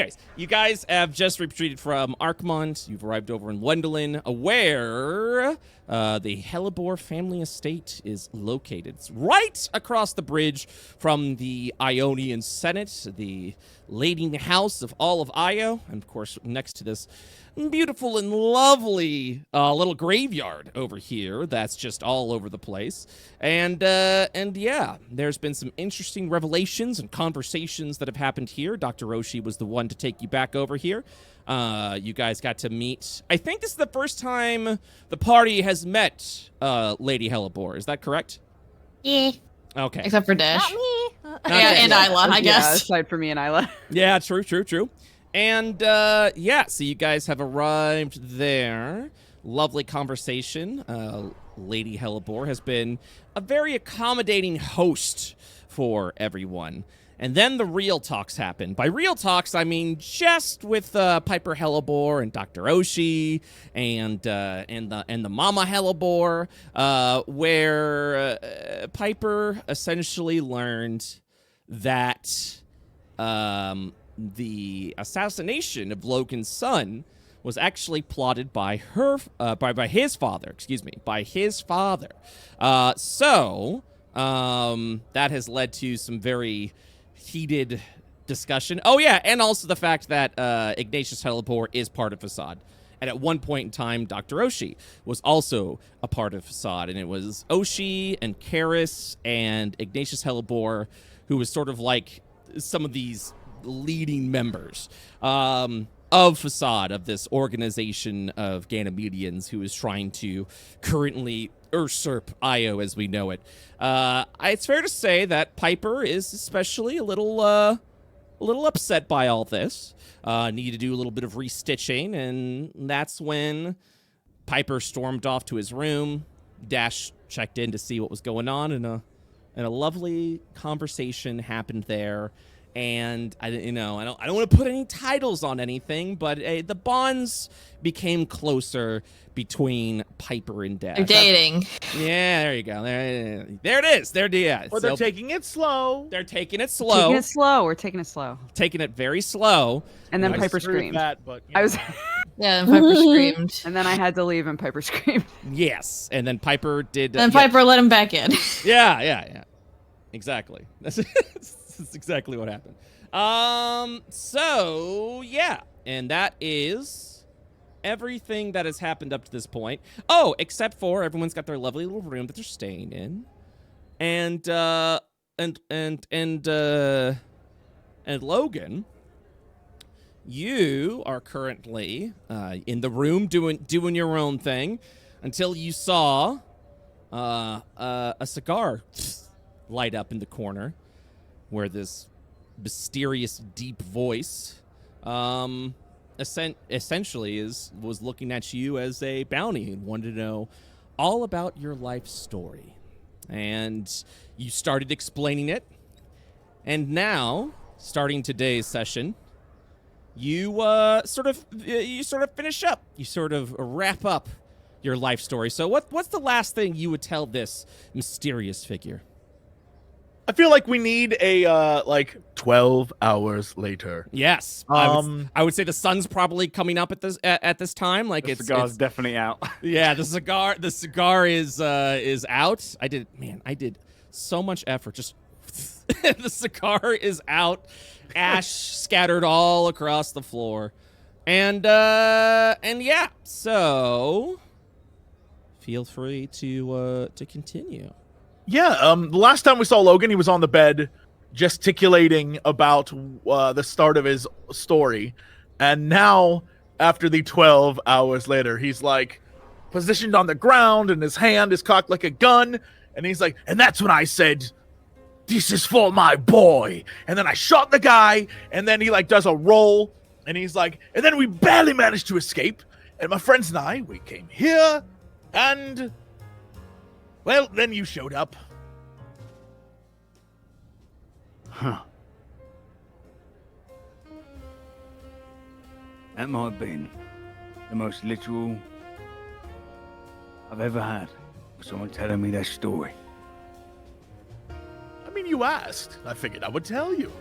Anyways, you guys have just retreated from Arkmont. You've arrived over in Wendelin, where the Hellebore family estate is located. It's right across the bridge from the Ionian Senate, the leading house of all of Io, and of course next to this beautiful and lovely little graveyard over here that's just all over the place. And yeah, there's been some interesting revelations and conversations that have happened here. Dr. Roshi was the one to take you back over here. You guys got to meet. I think this is the first time the party has met Lady Hellebore. Is that correct? Yeah. Okay. Except for Dash. Not me. Yeah, and Isla, I guess. Yeah, aside from me and Isla. Yeah, true. And, yeah, so you guys have arrived there. Lovely conversation. Lady Hellebore has been a very accommodating host for everyone. And then the real talks happen. By real talks, I mean just with Piper Hellebore and Dr. Oshi and the Mama Hellebore, where Piper essentially learned that the assassination of Logan's son was actually plotted by his father. So that has led to some very heated discussion. Oh yeah, and also the fact that Ignatius Hellebore is part of Facade. And at one point in time, Dr. Oshi was also a part of Facade. And it was Oshi and Karis and Ignatius Hellebore who was sort of like some of these leading members of Facade, of this organization of Ganymedians who is trying to currently usurp Io as we know it. It's fair to say that Piper is especially a little upset by all this. Need to do a little bit of restitching, and that's when Piper stormed off to his room. Dash checked in to see what was going on, and a lovely conversation happened there. And I don't want to put any titles on anything, but the bonds became closer between Piper and Dash. They're dating. Yeah, there you go. There it is. Yeah. Or they're taking it slow. They're taking it slow. Taking it slow. We're taking it slow. Taking it very slow. And then I Piper disagree with screamed. that, but, I was. Yeah, and Piper screamed. And then I had to leave, and Piper screamed. Yes, and then Piper did. And Piper let him back in. Yeah. Exactly. That's exactly what happened. So yeah, and that is everything that has happened up to this point. Oh, except for everyone's got their lovely little room that they're staying in, and Logan, you are currently in the room doing your own thing until you saw a cigar light up in the corner, where this mysterious, deep voice essentially was looking at you as a bounty and wanted to know all about your life story. And you started explaining it. And now, starting today's session, you sort of finish up. You sort of wrap up your life story. So what's the last thing you would tell this mysterious figure? I feel like we need a 12 hours later. Yes, I would say the sun's probably coming up at this time. Like the cigar's definitely out. Yeah, the cigar is out. I did so much effort. Just the cigar is out, ash scattered all across the floor, and yeah. So feel free to continue. Yeah, the last time we saw Logan, he was on the bed gesticulating about the start of his story. And now, after the 12 hours later, he's like positioned on the ground and his hand is cocked like a gun. And he's like, and that's when I said, this is for my boy. And then I shot the guy, and then he like does a roll, and he's like, and then we barely managed to escape. And my friends and I, we came here, and well, then you showed up. Huh. That might have been the most literal I've ever had for someone telling me that story. I mean, you asked. I figured I would tell you.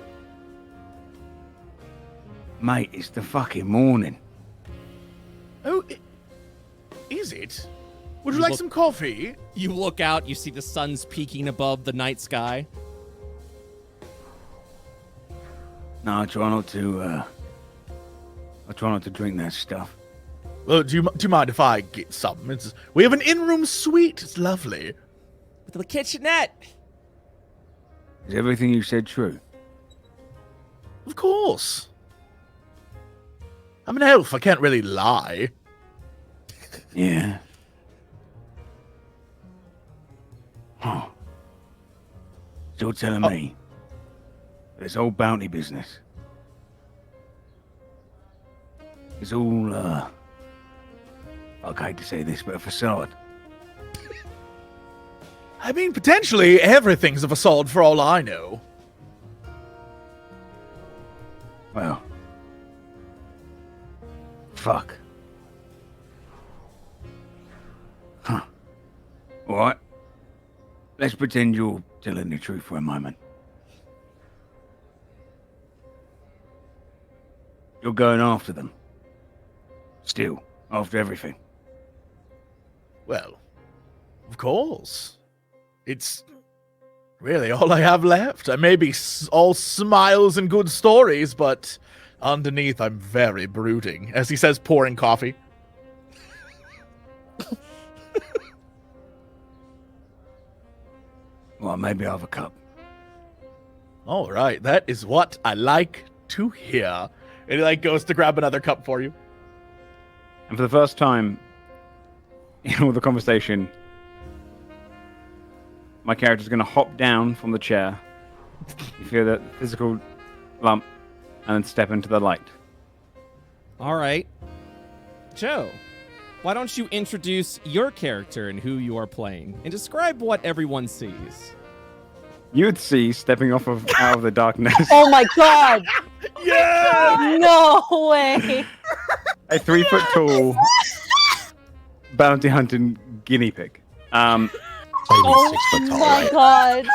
Mate, it's the fucking morning. Oh, is it? Would you You like look- some coffee? You look out, you see the sun's peeking above the night sky. No, I try not to drink that stuff. Well, do you mind if I get some? We have an in-room suite. It's lovely. With the kitchenette. Is everything you said true? Of course. I'm an elf. I can't really lie. Yeah. Huh. So you're telling me this whole bounty business is all, I hate to say this, but a facade. I mean, potentially everything's a facade for all I know. Well, fuck. Huh. All right. Let's pretend you're telling the truth for a moment. You're going after them. Still, after everything. Well, of course. It's really all I have left. I may be all smiles and good stories, but underneath I'm very brooding, as he says, pouring coffee. Well, maybe I'll have a cup. All right, that is what I like to hear. And he goes to grab another cup for you. And for the first time in all the conversation, my character's going to hop down from the chair. You feel that physical lump, and then step into the light. All right. Joe, why don't you introduce your character and who you are playing, and describe what everyone sees. You would see stepping out of the darkness Oh my god! Yeah! No way! a 3 foot tall bounty hunting guinea pig. Oh my god!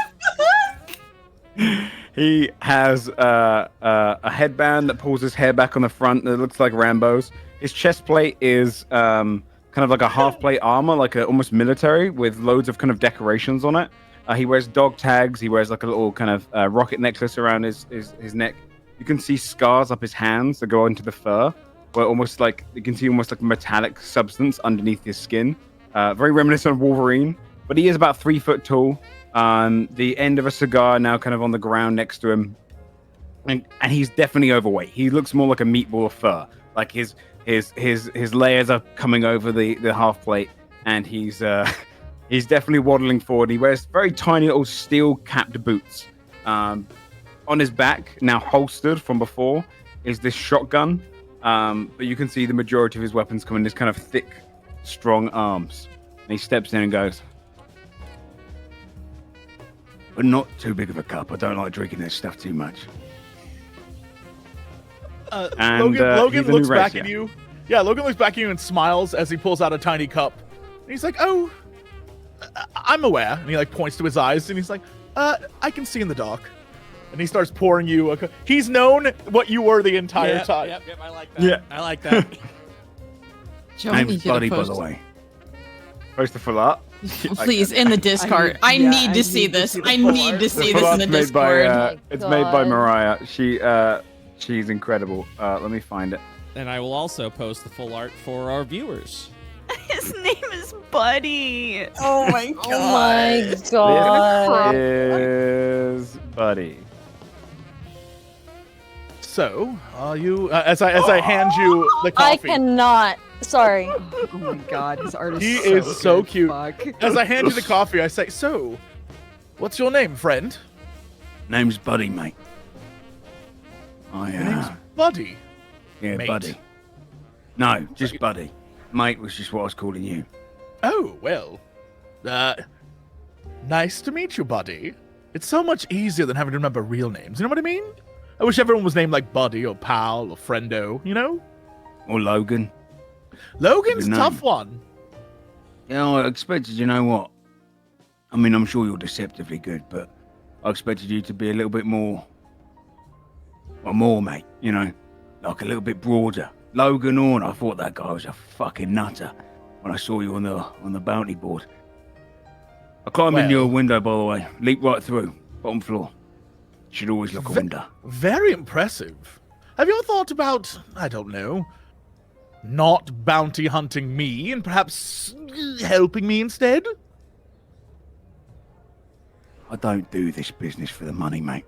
He has a headband that pulls his hair back on the front that looks like Rambo's. His chest plate is kind of like a half plate armor, like a almost military, with loads of kind of decorations on it. He wears dog tags. He wears like a little kind of rocket necklace around his neck. You can see scars up his hands that go into the fur, where almost like you can see almost like metallic substance underneath his skin. Very reminiscent of Wolverine, but he is about 3 foot tall. The end of a cigar now kind of on the ground next to him. And he's definitely overweight. He looks more like a meatball of fur. Like his layers are coming over the half plate, and he's definitely waddling forward. He wears very tiny little steel capped boots. On his back, now holstered from before, is this shotgun. But you can see the majority of his weapons come in this kind of thick, strong arms. And he steps in and goes, But not too big of a cup. I don't like drinking this stuff too much. And, Logan he's a looks new back race, at yeah. you. Yeah, Logan looks back at you and smiles as he pulls out a tiny cup. And he's like, "Oh, I'm aware." And he points to his eyes and he's like, "I can see in the dark." And he starts pouring you a cup. He's known what you were the entire time. Yep, I like that. Yeah. I like that. Joe, Name's we need Buddy, to by post. the way. Post the full art. Please, in the Discord. I yeah, need I to see need to this. see the I full need art. to see this in the made Discord. by it's made by God. Mariah. She's incredible. Let me find it. And I will also post the full art for our viewers. His name is Buddy. Oh my god! Is Buddy. So, are you? As I hand you the I coffee, cannot. Sorry. Oh my god, his art is He so is so good. cute. Fuck. as I hand you the coffee, I say, "So, what's your name, friend?" Name's Buddy, mate. Your name's Buddy. Yeah, Mate. Buddy. No, just Buddy. Mate was just what I was calling you. Oh, well. Nice to meet you, Buddy. It's so much easier than having to remember real names. You know what I mean? I wish everyone was named like Buddy or Pal or Friendo, you know? Or Logan. Logan's a Good tough name. one. Yeah, I expected, you know what? I mean, I'm sure you're deceptively good, but I expected you to be a little bit more, mate, you know? like a little bit broader. Logan Horn, I thought that guy was a fucking nutter when I saw you on the bounty board. I climbed into your window, by the way. Leap right through. Bottom floor. Should always look a window. Very impressive. Have you ever thought about, I don't know, not bounty hunting me and perhaps helping me instead? I don't do this business for the money, mate.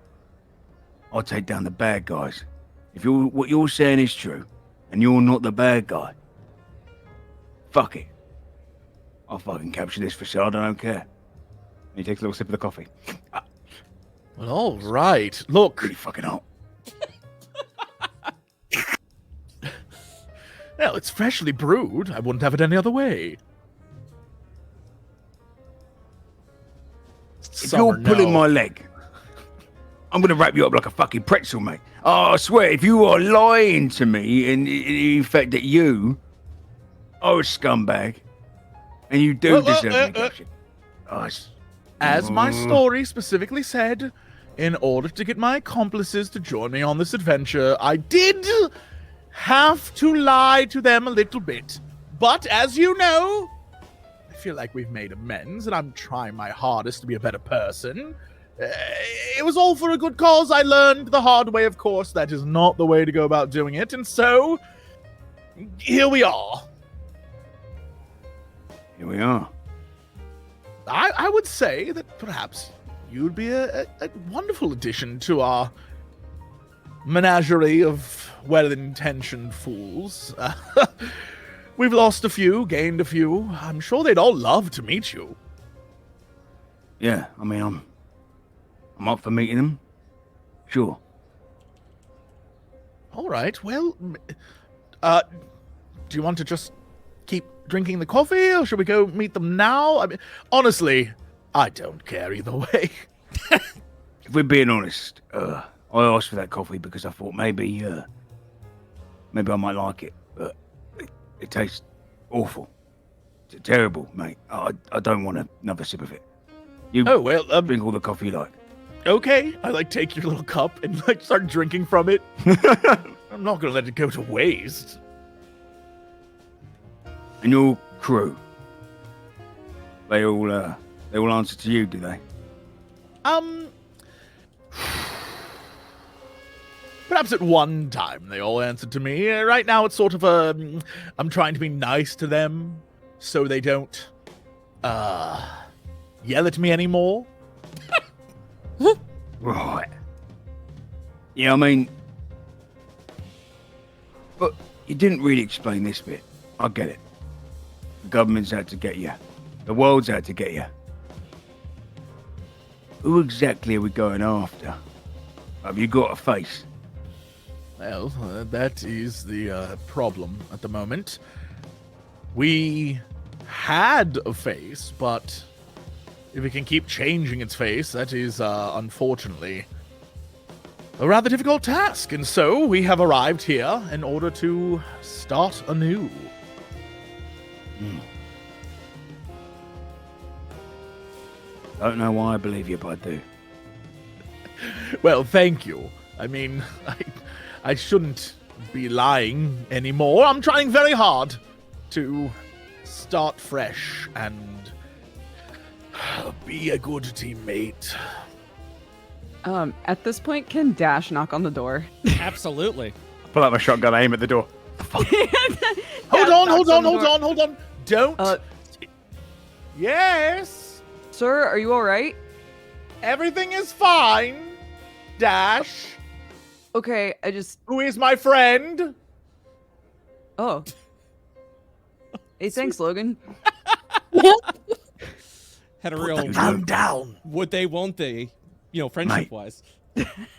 I'll take down the bad guys. If what you're saying is true, and you're not the bad guy, fuck it. I'll fucking capture this facade, I don't care. And he takes a little sip of the coffee. Well, all right. Look. Pretty fucking hot. Well, it's freshly brewed. I wouldn't have it any other way. If you're pulling my leg, I'm going to wrap you up like a fucking pretzel, mate. Oh, I swear, if you are lying to me, and in fact that you are a scumbag, and you do deserve an injection. As my story specifically said, in order to get my accomplices to join me on this adventure, I did have to lie to them a little bit. But as you know, I feel like we've made amends, and I'm trying my hardest to be a better person. It was all for a good cause. I learned the hard way, of course. That is not the way to go about doing it. And so, here we are. Here we are. I would say that perhaps you'd be a wonderful addition to our menagerie of well-intentioned fools. We've lost a few, gained a few. I'm sure they'd all love to meet you. Yeah, I mean, I'm up for meeting them. Sure. All right, well, do you want to just keep drinking the coffee, or should we go meet them now? I mean, honestly, I don't care either way. If we're being honest, I asked for that coffee because I thought maybe I might like it, but it tastes awful. It's terrible, mate. I don't want another sip of it. You drink all the coffee you like. Okay, I take your little cup and start drinking from it. I'm not gonna let it go to waste. And your crew, they all answer to you, do they? Perhaps at one time they all answered to me. Right now it's sort of I'm trying to be nice to them so they don't yell at me anymore. Right. Yeah, I mean, but you didn't really explain this bit. I get it. The government's out to get you. The world's out to get you. Who exactly are we going after? Have you got a face? Well, that is the problem at the moment. We had a face, but if it can keep changing its face, that is, unfortunately, a rather difficult task. And so we have arrived here in order to start anew. Don't know why I believe you, but I do. Well, thank you. I mean, I shouldn't be lying anymore. I'm trying very hard to start fresh and be a good teammate. At this point, can Dash knock on the door? Absolutely. Pull out my shotgun, aim at the door. Hold on. Don't. Yes. Sir, are you all right? Everything is fine. Dash, Okay, who is my friend. Oh. Hey, thanks, Logan. Had a real Calm down. would they, won't they, friendship wise.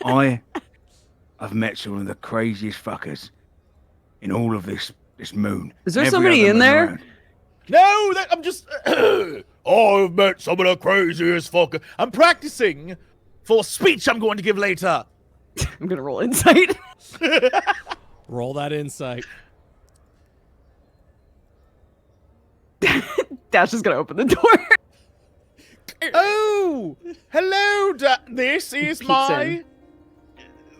I've met some of the craziest fuckers in all of this moon. Is there Every somebody other in moon there? around. No, I'm just. I've met some of the craziest fuckers. I'm practicing for a speech I'm going to give later. I'm gonna roll insight. Roll that insight. Dash is gonna open the door. Oh, hello. This is Peeks my. in.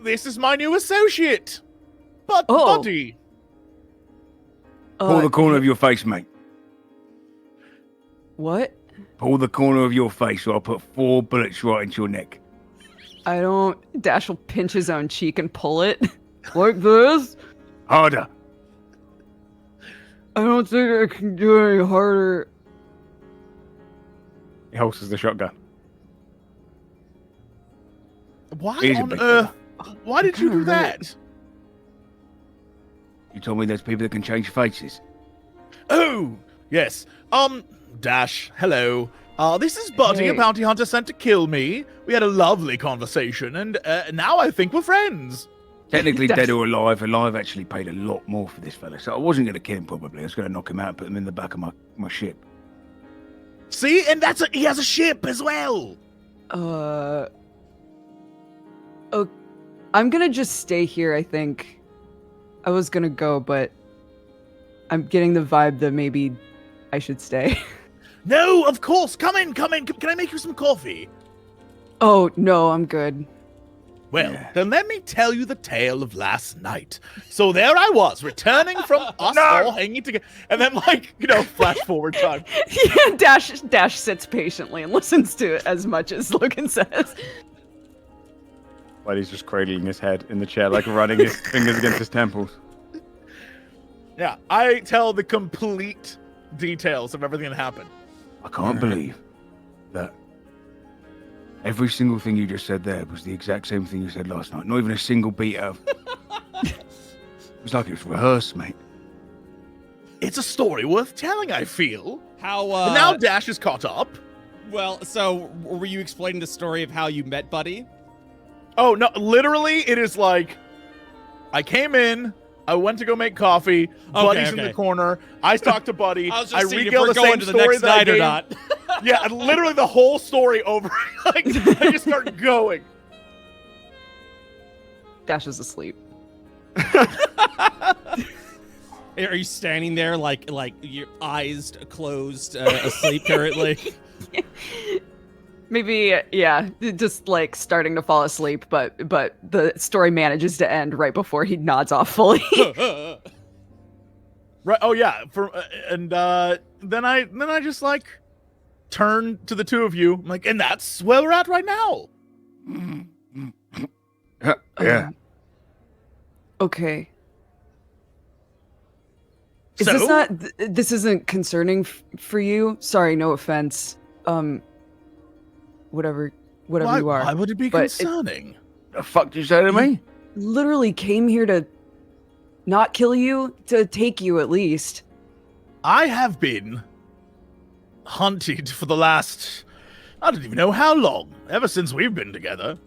This is my new associate. But Oh. Buddy, Pull the corner of your face, mate. What? Pull the corner of your face, or I'll put 4 bullets right into your neck. I don't. Dash will pinch his own cheek and pull it. Like this? Harder. I don't think I can do any harder. He holsters the shotgun. why He's a on big earth? Why did you do kinda hurt. that? You told me there's people that can change faces. Oh, yes. Dash, hello. This is Buddy, a Hey. bounty hunter sent to kill me. We had a lovely conversation, and now I think we're friends. Technically That's- dead or alive. Alive actually paid a lot more for this fella, so I wasn't going to kill him probably. I was going to knock him out and put him in the back of my ship. See, and he has a ship as well. Oh, I'm gonna just stay here, I think. I was gonna go, but I'm getting the vibe that maybe I should stay. No, of course. Come in. Can I make you some coffee? Oh, no, I'm good. Well, Yeah. then let me tell you the tale of last night. So there I was, returning from us all hanging together, and then flash forward time. Yeah, Dash sits patiently and listens to it as much as Logan says. While he's just cradling his head in the chair, like running his fingers against his temples. Yeah, I tell the complete details of everything that happened. I can't believe that every single thing you just said there was the exact same thing you said last night. Not even a single beat out. It was like it was rehearsed, mate. It's a story worth telling, I feel. How, And now Dash is caught up. well, so were you explaining the story of how you met Buddy? Oh, no, literally, it is like, I came in, I went to go make coffee, Buddy's in the okay. corner, I talked to Buddy, I was just seeing if regale we're the going same to the story next that I night or gave. not. Yeah, literally the whole story over. Like, I just start going. Dash is asleep. Are you standing there like your eyes closed, asleep currently? Maybe, yeah, just like starting to fall asleep, but the story manages to end right before he nods off fully. Right. Oh yeah. Then I just like turn to the two of you. I'm like, and that's where we're at right now. Yeah. Okay. Is So? this not? This isn't concerning for you. Sorry, no offense. Whatever Why, you are. why would it be But it- concerning? The fuck did you say to me? Literally came here to not kill you, to take you at least. I have been hunted for the last, I don't even know how long, ever since we've been together.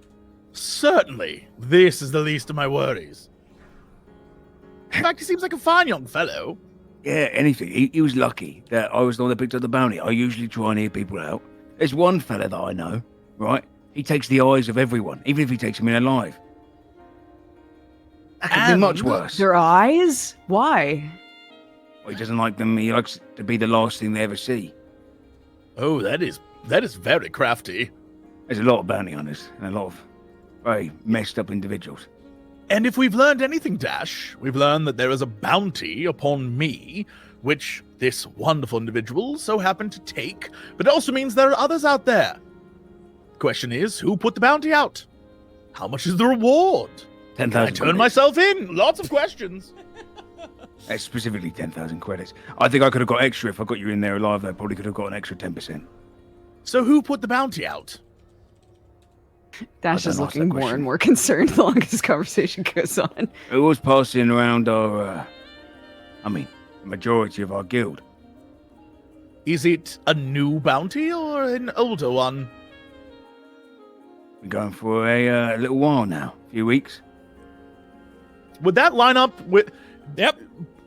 Certainly, this is the least of my worries. In fact, he seems like a fine young fellow. Yeah, anything. He was lucky that I was the one that picked up the bounty. I usually try and hear people out. There's one fella that I know, right? He takes the eyes of everyone, even if he takes them in alive. That could be much And worse. Their eyes? Why? Well, he doesn't like them. He likes to be the last thing they ever see. Oh, that is very crafty. There's a lot of bounty hunters and a lot of very messed up individuals. And if we've learned anything, Dash, we've learned that there is a bounty upon me, which this wonderful individual so happened to take, but it also means there are others out there. Question is, who put the bounty out? How much is the reward? Can I 10,000 turn credits. myself in? Lots of questions. Specifically 10,000 credits. I think I could have got extra if I got you in there alive. I probably could have got an extra 10%. So who put the bounty out? Dash don't is ask that looking more question. and more concerned the longer this conversation goes on. It was passing around our, majority of our guild. Is it a new bounty or an older one? Been going for a little while now, a few weeks. Would that line up with... Yep.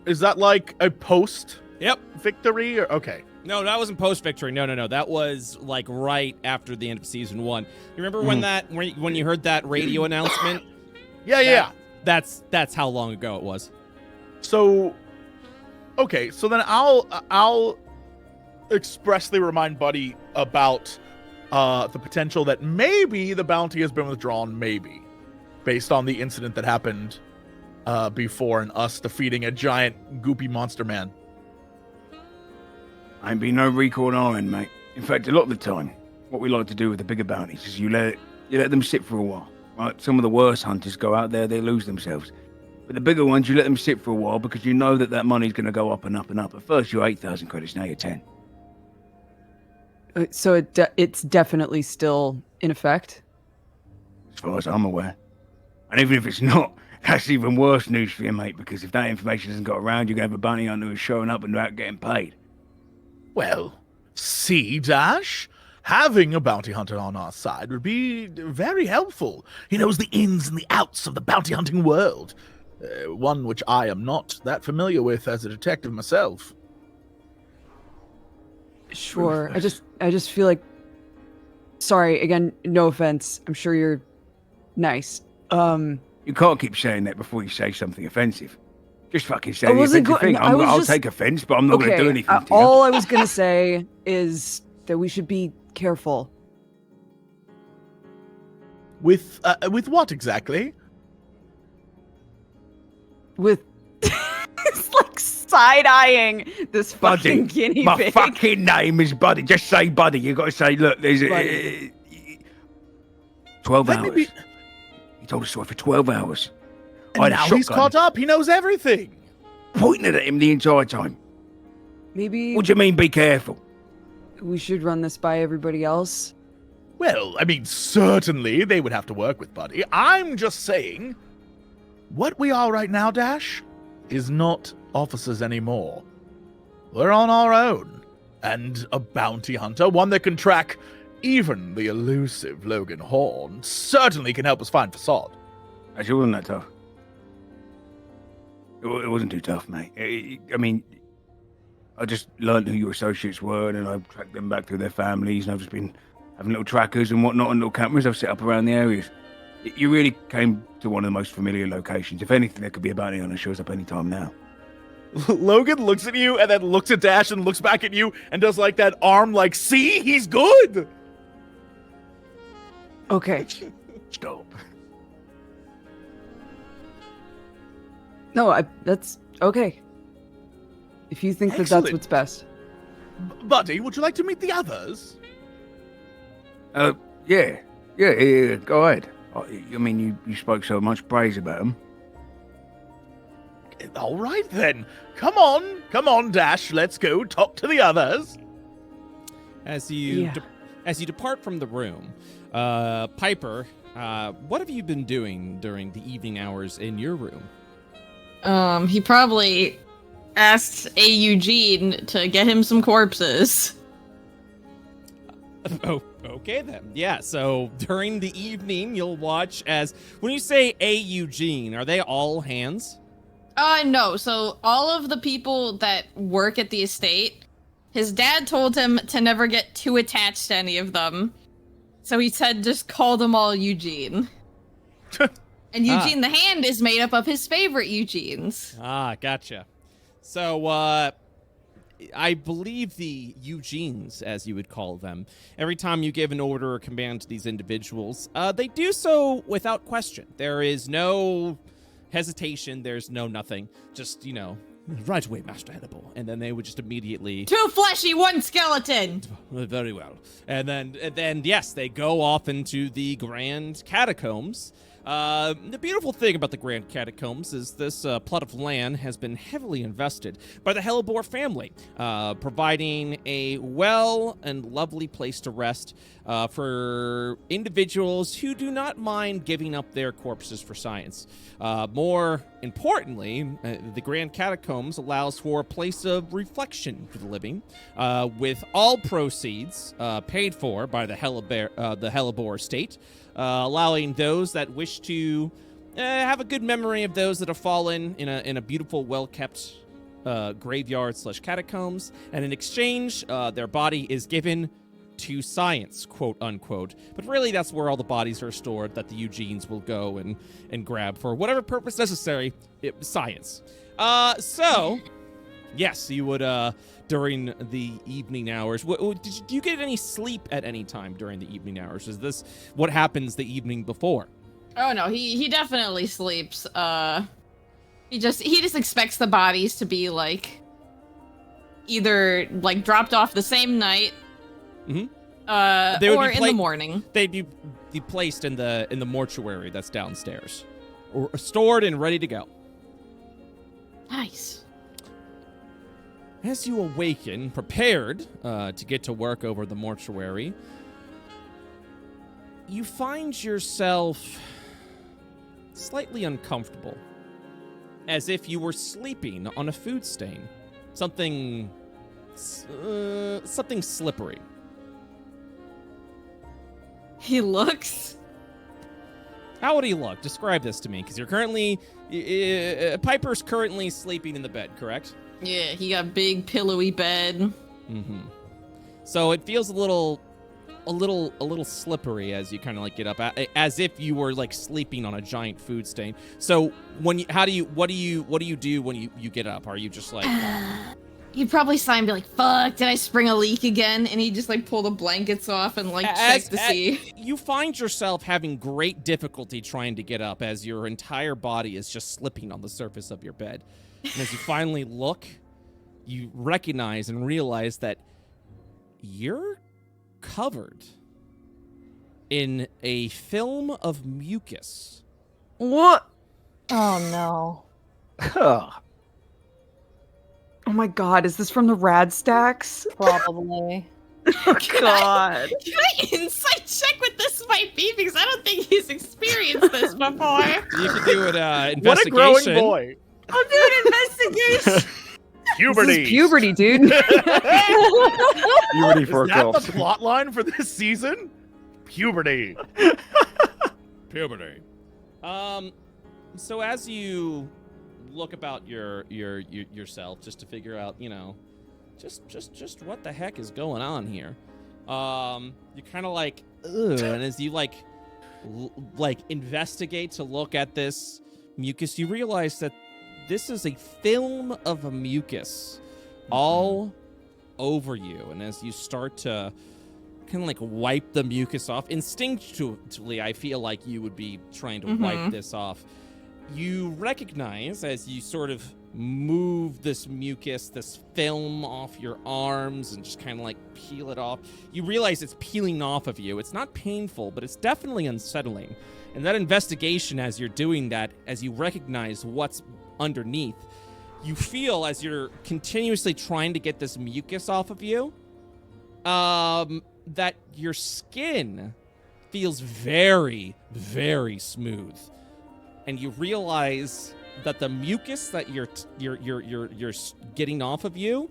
Is that like a post Yep. victory? Or okay. No, that wasn't post victory. No. That was like right after the end of season 1. You remember when when you heard that radio announcement? Yeah. That's how long ago it was. So, okay, so then I'll expressly remind Buddy about the potential that maybe the bounty has been withdrawn, maybe, based on the incident that happened before and us defeating a giant goopy monster man. Ain't been no recall on our end, mate. In fact, a lot of the time, what we like to do with the bigger bounties is you let them sit for a while. Right? Some of the worst hunters go out there, they lose themselves. But the bigger ones, you let them sit for a while because you know that money's going to go up and up and up. At first, you're 8,000 credits, now you're 10. So it's definitely still in effect? As far as I'm aware. And even if it's not, that's even worse news for you, mate, because if that information hasn't got around, you're going to have a bounty hunter who's showing up and not getting paid. Well, see, Dash? Having a bounty hunter on our side would be very helpful. He knows the ins and the outs of the bounty hunting world. One which I am not that familiar with as a detective myself. Sure. I just feel like, sorry, again, no offense. I'm sure you're nice. You can't keep saying that before you say something offensive. Just fucking say I the wasn't offensive thing. I'll just- take offense, but I'm not going to do anything to you. All I was gonna say is that we should be careful. With what exactly? With it's like side-eyeing this fucking Buddy, guinea my pig. fucking name is Buddy. Just say Buddy. You got to say, look, there's 12 Let me hours. be- He told us story for 12 hours. And I had a now he's shotgun caught up. He knows everything. pointing at him the entire time. Maybe What do you mean, be careful? we should run this by everybody else. Well, I mean, certainly they would have to work with Buddy. I'm just saying, what we are right now, Dash, is not officers anymore. We're on our own. And a bounty hunter, one that can track even the elusive Logan Horn, certainly can help us find Facade. Actually, wasn't that tough. It wasn't too tough, mate. I mean, I just learned who your associates were, and then I tracked them back through their families, and I've just been having little trackers and whatnot and little cameras I've set up around the areas. You really came to one of the most familiar locations. If anything, there could be a bounty hunter shows up any time now. Logan looks at you and then looks at Dash and looks back at you and does like that arm, like, see, he's good. Okay. Stop. No, that's okay. If you think that that's Excellent. what's best. Buddy, would you like to meet the others? Yeah, go ahead. I mean, you spoke so much praise about him. All right, then. Come on, Dash. Let's go talk to the others. As you Yeah. as you depart from the room, Piper, what have you been doing during the evening hours in your room? He probably asked a Eugene to get him some corpses. Oh, okay then. Yeah, so during the evening, you'll watch as... When you say a Eugene, are they all hands? No. So all of the people that work at the estate, his dad told him to never get too attached to any of them. So he said just call them all Eugene. And Eugene the Hand is made up of his favorite Eugenes. Ah, gotcha. So, I believe the Eugenes, as you would call them, every time you give an order or command to these individuals, they do so without question. There is no hesitation. There's no nothing. Just, right away, Master Hannibal. And then they would just immediately... 2 fleshy, 1 skeleton! Very well. And then, yes, they go off into the Grand Catacombs. The beautiful thing about the Grand Catacombs is this plot of land has been heavily invested by the Hellebore family, providing a well and lovely place to rest for individuals who do not mind giving up their corpses for science. More importantly, the Grand Catacombs allows for a place of reflection for the living, with all proceeds paid for by the Hellebore estate. Allowing those that wish to have a good memory of those that have fallen in a beautiful, well-kept graveyard/catacombs, and in exchange, their body is given to science, quote unquote. But really, that's where all the bodies are stored that the Eugenes will go and grab for whatever purpose necessary. Science. So, yes, you would. During the evening hours. Do you get any sleep at any time during the evening hours? Is this what happens the evening before? Oh no, he definitely sleeps. He just expects the bodies to be like either like dropped off the same night, Mhm. or in the morning. They'd be placed in the mortuary that's downstairs, or stored and ready to go. Nice. As you awaken, prepared to get to work over the mortuary, you find yourself slightly uncomfortable, as if you were sleeping on a food stain. Something slippery. He looks. How would he look? Describe this to me, because you're currently... Piper's currently sleeping in the bed, correct? Yeah, he got big pillowy bed. Mm-hmm. So it feels a little slippery as you kind of like get up, as if you were like sleeping on a giant food stain. So what do you do when you get up? Are you just like... He'd probably sigh and be like, fuck, did I spring a leak again? And he'd just like pull the blankets off and like check to see. You find yourself having great difficulty trying to get up as your entire body is just slipping on the surface of your bed. And as you finally look, you recognize and realize that you're covered in a film of mucus. What? Oh no. Huh. Oh my god, is this from the rad stacks? Probably. Oh god. Can I insight check what this might be? Because I don't think he's experienced this before. You can do an investigation. What a growing boy. I'll do an investigation. Puberty. This is puberty, dude. You ready for Is a that corpse? the plot line for this season? Puberty. Puberty. So as you look about yourself, just to figure out, just what the heck is going on here. You kind of like, ugh, and as you like investigate to look at this mucus, you realize that this is a film of a mucus all over you. And as you start to kind of like wipe the mucus off, instinctively, I feel like you would be trying to wipe this off. You recognize as you sort of move this mucus, this film off your arms and just kind of like peel it off. You realize it's peeling off of you. It's not painful, but it's definitely unsettling. And that investigation, as you're doing that, as you recognize what's underneath, you feel as you're continuously trying to get this mucus off of you, that your skin feels very, very smooth. And you realize that the mucus that you're getting off of you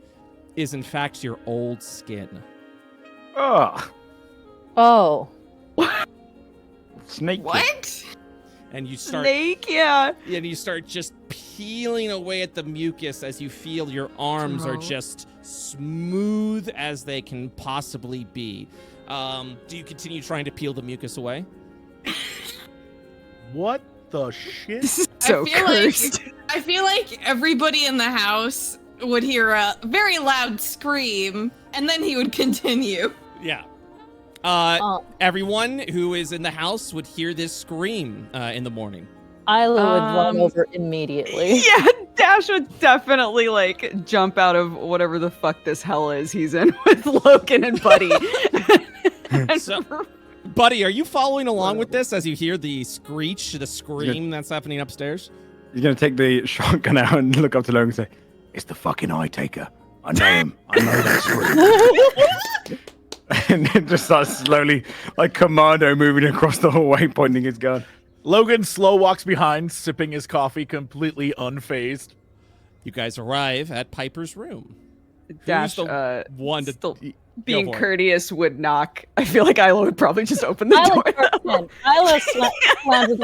is in fact your old skin. Oh, Oh. snake. What? And you start Snake, yeah. and you start just peeling away at the mucus as you feel your arms are Gross. just smooth as they can possibly be. Do you continue trying to peel the mucus away? What the shit? This is so cursed. I feel like everybody in the house would hear a very loud scream, and then he would continue. Yeah. Uh, Everyone who is in the house would hear this scream in the morning. Isla would run Um, over immediately. Yeah, Dash would definitely like jump out of whatever the fuck this hell is he's in with Logan and Buddy. So, Buddy, are you following along with this as you hear the screech, the scream that's happening upstairs? You're gonna take the shotgun out and look up to Logan and say, "It's the fucking eye taker. I know him. I know that scream." And then just starts slowly, like commando, moving across the hallway, pointing his gun. Logan slow walks behind, sipping his coffee, completely unfazed. You guys arrive at Piper's room. Dash, Who's the one to still go being for it? courteous would knock. I feel like Isla would probably just open the Isla door. bursts in. Isla slams the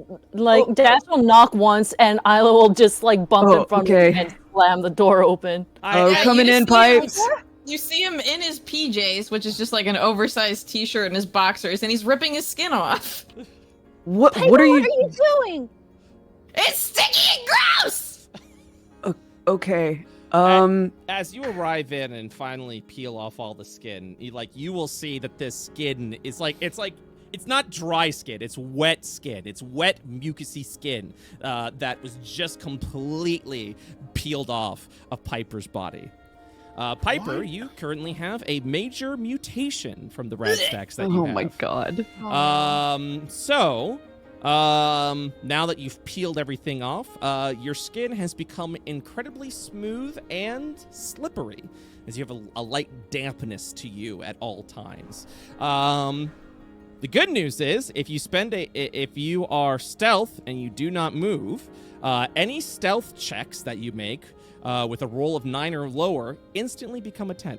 door. Like, Dash will knock once, and Isla will just, like, bump in front of him and slam the door open. Coming you in, see him- Pipes. You see him in his PJs, which is just like an oversized t-shirt and his boxers, and he's ripping his skin off. What Piper, are you? What are you doing? It's sticky and gross! Okay. As you arrive in and finally peel off all the skin, you will see that this skin is like it's it's not dry skin, it's wet skin. It's wet, mucousy skin that was just completely peeled off of Piper's body. Piper, you currently have a major mutation from the rad stacks that you have. Oh my god. Now that you've peeled everything off, your skin has become incredibly smooth and slippery, as you have a light dampness to you at all times. The good news is, if you are stealth and you do not move, any stealth checks that you make with a roll of 9 or lower instantly become a 10.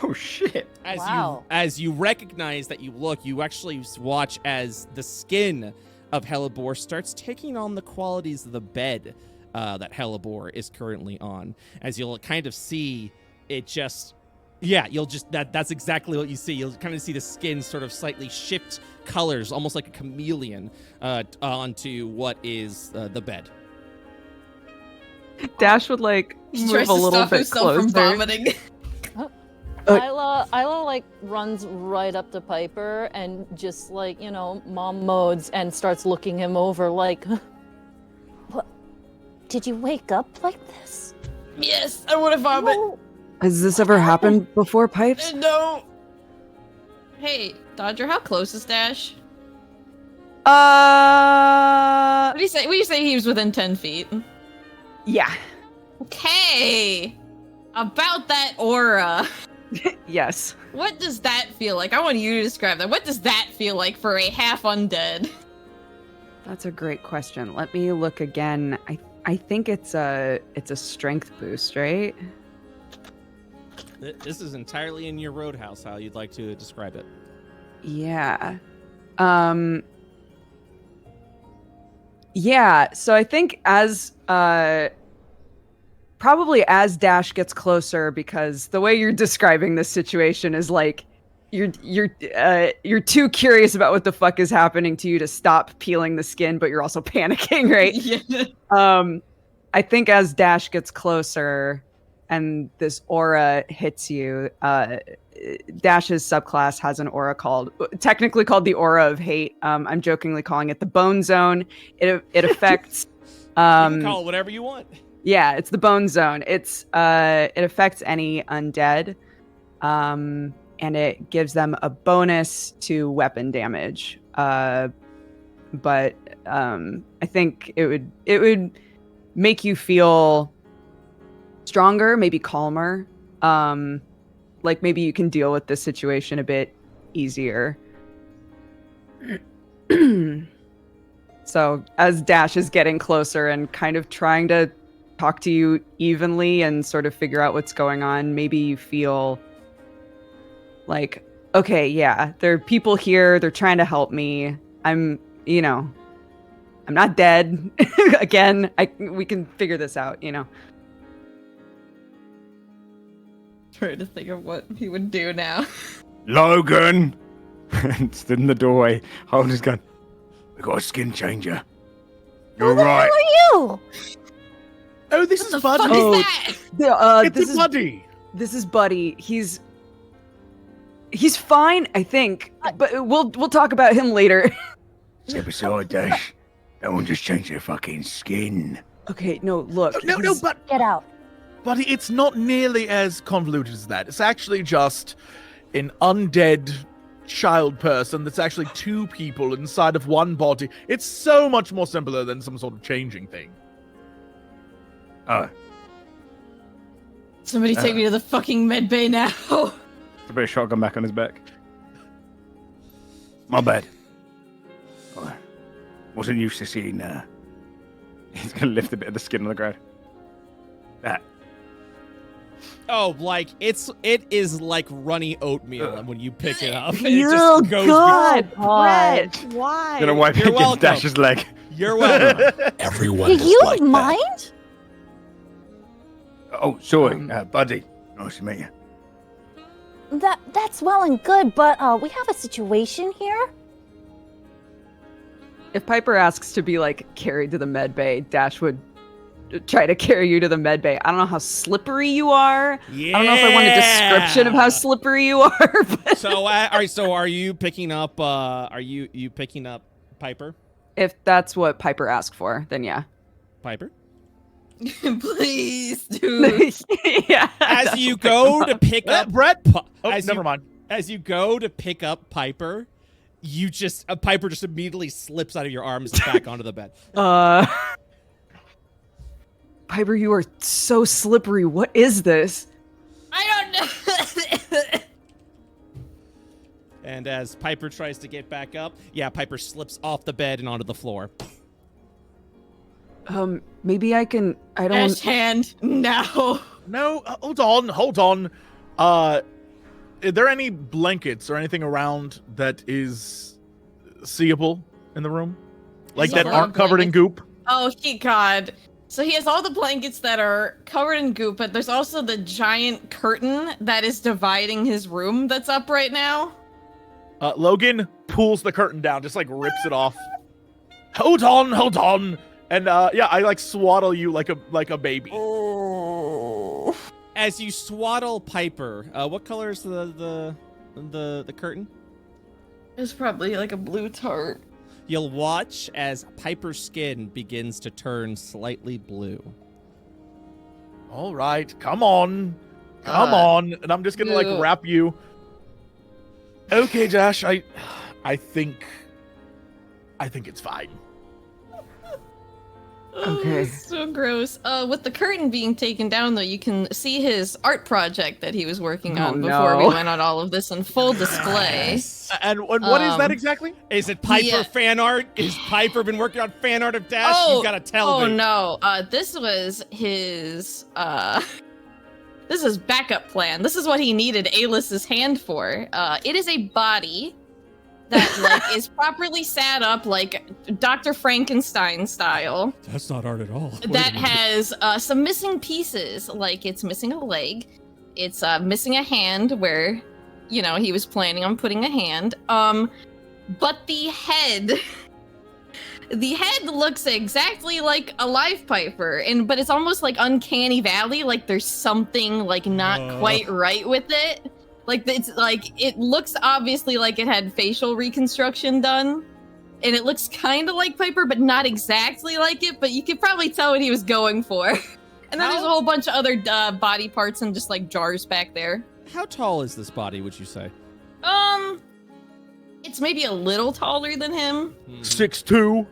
Oh shit! As you recognize that you actually watch as the skin of Hellebore starts taking on the qualities of the bed that Hellebore is currently on. As you'll kind of see it just, that's exactly what you see. You'll kind of see the skin sort of slightly shift colors, almost like a chameleon, onto what is the bed. Dash would like move a little bit closer. From vomiting. Isla like runs right up to Piper and just like, mom modes and starts looking him over like, what? Did you wake up like this? Yes, I want to vomit. No. Has this ever happened before, Pipes? No. Hey, Dodger, how close is Dash? What do you say? What do you say he was within 10 feet? Yeah. Okay. About that aura. Yes. What does that feel like? I want you to describe that. What does that feel like for a half undead? That's a great question. Let me look again. I think it's a strength boost, right? This is entirely in your roadhouse, how you'd like to describe it. Yeah. Yeah, so I think as probably as Dash gets closer, because the way you're describing this situation is like you're too curious about what the fuck is happening to you to stop peeling the skin, but you're also panicking, right? Yeah. I think as Dash gets closer and this aura hits you, Dash's subclass has an aura technically called the Aura of Hate. I'm jokingly calling it the Bone Zone. It affects. You can call it whatever you want. Yeah, it's the Bone Zone. It affects any undead, and it gives them a bonus to weapon damage. But I think it would make you feel stronger, maybe calmer. Like maybe you can deal with this situation a bit easier. So as Dash is getting closer and kind of trying to talk to you evenly and sort of figure out what's going on, maybe you feel like, okay, yeah, there are people here, they're trying to help me. I'm not dead. Again, we can figure this out, Trying to think of what he would do now. Logan! And stood in the doorway, holding his gun. We got a skin changer. You're right. Who are you? Oh, this What is the fuck Buddy. is that? It's Buddy. This is Buddy. He's fine, I think, but we'll talk about him later. Step aside, Dash. That one just changed their fucking skin. Okay, no, look. No, but Get out. Buddy, it's not nearly as convoluted as that. It's actually just an undead child person that's actually two people inside of one body. It's so much more simpler than some sort of changing thing. Oh. Somebody take me to the fucking medbay now. It's a bit of shotgun back on his back. My bad. Oh, wasn't used to seeing He's gonna lift a bit of the skin on the ground. that. Oh, like it is like runny oatmeal when you pick it up. And it Oh just goes God, God. Brett, why? Gonna wipe You're it against welcome. Dash's leg. You're welcome. Everyone Do is you like that. mind? Oh, sorry, Buddy. Nice to meet you. That's well and good, but we have a situation here. If Piper asks to be like carried to the med bay, Dash would try to carry you to the med bay. I don't know how slippery you are. Yeah. I don't know if I want a description of how slippery you are. But So, all right. So, are you picking up? Are you picking up Piper? if that's what Piper asked for, then yeah. Piper. Please, dude. Yeah. As you go to pick up Brett. Oh, as never mind. As you go to pick up Piper, you just Piper just immediately slips out of your arms and back onto the bed. Piper, you are so slippery. What is this? I don't know. And as Piper tries to get back up, Piper slips off the bed and onto the floor. Maybe I can. I don't. Dash hand. No. No, hold on. Are there any blankets or anything around that is seeable in the room? Like Is that it aren't covered in goop? Oh, God. So he has all the blankets that are covered in goop, but there's also the giant curtain that is dividing his room that's up right now. Logan pulls the curtain down, just like rips it off. Hold on. And I like swaddle you like a baby. Oh. As you swaddle Piper, what color is the curtain? It's probably like a blue tart. You'll watch as Piper's skin begins to turn slightly blue. All right, come on, and I'm just gonna like wrap you. Okay, Josh, I think it's fine. Okay. So gross. With the curtain being taken down, though, you can see his art project that he was working on before we went on all of this in full display. And what is that exactly? Is it Piper fan art? Is Piper been working on fan art of Dash? You gotta tell me. Oh no, this was his this is backup plan. This is what he needed Aelis's hand for. It is a body that like is properly sat up like Dr. Frankenstein style. That's not art at all. That has some missing pieces, like it's missing a leg, it's missing a hand where, you know, he was planning on putting a hand. But the head looks exactly like a live Piper, but it's almost like uncanny valley, like there's something like not quite right with it. Like it's like it looks obviously like it had facial reconstruction done, and it looks kind of like Piper, but not exactly like it. But you could probably tell what he was going for. And then there's a whole bunch of other body parts and just like jars back there. How tall is this body, would you say? It's maybe a little taller than him. 6'2".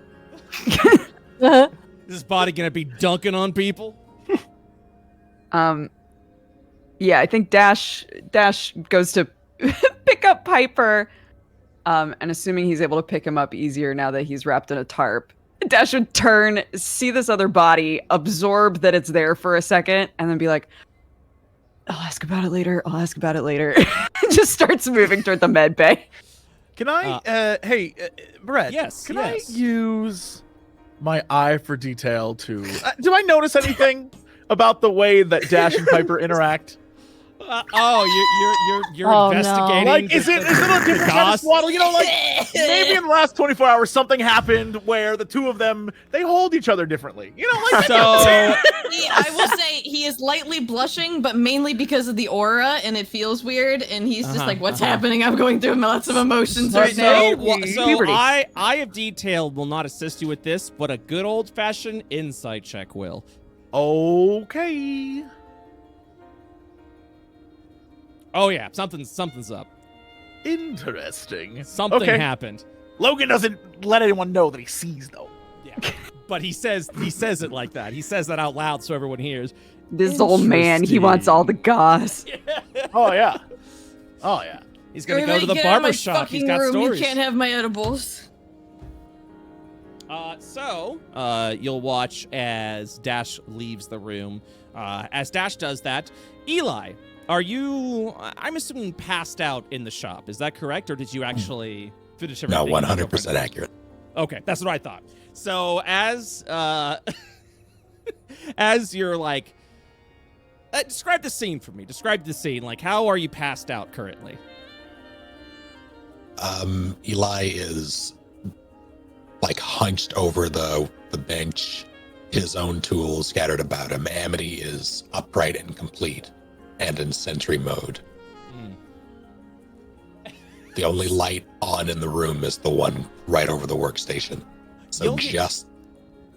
Is this body gonna be dunking on people? Yeah, I think Dash goes to pick up Piper, and assuming he's able to pick him up easier now that he's wrapped in a tarp, Dash would turn, see this other body, absorb that it's there for a second, and then be like, I'll ask about it later. Just starts moving toward the med bay. Can I, hey, Brett? Yes. Can I use my eye for detail to? Do I notice anything about the way that Dash and Piper interact? You're investigating. No. Like, is it a different kind of swaddle? You know, like maybe in the last 24 hours something happened where the two of them they hold each other differently. You know, like so. I will say he is lightly blushing, but mainly because of the aura, and it feels weird. And he's just like, "What's happening? I'm going through lots of emotions right now." So Eye of Detail will not assist you with this, but a good old-fashioned insight check will. Okay. Oh yeah, something's up. Interesting. Something happened. Logan doesn't let anyone know that he sees though. Yeah, but he says it like that. He says that out loud so everyone hears. This old man, he wants all the goss. Oh yeah. He's gonna go to the barber shop. He's got stories. You can't have my edibles. So you'll watch as Dash leaves the room. As Dash does that, Eli, are you, I'm assuming, passed out in the shop. Is that correct? Or did you actually finish everything? No, 100% accurate. Okay, that's what I thought. So as as you're like, describe the scene for me. Describe the scene. Like, how are you passed out currently? Eli is like hunched over the bench, his own tools scattered about him. Amity is upright and complete and in sentry mode. The only light on in the room is the one right over the workstation. So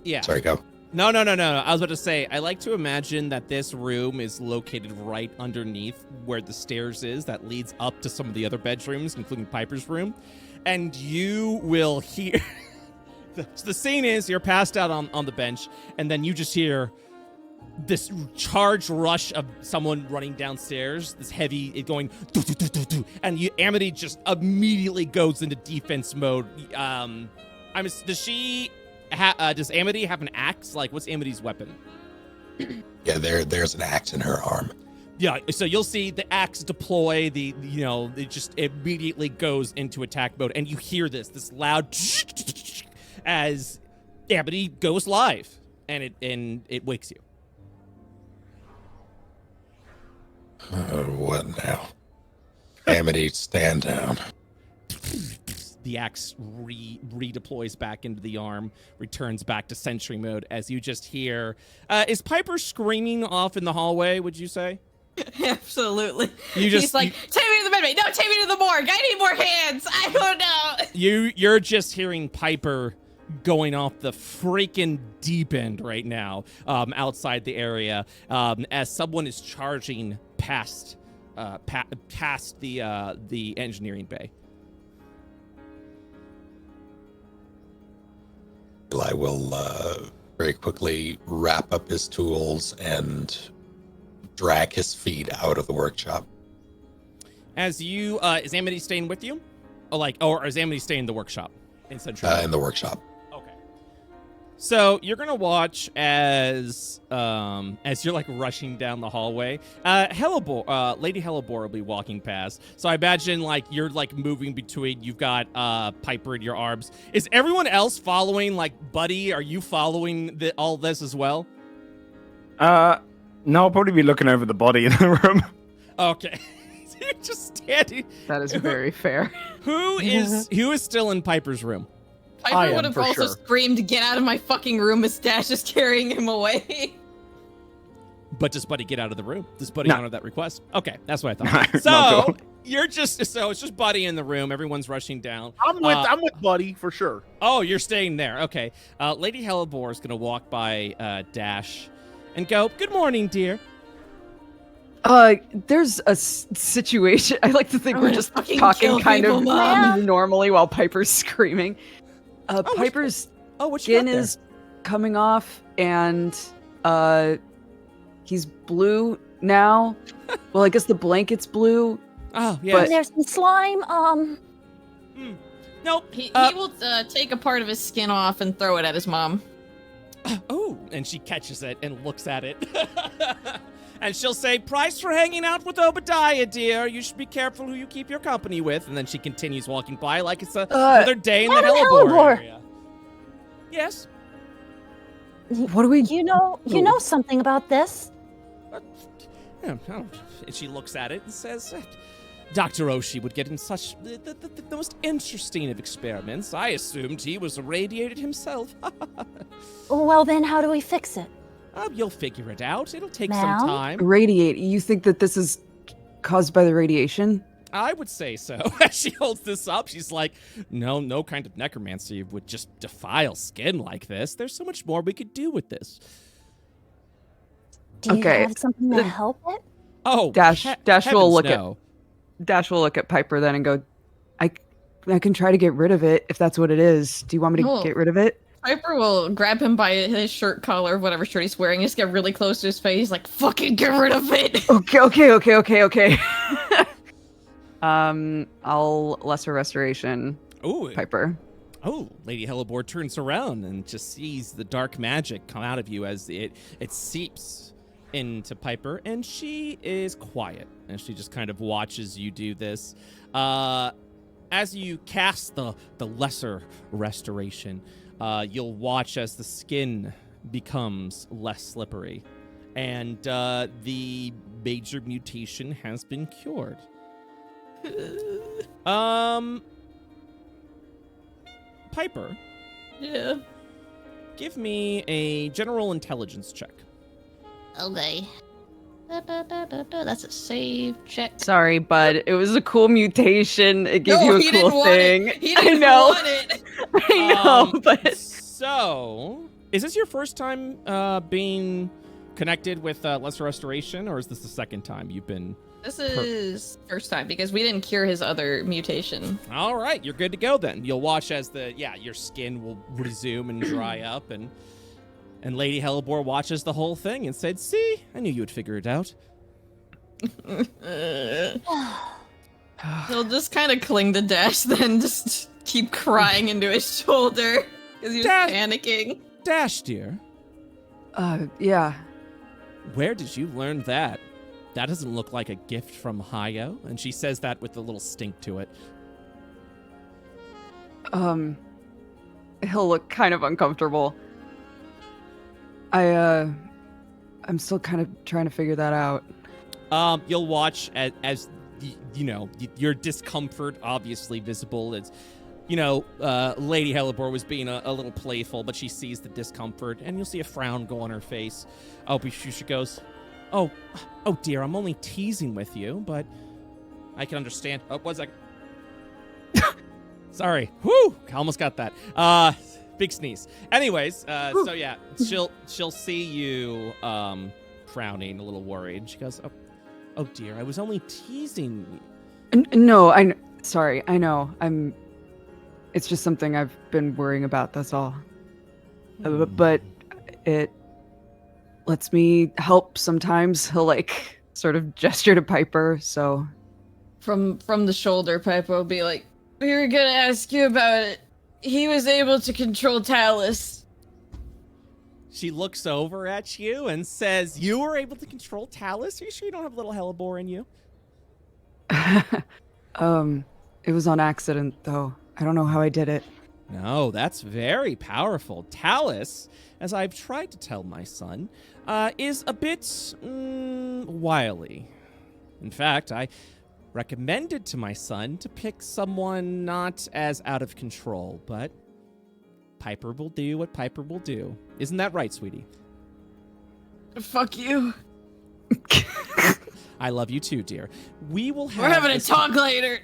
Yeah. Sorry, go. No. I was about to say, I like to imagine that this room is located right underneath where the stairs is that leads up to some of the other bedrooms, including Piper's room. And you will hear... So the scene is you're passed out on the bench, and then you just hear this charge rush of someone running downstairs, this heavy, it going... doo, doo, doo, doo, doo, and Amity just immediately goes into defense mode. Does Amity have an axe? Like, what's Amity's weapon? Yeah, there's an axe in her arm. Yeah, so you'll see the axe deploy. It just immediately goes into attack mode, and you hear this loud as Amity goes live, and it wakes you. What now? Amity, stand down. The axe redeploys back into the arm, returns back to sentry mode as you just hear. Is Piper screaming off in the hallway, would you say? Absolutely. He's like, take me to the medbay. No, take me to the morgue. I need more hands. I don't know. You're just hearing Piper going off the freaking deep end right now, outside the area, as someone is charging past the engineering bay. I will very quickly wrap up his tools and drag his feet out of the workshop. As you, is Amity staying with you? Or is Amity staying in the workshop? In the workshop. Okay. So you're gonna watch as you're like rushing down the hallway. Lady Hellebore will be walking past. So I imagine like you're like moving between. You've got Piper in your arms. Is everyone else following? Like, Buddy, are you following all this as well? No, I'll probably be looking over the body in the room. Okay. You're just standing. That is very fair. Who is still in Piper's room? Piper would have also screamed, "Get out of my fucking room!" as Dash is carrying him away. But does Buddy get out of the room? Does Buddy honor that request? Okay, that's what I thought. No, so it's just Buddy in the room. Everyone's rushing down. I'm with Buddy for sure. Oh, you're staying there. Okay. Lady Hellebore is gonna walk by Dash and go, "Good morning, dear." There's a situation. I like to think we're just talking kind of normally while Piper's screaming. Piper's skin is coming off, and he's blue now. Well, I guess the blanket's blue. Oh, yeah. And there's some slime. Nope. He will take a part of his skin off and throw it at his mom. Oh, and she catches it and looks at it. And she'll say, "Price for hanging out with Obadiah, dear. You should be careful who you keep your company with." And then she continues walking by like it's another day in the Hellebore area. Yes? What do we... You know something about this? And she looks at it and says, "Dr. Oshii would get in such the most interesting of experiments. I assumed he was irradiated himself." Well, then how do we fix it? You'll figure it out. It'll take some time. Radiate. You think that this is caused by the radiation? I would say so. As she holds this up, she's like, no kind of necromancy would just defile skin like this. There's so much more we could do with this. Do you have something to help it? Oh, Dash will look at Piper then and go, I can try to get rid of it if that's what it is. Do you want me to get rid of it? Piper will grab him by his shirt collar, whatever shirt he's wearing, just get really close to his face, like, "Fucking get rid of it!" Okay. I'll lesser restoration. Ooh. Piper. Oh, Lady Hellebore turns around and just sees the dark magic come out of you as it seeps into Piper, and she is quiet, and she just kind of watches you do this. As you cast the lesser restoration, you'll watch as the skin becomes less slippery, and the major mutation has been cured. Piper. Yeah. give me a general intelligence check. Okay. That's a save check. Sorry, bud. It was a cool mutation. It gave No, you a he cool didn't want thing. it. He didn't I know. want it. I know, but So, is this your first time being connected with Lesser Restoration, or is this the second time you've been? This is first time because we didn't cure his other mutation. All right, you're good to go then. You'll watch as your skin will resume and dry up, and Lady Hellebore watches the whole thing and said, "See, I knew you would figure it out." He'll just kind of cling to Dash, then just keep crying into his shoulder because he's Dash- panicking. Dash, dear, yeah. where did you learn that? That doesn't look like a gift from Hayo. And she says that with a little stink to it. He'll look kind of uncomfortable. I'm still kind of trying to figure that out. You'll watch as your discomfort obviously visible. It's, Lady Hellebore was being a little playful, but she sees the discomfort, and you'll see a frown go on her face. Oh, she goes, oh dear, I'm only teasing with you, but I can understand. Oh, 1 second. Sorry. Whew, almost got that. Big sneeze. Anyways, so yeah, she'll see you frowning, a little worried. She goes, oh dear, I was only teasing you. No, sorry, I know. It's just something I've been worrying about, that's all. But it lets me help sometimes. He'll sort of gesture to Piper, so From the shoulder, Piper will be like, "We were gonna ask you about it. He was able to control Talus." She looks over at you and says, "You were able to control Talus? Are you sure you don't have a little Hellebore in you?" it was on accident though. I don't know how I did it. No, that's very powerful. Talus, as I've tried to tell my son, is a bit wily. In fact, I recommended to my son to pick someone not as out of control, but Piper will do what Piper will do. Isn't that right, sweetie? Fuck you. I love you too, dear. We're having a talk later.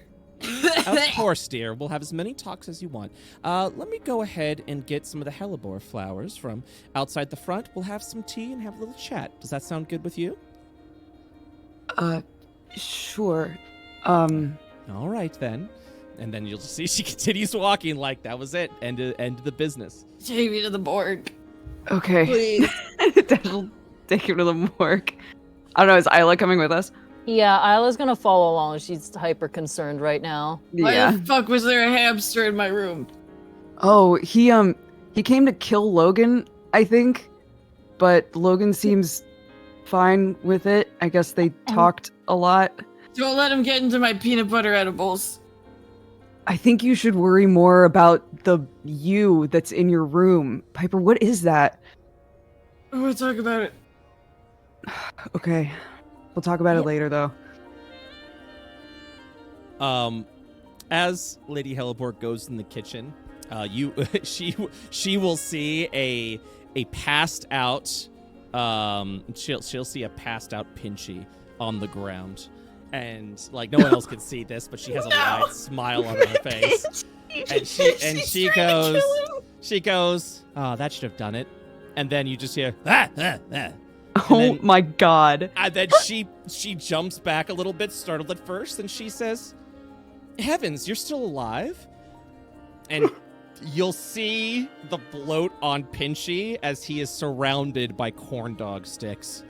Of course, dear. We'll have as many talks as you want. Let me go ahead and get some of the Hellebore flowers from outside the front. We'll have some tea and have a little chat. Does that sound good with you? Sure. All right, then. And then you'll see she continues walking like that was it. End of the business. Take me to the morgue. Okay. Please. That'll take him to the morgue. I don't know, is Isla coming with us? Yeah, Isla's gonna follow along. She's hyper concerned right now. Why the fuck was there a hamster in my room? Oh, he came to kill Logan, I think. But Logan seems fine with it. I guess they talked a lot. Don't let him get into my peanut butter edibles. I think you should worry more about the you that's in your room. Piper, what is that? I want to talk about it. Okay. We'll talk about it later, though. As Lady Hellebore goes in the kitchen, she will see a passed out. She'll see a passed out Pinchy on the ground, and no one else can see this, but she has a wide smile on her face, and she goes, "Oh, that should have done it," and then you just hear ah. Oh my god. And then she jumps back a little bit, startled at first, and she says, "Heavens, you're still alive?" And you'll see the bloat on Pinchy as he is surrounded by corn dog sticks.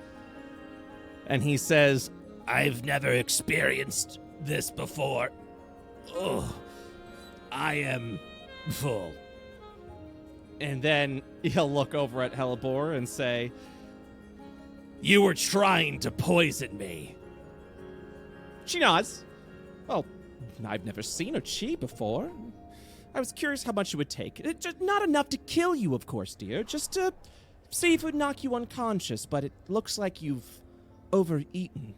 And he says, "I've never experienced this before. Oh, I am full." And then he'll look over at Hellebore and say, "You were trying to poison me." She nods. "Well, I've never seen a chi before. I was curious how much it would take. Just not enough to kill you, of course, dear. Just to see if it would knock you unconscious, but it looks like you've overeaten.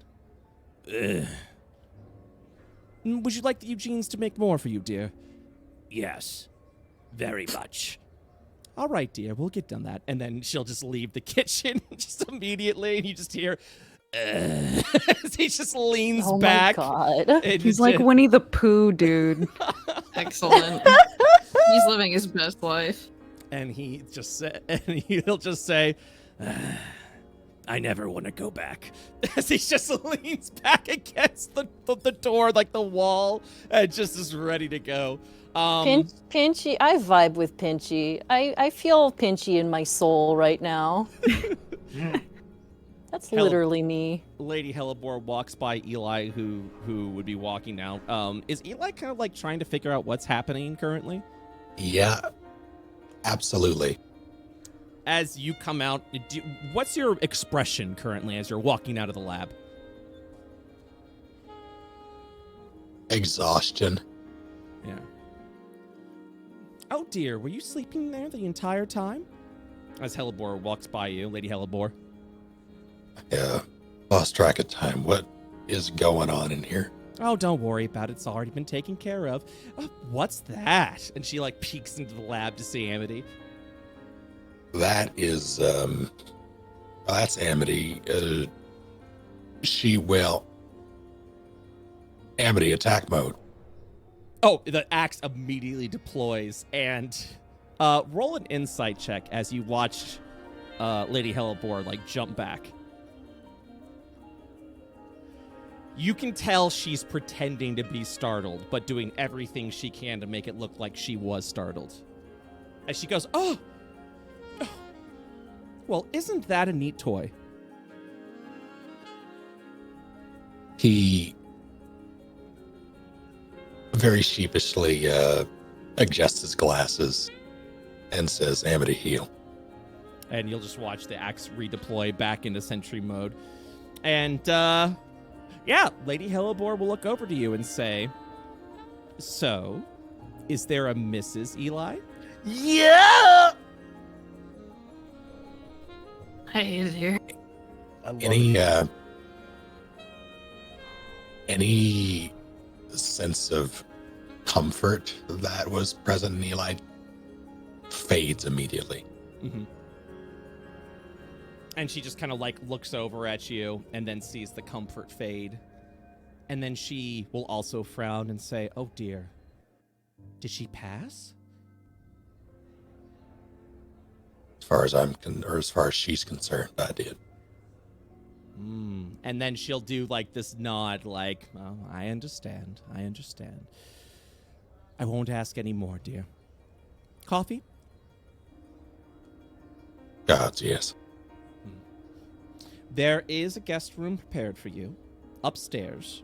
Ugh. Would you like the Eugenes to make more for you, dear?" "Yes, very much." All right, dear, we'll get done that. And then she'll just leave the kitchen just immediately, and you just hear, he just leans Oh back. my god. and He's just- like Winnie the Pooh, dude. Excellent. He's living his best life. and he'll just say, I never want to go back. As he just leans back against the door, like the wall, and just is ready to go. Pinchy, I vibe with Pinchy. I feel Pinchy in my soul right now. That's literally me. Lady Hellebore walks by Eli, who would be walking now. Is Eli kind of like trying to figure out what's happening currently? Yeah, absolutely. As you come out, what's your expression currently as you're walking out of the lab? Exhaustion. Yeah. Oh dear, were you sleeping there the entire time? As Hellebore walks by you, Lady Hellebore. Yeah, lost track of time. What is going on in here? Oh, don't worry about it. It's already been taken care of. What's that? And she like peeks into the lab to see Amity. That is, that's Amity. Amity attack mode. Oh, the axe immediately deploys, and roll an insight check as you watch Lady Hellebore like jump back. You can tell she's pretending to be startled, but doing everything she can to make it look like she was startled. As she goes, oh! Well, isn't that a neat toy? He very sheepishly adjusts his glasses and says, Amity, heal. And you'll just watch the axe redeploy back into sentry mode. And, yeah, Lady Hellebore will look over to you and say, so, is there a Mrs. Eli? Yeah. Hey there. I love it. Any sense of comfort that was present in Eli fades immediately. Mm-hmm. And she just kind of like looks over at you and then sees the comfort fade. And then she will also frown and say, oh dear, did she pass? As far as she's concerned, I did. And then she'll do like this nod like, oh, I understand. I won't ask any more, dear. Coffee? Gods, yes. There is a guest room prepared for you, upstairs,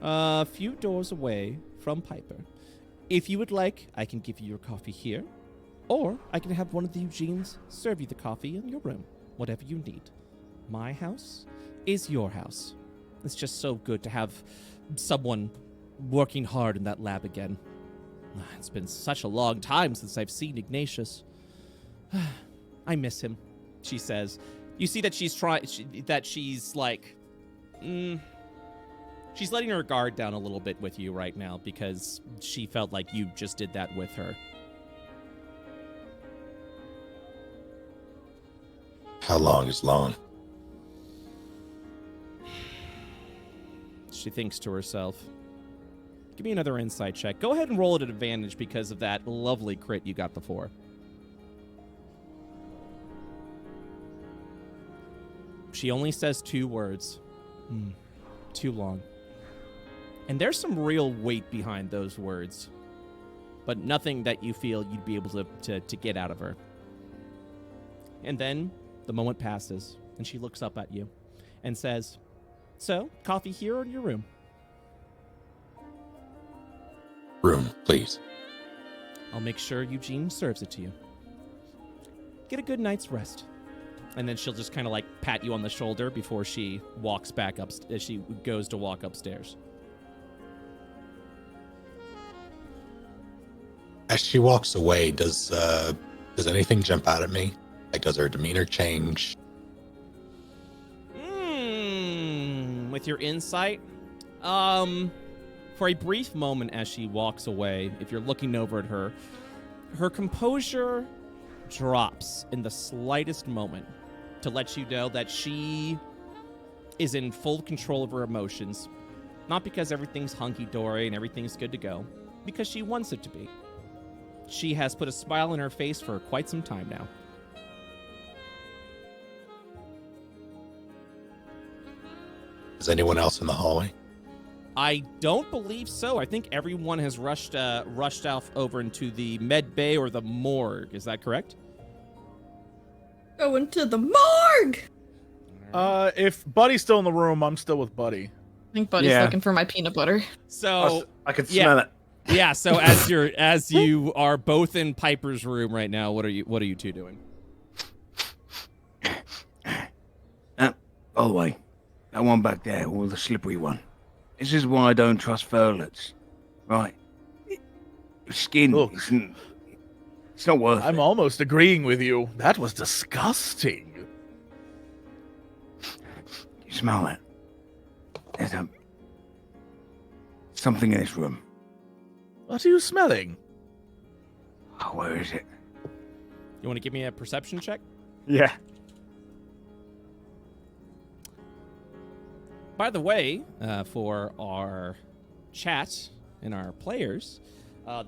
a few doors away from Piper. If you would like, I can give you your coffee here, or I can have one of the Eugenes serve you the coffee in your room, whatever you need. My house is your house. It's just so good to have someone working hard in that lab again. It's been such a long time since I've seen Ignatius. I miss him, she says. You see that she's she's like, she's letting her guard down a little bit with you right now because she felt like you just did that with her. How long is long? She thinks to herself. Give me another insight check. Go ahead and roll it at advantage because of that lovely crit you got before. She only says 2 words. Too long. And there's some real weight behind those words, but nothing that you feel you'd be able to get out of her. And then the moment passes, and she looks up at you and says, so, coffee here or in your room? Room, please. I'll make sure Eugene serves it to you. Get a good night's rest. And then she'll just kind of like pat you on the shoulder before she walks back up, as she goes to walk upstairs. As she walks away, does anything jump out at me? Like, does her demeanor change? With your insight, for a brief moment as she walks away, if you're looking over at her, her composure drops in the slightest moment to let you know that she is in full control of her emotions. Not because everything's hunky-dory and everything's good to go, because she wants it to be. She has put a smile on her face for quite some time now. Is anyone else in the hallway? I don't believe so. I think everyone has rushed off over into the med bay or the morgue. Is that correct? Going to the morgue! If Buddy's still in the room, I'm still with Buddy. I think Buddy's looking for my peanut butter. So I could smell it. Yeah. So as you are both in Piper's room right now, what are you two doing? By the way, that one back there, or the slippery one. This is why I don't trust furlets. Right. Skin Look. isn't... It's not worth I'm it. almost agreeing with you. That was disgusting. You smell it? There's something in this room. What are you smelling? Oh, where is it? You want to give me a perception check? Yeah. By the way, for our chat and our players,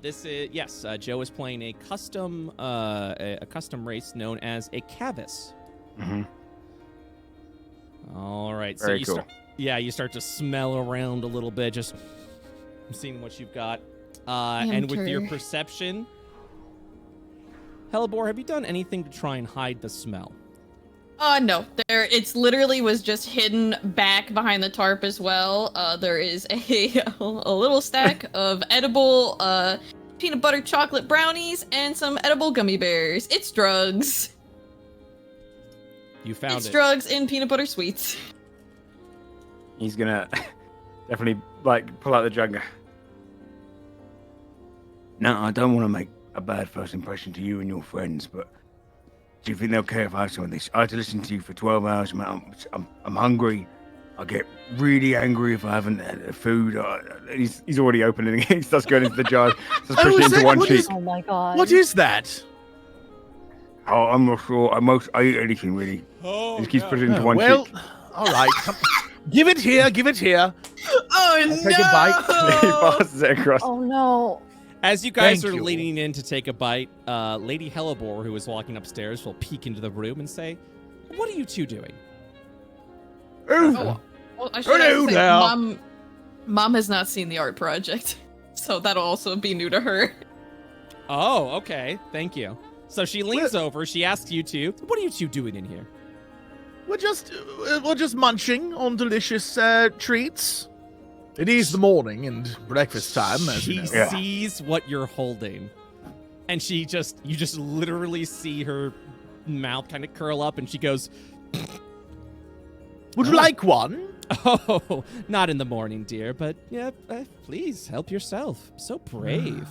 this is Joe is playing a custom race known as a Cavis. Mm-hmm. All right, so Very you cool. you start to smell around a little bit, just seeing what you've got, Enter. and with your perception, Hellebore, have you done anything to try and hide the smell? No. It's literally was just hidden back behind the tarp as well. There is a little stack of edible peanut butter chocolate brownies and some edible gummy bears. It's drugs. You found It's it. drugs in peanut butter sweets. He's gonna definitely pull out the jugger. No, I don't want to make a bad first impression to you and your friends, but do you think they'll care if I have some of this? I had to listen to you for 12 hours, man. I'm hungry. I get really angry if I haven't had food. He's already opening it. He starts going into the jar. Starts Oh, pushing is into that- one what cheek. is- Oh my god. What is that? Oh, I'm not sure. I eat anything, really. Oh, He just keeps putting it into Oh, one well, cheek. all right. Give it here. Give it here. Oh I'll take a bite. He passes it across. Oh no. As you guys Thank are you. leaning in to take a bite, Lady Hellebore, who is walking upstairs, will peek into the room and say, "What are you two doing?" Oh, well, I should Hello also say, now. Mom has not seen the art project, so that'll also be new to her. Oh, okay. Thank you. So she leans over. She asks you two, "What are you two doing in here?" We're just munching on delicious treats. It is the morning and breakfast time, as She you know. Yeah. sees what you're holding, and you just literally see her mouth kind of curl up, and she goes, Would you like one? "Oh, not in the morning, dear, but yeah, please help yourself. So brave."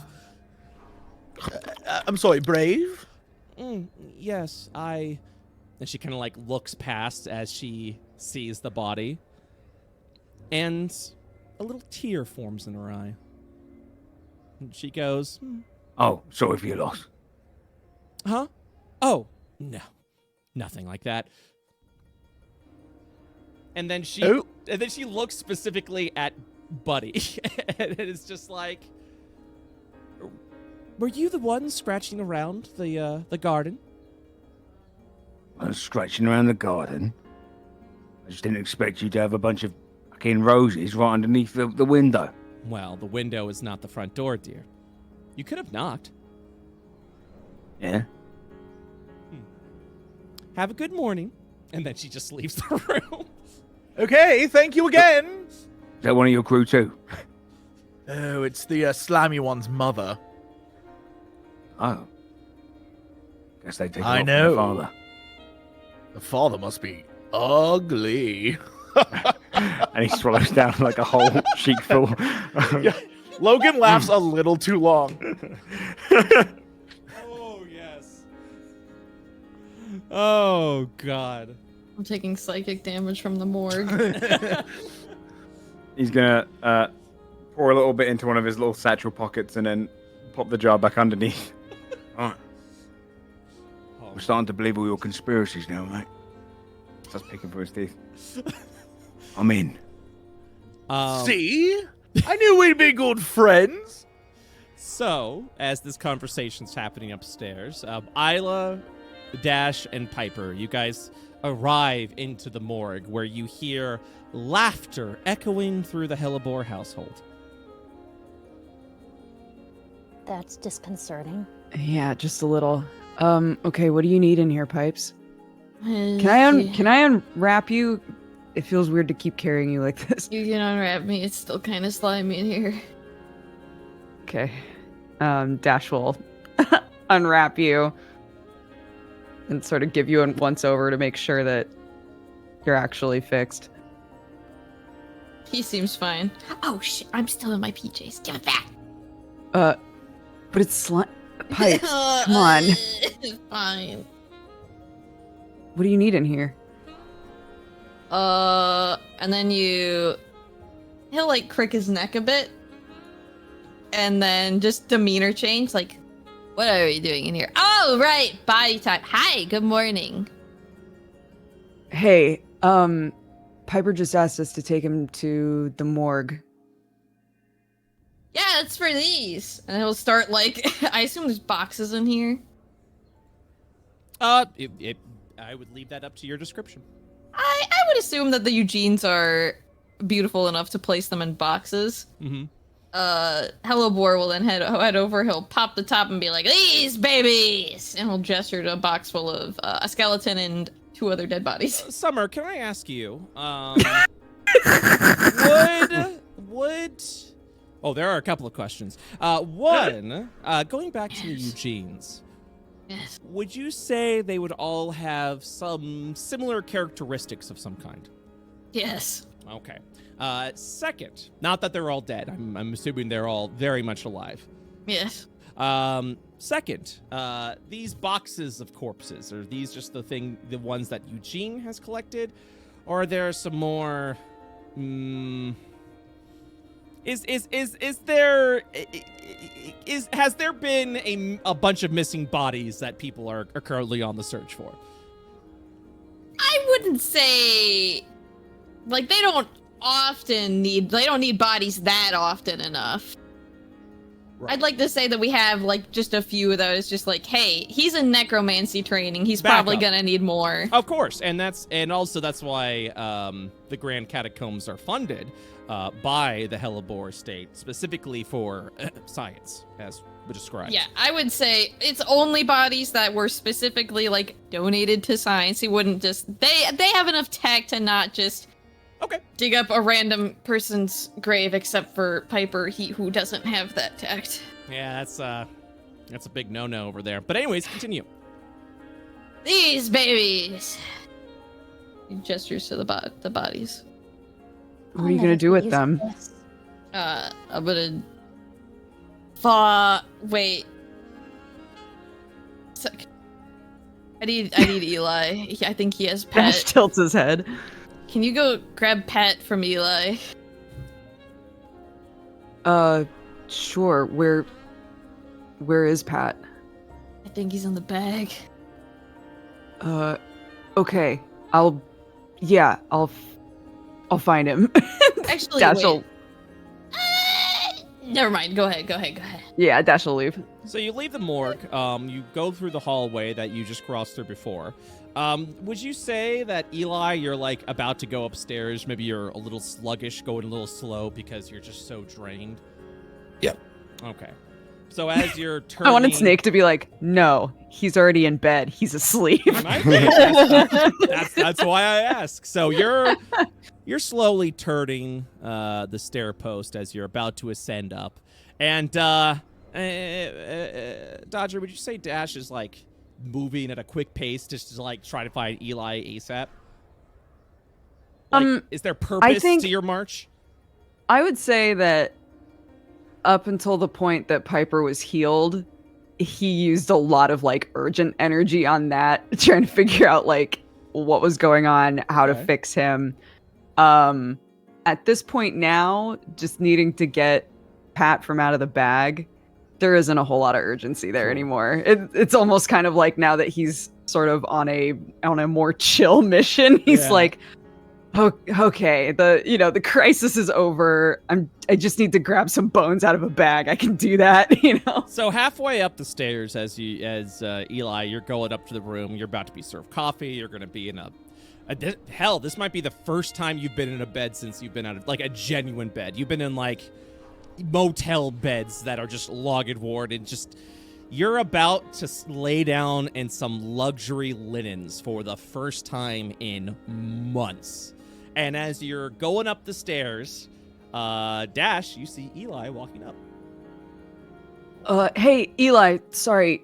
I'm sorry, brave? Yes, I. And she kind of looks past as she sees the body, and a little tear forms in her eye. And she goes, Oh, sorry for your loss. "Huh? Oh, no, nothing like that." And then she looks specifically at Buddy, and it's just like, "Were you the one scratching around the garden?" I was scratching around the garden. I just didn't expect you to have a bunch of fucking roses right underneath the window. Well, the window is not the front door, dear. You could have knocked. Yeah? Have a good morning. And then she just leaves the room. Okay, thank you again. Is that one of your crew too? Oh, it's the slimy one's mother. Oh. Guess they take I it off know. from the father. The father must be ugly. And he swallows down like a whole cheekful. Yeah. Logan laughs a little too long. Oh, yes. Oh, God. I'm taking psychic damage from the morgue. He's gonna pour a little bit into one of his little satchel pockets and then pop the jar back underneath. Alright. I'm starting to believe all your conspiracies now, mate. Starts picking for his teeth. I'm in. See? I knew we'd be good friends. So, as this conversation's happening upstairs, Isla, Dash, and Piper, you guys arrive into the morgue where you hear laughter echoing through the Hellebore household. That's disconcerting. Yeah, just a little. Okay, what do you need in here, Pipes? Can I unwrap you? It feels weird to keep carrying you like this. You can unwrap me. It's still kind of slimy in here. Okay. Dash will unwrap you and sort of give you a once over to make sure that you're actually fixed. He seems fine. Oh shit! I'm still in my PJs. Give it back. But it's Pipes. Come on. Fine. What do you need in here? And then he'll like crick his neck a bit. And then just demeanor change, like, what are you doing in here? Oh, right, body type. Hi, good morning. Hey, Piper just asked us to take him to the morgue. Yeah, it's for these. And he'll start like, I assume there's boxes in here. I would leave that up to your description. I would assume that the Eugenes are beautiful enough to place them in boxes. Mm-hmm. Hellebore will then head over. He'll pop the top and be like, "These babies!" And he'll gesture to a box full of a skeleton and 2 other dead bodies. Summer, can I ask you, would... Oh, there are a couple of questions. One, going back to the Eugenes, Yes. would you say they would all have some similar characteristics of some kind? Yes. Okay. Second, not that they're all dead. I'm assuming they're all very much alive. Yes. Second, these boxes of corpses, are these just the ones that Eugene has collected? Or are there some more... has there been a bunch of missing bodies that people are currently on the search for? I wouldn't say, like, they don't need bodies that often enough. Right. I'd like to say that we have, like, just a few that is just like, hey, he's in necromancy training. He's probably gonna need more. Of course, and also that's why the Grand Catacombs are funded by the Hellebore estate, specifically for science, as we described. Yeah, I would say it's only bodies that were specifically, like, donated to science. He wouldn't just... They have enough tech to not just... Okay. Dig up a random person's grave, except for Piper, who doesn't have that tact. Yeah, that's a big no-no over there. But anyways, continue. These babies. He gestures to the bodies. What are you gonna do with them? I'm gonna. Wait. Sec. I need Eli. I think he has pet. Dash tilts his head. Can you go grab Pet from Eli? Sure. Where is Pat? I think he's in the bag. Okay. I'll find him. Actually, Dash wait. will... Never mind. Go ahead. Yeah, Dash will leave. So you leave the morgue. You go through the hallway that you just crossed through before. Would you say that, Eli, you're like about to go upstairs? Maybe you're a little sluggish, going a little slow because you're just so drained? Yep. Okay. So as you're turning... I wanted Snake to be like, no, he's already in bed. He's asleep. That's why I ask. So you're slowly turning the stair post as you're about to ascend up. And Dodger, would you say Dash is like moving at a quick pace just to like try to find Eli ASAP? Like, is there purpose to your march? I would say that up until the point that Piper was healed, he used a lot of like urgent energy on that, trying to figure out like what was going on, how to fix him. At this point now, just needing to get Pat from out of the bag, there isn't a whole lot of urgency there anymore. It's almost kind of like now that he's sort of on a more chill mission. He's Yeah. like, okay, the crisis is over. I just need to grab some bones out of a bag. I can do that, you know. So halfway up the stairs, as Eli, you're going up to the room. You're about to be served coffee. You're going to be in hell, this might be the first time you've been in a bed since you've been out of, like, a genuine bed. You've been in, like, motel beds that are just logid ward, and just, you're about to lay down in some luxury linens for the first time in months. And as you're going up the stairs, Dash, you see Eli walking up. Hey, Eli, sorry.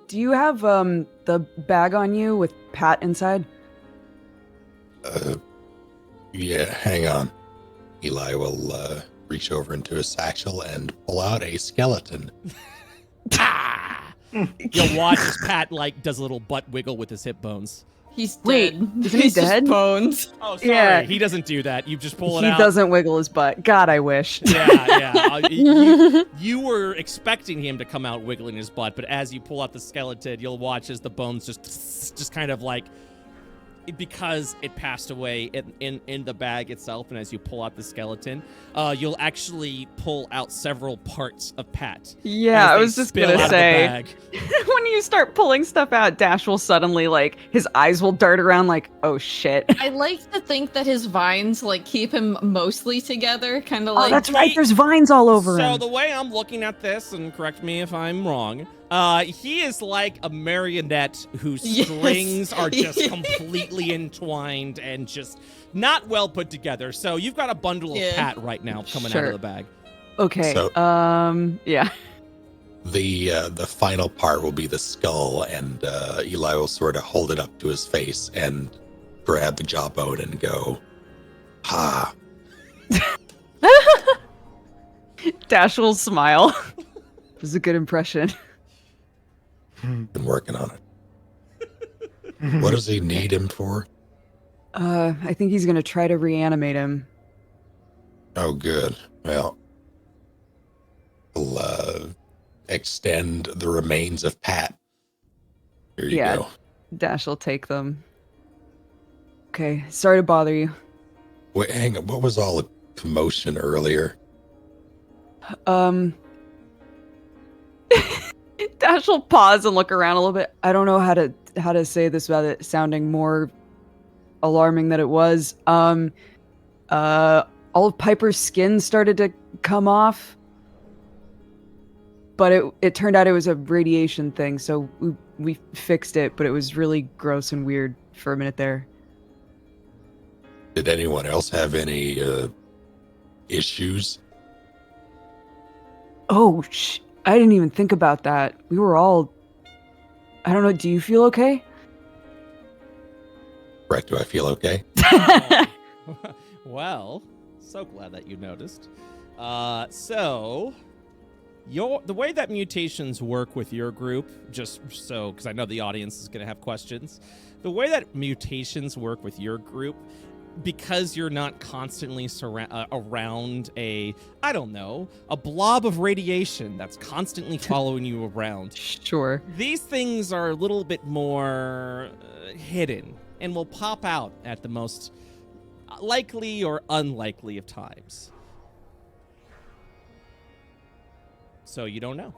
Do you have the bag on you with Pat inside? Yeah, hang on. Eli will reach over into his satchel and pull out a skeleton. You'll watch as Pat, like, does a little butt wiggle with his hip bones. He's Wait, dead. isn't he He's just dead? bones. Oh, sorry. Yeah. He doesn't do that. You just pull it He out. doesn't wiggle his butt. God, I wish. Yeah. You were expecting him to come out wiggling his butt, but as you pull out the skeleton, you'll watch as the bones just kind of like, because it passed away in the bag itself, and as you pull out the skeleton, you'll actually pull out several parts of Pat. Yeah, as I they was just spill gonna out of the say, bag. when you start pulling stuff out, Dash will suddenly, like, his eyes will dart around like, oh shit. I like to think that his vines like keep him mostly together, kind of Oh, like. that's right, there's vines all over So him. the way I'm looking at this, and correct me if I'm wrong, he is like a marionette whose Yes. strings are just completely entwined and just not well put together. So you've got a bundle of Yeah. Pat right now coming out Sure. of the bag. Okay, So- yeah. The final part will be the skull, and Eli will sort of hold it up to his face and grab the jawbone and go, "Ha!" Dash will smile. It was a good impression. Been working on it. What does he need him for? I think he's gonna try to reanimate him. Oh, good. Well, we'll extend the remains of Pat. Here you Yeah. go. Dash will take them. Okay, sorry to bother you. Wait, hang on. What was all the commotion earlier? Dash will pause and look around a little bit. I don't know how to say this without it sounding more alarming than it was. All of Piper's skin started to come off, but it turned out it was a radiation thing, so we fixed it, but it was really gross and weird for a minute there. Did anyone else have any issues? Oh, I didn't even think about that. We were all... I don't know, do you feel okay? Brett, do I feel okay? Well, so glad that you noticed. So the way that mutations work with your group, just so, because I know the audience is going to have questions, the way that mutations work with your group, because you're not constantly around a blob of radiation that's constantly following you around. Sure. These things are a little bit more hidden and will pop out at the most likely or unlikely of times. So you don't know.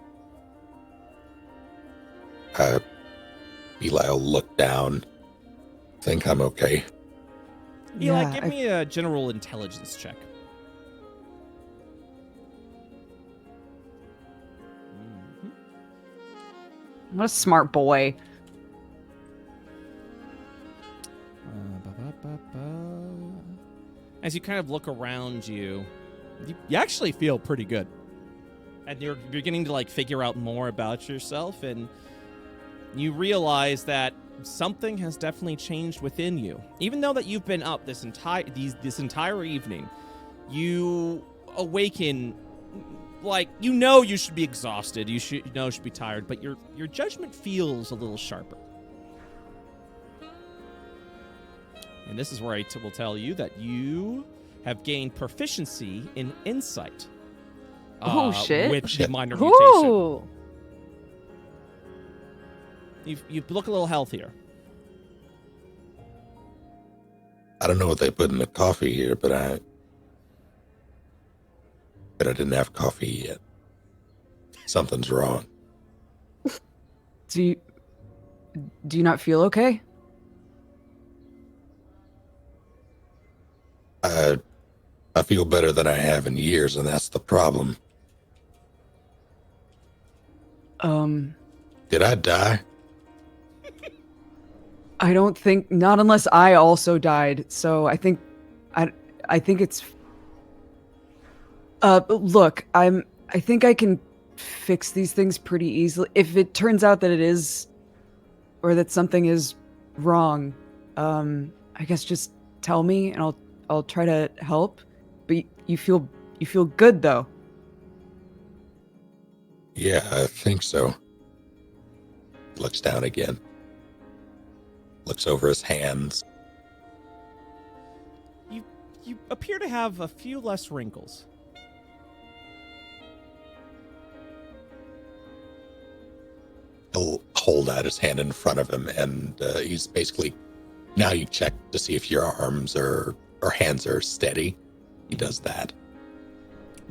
Eli will look down. Think I'm okay. Eli, Yeah, give me a general intelligence check. What a smart boy. As you kind of look around you actually feel pretty good. And you're beginning to like figure out more about yourself, and you realize that something has definitely changed within you. Even though that you've been up this entire evening, you awaken like you should be exhausted, you should be tired, but your judgment feels a little sharper. And this is where I will tell you that you have gained proficiency in insight. Oh, shit. With the minor mutation. Ooh. You look a little healthier. I don't know what they put in the coffee here, but I didn't have coffee yet. Something's wrong. Do you not feel okay? I feel better than I have in years, and that's the problem. Did I die? I don't think, not unless I also died. So I think it's. Look, I think I can fix these things pretty easily. If it turns out that it is, or that something is wrong, I guess just tell me and I'll try to help. But you feel good though. Yeah, I think so. Looks down again. Looks over his hands. You appear to have a few less wrinkles. He'll hold out his hand in front of him, and he's basically, now you check to see if your arms or hands are steady. He does that.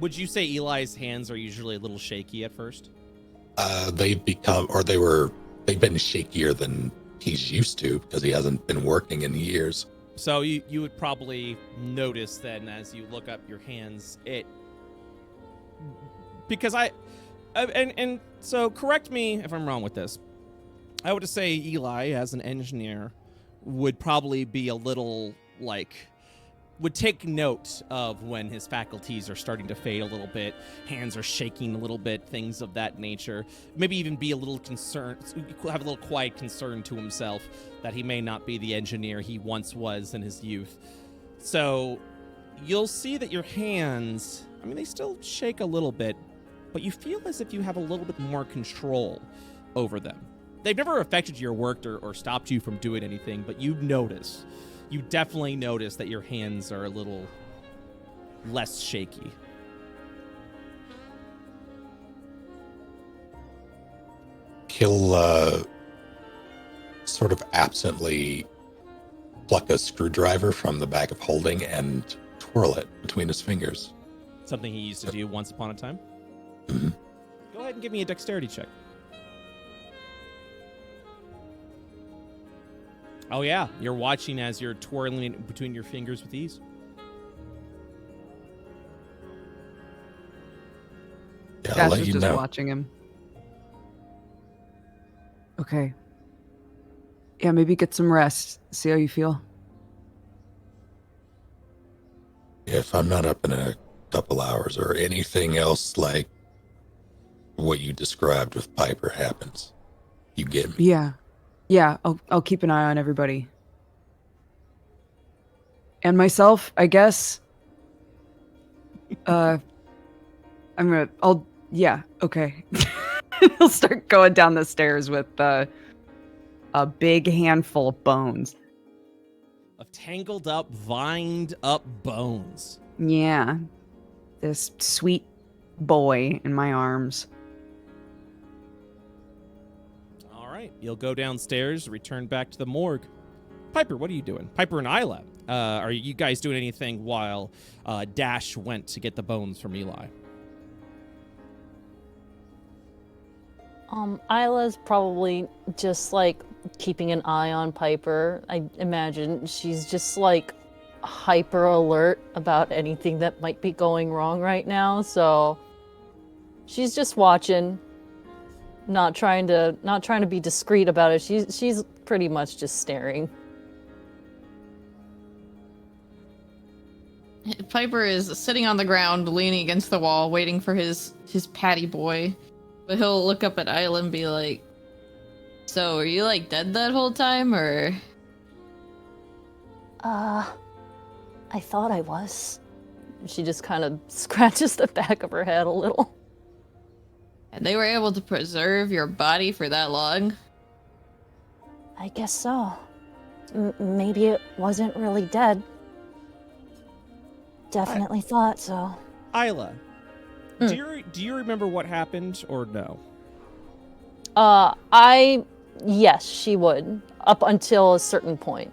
Would you say Eli's hands are usually a little shaky at first? They've been shakier than he's used to because he hasn't been working in years. So you would probably notice then as you look up your hands, so correct me if I'm wrong with this. I would say Eli, as an engineer, would probably be a little would take note of when his faculties are starting to fade a little bit, hands are shaking a little bit, things of that nature. Maybe even be a little concerned, have a little quiet concern to himself that he may not be the engineer he once was in his youth. So you'll see that your hands, they still shake a little bit, but you feel as if you have a little bit more control over them. They've never affected your work or stopped you from doing anything, but you definitely notice that your hands are a little less shaky. He'll sort of absently pluck a screwdriver from the bag of holding and twirl it between his fingers. Something he used to do once upon a time? Mm-hmm. Go ahead and give me a dexterity check. Oh yeah, you're watching as you're twirling it between your fingers with ease. Yeah, I'll Dash let is you just know. watching him. Okay. Yeah, maybe get some rest. See how you feel. If I'm not up in a couple hours or anything else like what you described with Piper happens, you get me. Yeah, I'll keep an eye on everybody. And myself, I guess. Okay. He'll start going down the stairs with a big handful of bones. Of tangled up, vined up bones. Yeah. This sweet boy in my arms. All right, you'll go downstairs, return back to the morgue. Piper, what are you doing? Piper and Isla, are you guys doing anything while Dash went to get the bones from Eli? Isla's probably just keeping an eye on Piper. I imagine she's just hyper alert about anything that might be going wrong right now. So she's just watching, not trying to be discreet about it. She's pretty much just staring. Piper is sitting on the ground, leaning against the wall, waiting for his patty boy. But he'll look up at Isla and be like, "So, are you dead that whole time, or?" I thought I was. She just kind of scratches the back of her head a little. And they were able to preserve your body for that long? I guess so. Maybe it wasn't really dead. Definitely thought so. Isla, do you remember what happened or no? Yes, she would. Up until a certain point.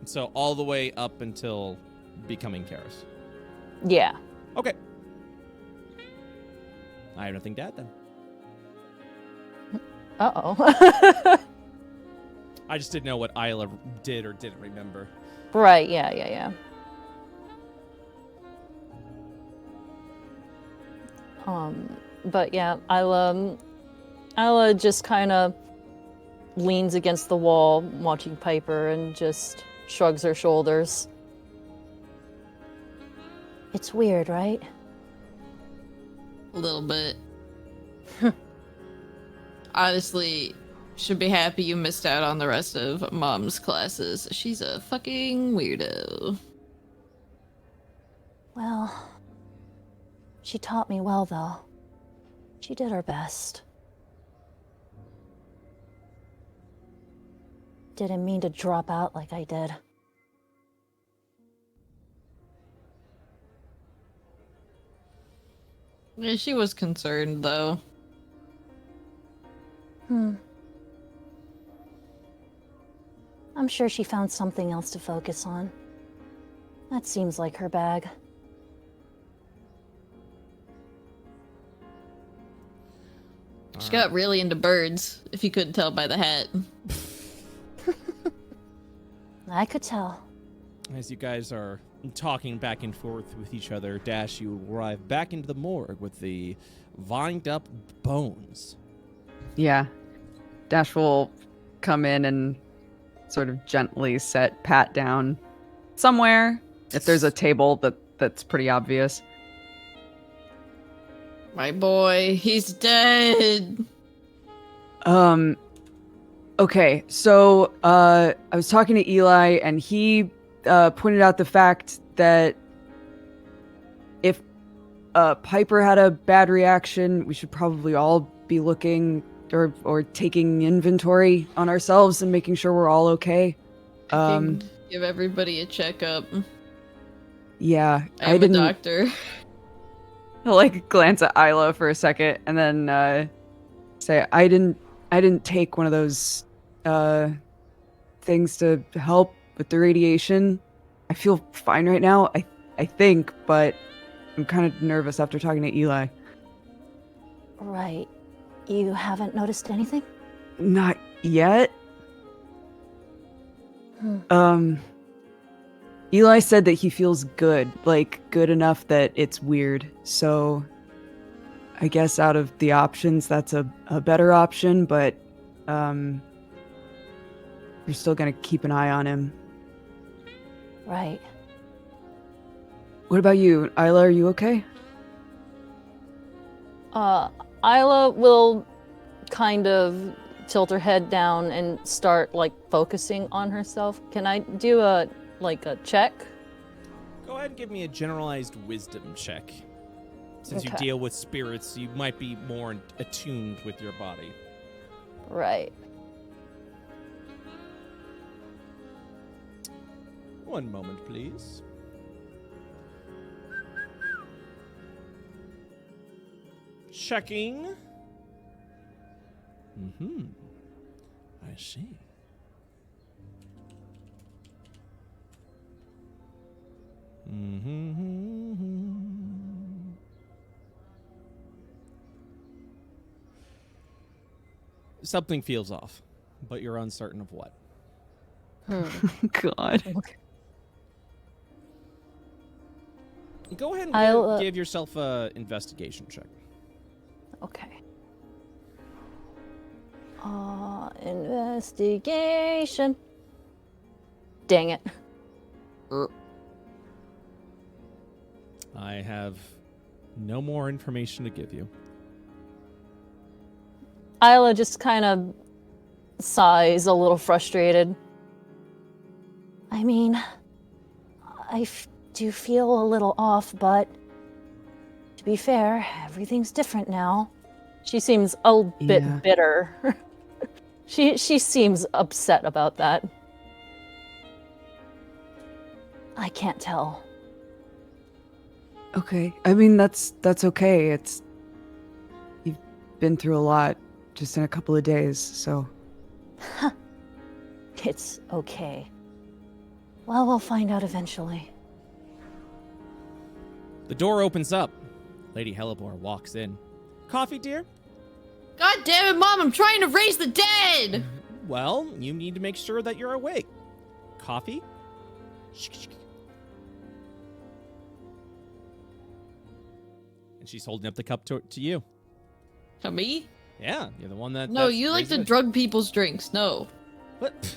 So all the way up until becoming Karis. Yeah. Okay. I have nothing to add then. Uh-oh. I just didn't know what Isla did or didn't remember. Right, yeah. But yeah, Isla just kind of leans against the wall watching Piper and just shrugs her shoulders. It's weird, right? A little bit. Honestly, should be happy you missed out on the rest of Mom's classes. She's a fucking weirdo. Well, she taught me well, though. She did her best. Didn't mean to drop out like I did. Yeah, she was concerned, though. I'm sure she found something else to focus on. That seems like her bag. She got really into birds, if you couldn't tell by the hat. I could tell. As you guys are talking back and forth with each other, Dash, you arrive back into the morgue with the vined up bones. Yeah. Dash will come in and sort of gently set Pat down somewhere. If there's a table that's pretty obvious. My boy, he's dead. Okay, so I was talking to Eli, and he pointed out the fact that if Piper had a bad reaction, we should probably all be looking or taking inventory on ourselves and making sure we're all okay. Give everybody a checkup. Yeah, I'm a doctor. I'll like glance at Isla for a second and then say, I didn't take one of those things to help with the radiation. I feel fine right now, I think, but I'm kind of nervous after talking to Eli. Right. You haven't noticed anything? Not yet. Eli said that he feels good, like good enough that it's weird. So I guess out of the options, that's a better option, but you're still gonna keep an eye on him. Right. What about you? Isla, are you okay? Isla will kind of tilt her head down and start like focusing on herself. Can I do a check? Go ahead and give me a generalized wisdom check. Since you Okay. deal with spirits, you might be more attuned with your body. Right. One moment, please. Checking. I see. Something feels off, but you're uncertain of what. God. Go ahead and I'll, give yourself a investigation check. Okay. Investigation. Dang it. I have no more information to give you. Isla just kind of sighs a little frustrated. I mean, I do feel a little off, but to be fair, everything's different now. She seems a bit bitter. She seems upset about that. I can't tell. Okay. I mean, that's okay. You've been through a lot just in a couple of days, so. It's okay. Well, we'll find out eventually. The door opens up. Lady Hellebore walks in. Coffee, dear? God damn it, Mom, I'm trying to raise the dead! Well, you need to make sure that you're awake. Coffee? And she's holding up the cup to you. To me? Yeah, you're the one that... No, that's you like raised to it. drug people's drinks. No. What?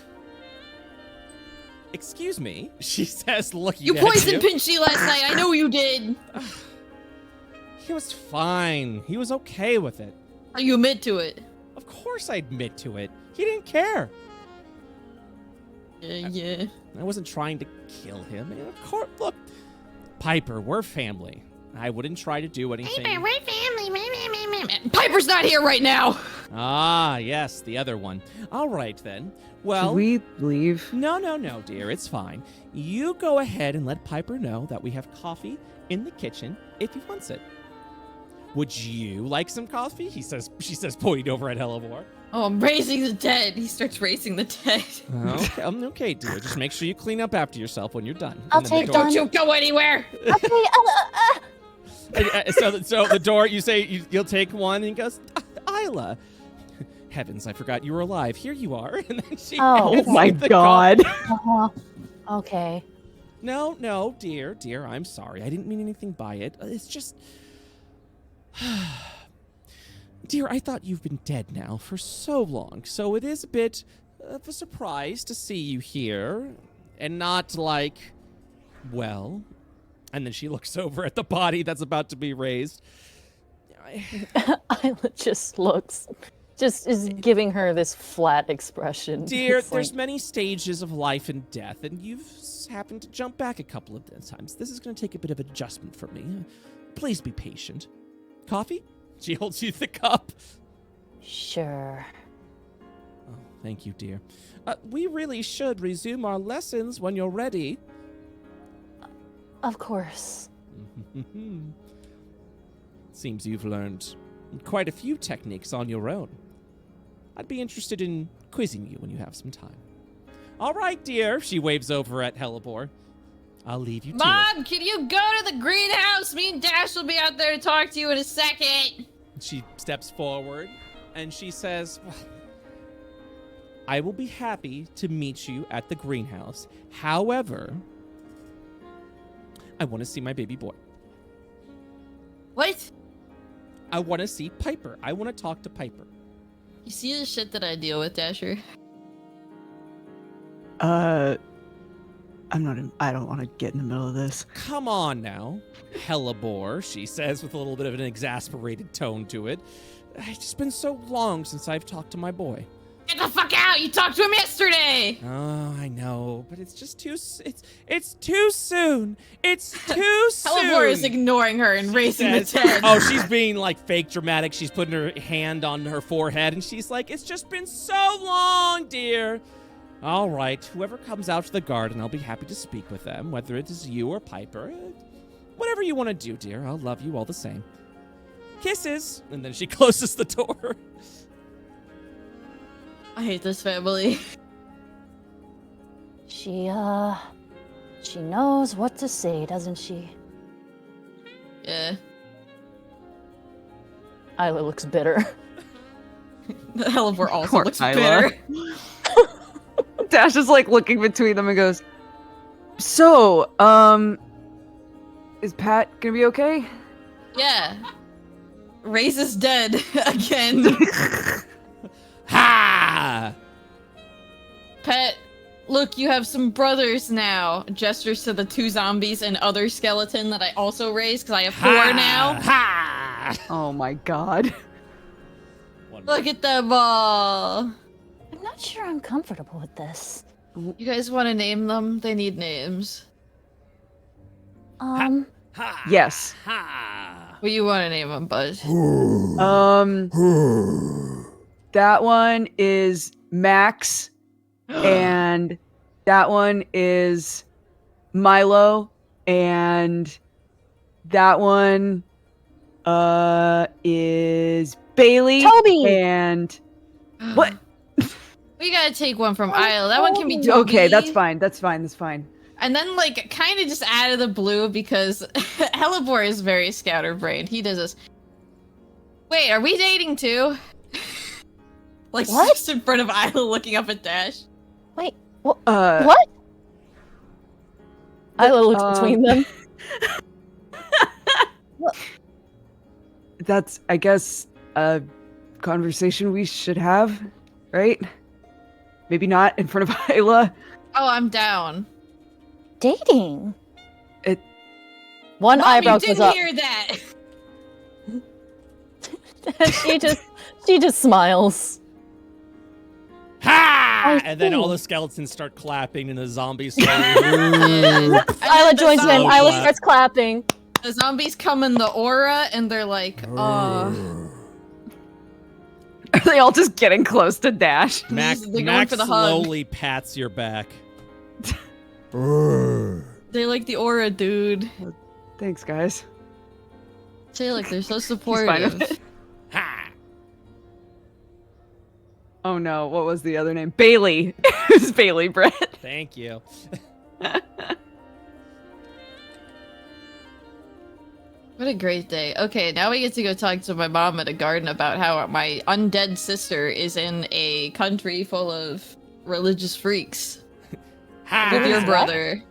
Excuse me, she says, looking You at you. poisoned Pinchy last night. I know you did. He was fine. He was okay with it. You admit to it. Of course I admit to it. He didn't care. Yeah. I wasn't trying to kill him. And of course, look, Piper, we're family. I wouldn't try to do anything. Piper, we're family. Piper's not here right now. Ah, yes, the other one. All right, then. Well, Should we leave? No, dear, it's fine. You go ahead and let Piper know that we have coffee in the kitchen if he wants it. Would you like some coffee? She says, pointing over at Hellebore. Oh, I'm raising the dead. He starts raising the dead. Okay, okay, dear. Just make sure you clean up after yourself when you're done. I'll And then the take door- Don't you go anywhere. Okay, So the door, you say you'll take one, and he goes, Isla. Heavens, I forgot you were alive. Here you are. And then she Oh hands my you the god. okay. No, dear, I'm sorry. I didn't mean anything by it. It's just... Dear, I thought you've been dead now for so long, so it is a bit of a surprise to see you here, and not like, well... And then she looks over at the body that's about to be raised. Isla just is giving her this flat expression. Dear, It's there's like, many stages of life and death, and you've happened to jump back a couple of times. This is going to take a bit of adjustment for me. Please be patient. Coffee? She holds you the cup. Sure. Oh, thank you, dear. We really should resume our lessons when you're ready. Of course. Seems you've learned quite a few techniques on your own. I'd be interested in quizzing you when you have some time. All right, dear. She waves over at Hellebore. I'll leave you to it. Mom, can you go to the greenhouse? Me and Dash will be out there to talk to you in a second. She steps forward and she says, well, I will be happy to meet you at the greenhouse. However, I want to see my baby boy. What? I want to see Piper. I want to talk to Piper. You see the shit that I deal with, Dasher? I don't want to get in the middle of this. Come on now, Hellebore, she says with a little bit of an exasperated tone to it. It's just been so long since I've talked to my boy. Get the fuck out! You talked to him yesterday! Oh, I know, but it's just too... It's too soon. It's too soon. Hellebore is ignoring her and raising the says- dead. Oh, she's being like fake dramatic. She's putting her hand on her forehead and she's like, it's just been so long, dear. All right, whoever comes out to the garden, I'll be happy to speak with them, whether it is you or Piper. Whatever you want to do, dear. I'll love you all the same. Kisses. And then she closes the door. I hate this family. She knows what to say, doesn't she? Yeah. Isla looks bitter. Hellebore also Poor looks Isla. bitter. Dash is like looking between them and goes, so, is Pat gonna be okay? Yeah. Raises dead again. Ha! Pet, look, you have some brothers now. Gestures to the 2 zombies and other skeleton that I also raised because I have 4 now. Ha! Oh my god. Look at them all. I'm not sure I'm comfortable with this. You guys want to name them? They need names. Ha! Yes. Ha! What do you want to name them, bud? That one is Max, and that one is Milo, and that one is Bailey. Toby! And what? We gotta take one from Isle. That one can be too Okay, that's big. fine. That's fine. That's fine. And then, like, kind of just out of the blue, because Helibor is very scatterbrained. He does this. Wait, are we dating too? Like, What? just in front of Isle looking up at Dash. Wait, What? Isla looks between them. That's, I guess, a conversation we should have, right? Maybe not in front of Isla. Oh, I'm down. Dating. It- One Mom, eyebrow you goes didn't up. hear that. she just smiles. Ha! I And then all see. the skeletons start clapping, and the zombies slowly. And Isla the joins in. zombie- Isla clap. starts clapping. The zombies come in the aura, and they're like, Are they all just getting close to Dash? Max, They're going Max for the hug. slowly pats your back. they like the aura, dude. Thanks, guys. Say like they're so fine supportive. with it. Ha! Oh no, what was the other name? Bailey. It was Bailey, Brett. Thank you. What a great day. Okay, now we get to go talk to my mom at a garden about how my undead sister is in a country full of religious freaks Ha! with your What? brother.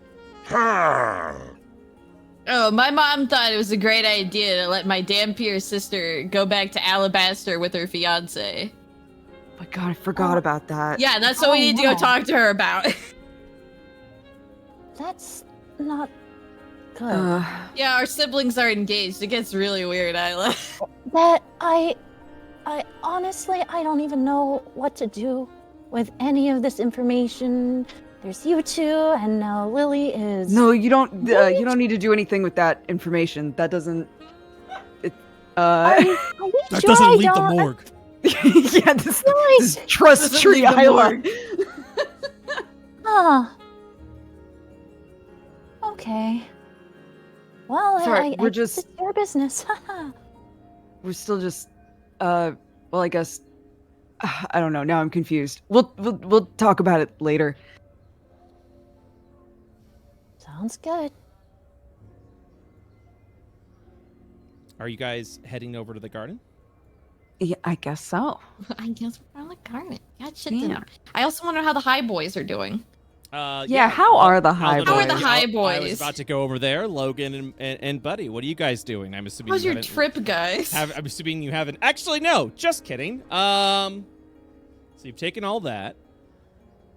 Oh, my mom thought it was a great idea to let my Dampier sister go back to Alabaster with her fiance. Oh my god, I forgot about that. Yeah, that's what we Oh, need to go no. talk to her about. That's not good. Yeah, our siblings are engaged. It gets really weird, Isla. That I honestly, I don't even know what to do with any of this information. There's you two, and now Lily is. No, you don't. You don't need to do anything with that information. That doesn't. It, Are we That sure doesn't I leave the don't- morgue. yeah, this Nice. trust Doesn't tree leave the Isla. morgue. Huh. Okay. Well, Sorry, we're I just- it's your business. We're still just. Well, I guess. I don't know. Now I'm confused. We'll talk about it later. Sounds good. Are you guys heading over to the garden? Yeah, I guess so. I guess we're on the garden. Got shit to Yeah. do. I also wonder how the high boys are doing. Yeah, how are the high How are the boys? high I was boys? about to go over there, Logan and Buddy. What are you guys doing? I'm assuming. How's you your haven't- trip, guys? I'm assuming you haven't. Actually, no. Just kidding. So you've taken all that.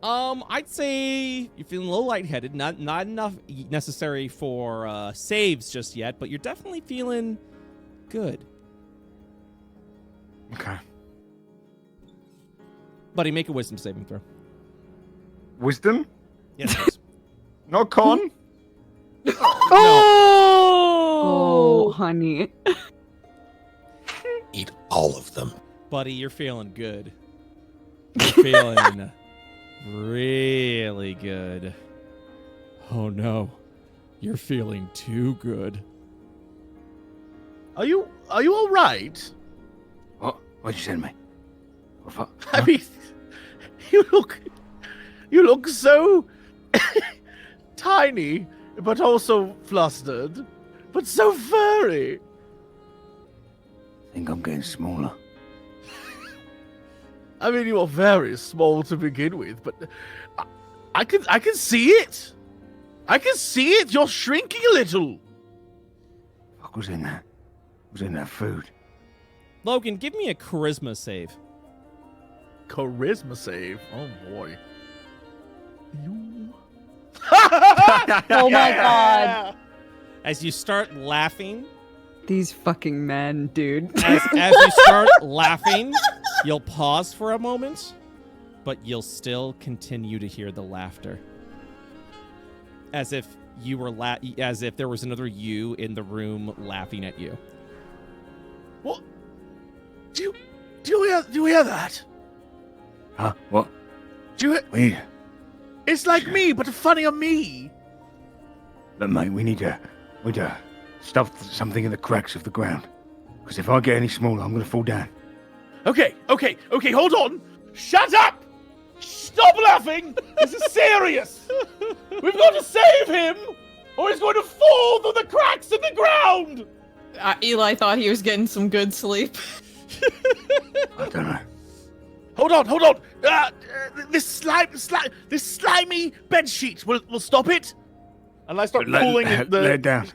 I'd say you're feeling a little lightheaded. Not enough necessary for saves just yet, but you're definitely feeling good. Okay. Buddy, make a wisdom saving throw. Wisdom? Yes, please. Not con? Oh, honey. Eat all of them. Buddy, you're feeling good. You're feeling really good. Oh no, you're feeling too good. Are you all right? What? What'd you say to me? What the fuck? I mean, you look so tiny, but also flustered, but so furry. I think I'm getting smaller. I mean, you are very small to begin with, but I can see it. I can see it. You're shrinking a little. What was in that? What was in that food? Logan, give me a charisma save. Charisma save. Oh boy. You. Oh my god. As you start laughing, These fucking men, dude. as you start laughing, you'll pause for a moment, but you'll still continue to hear the laughter. As if you were as if there was another you in the room laughing at you. What? Do you hear that? Huh? What? Do you? We It's like me, but a funnier me. Look, mate, we need to stuff something in the cracks of the ground. Because if I get any smaller, I'm gonna fall down. Okay, hold on. Shut up! Stop laughing! This is serious! We've got to save him, or he's going to fall through the cracks in the ground! Eli thought he was getting some good sleep. I don't know. Hold on. This slimy bed sheet will stop it. And I start pulling Lay it down.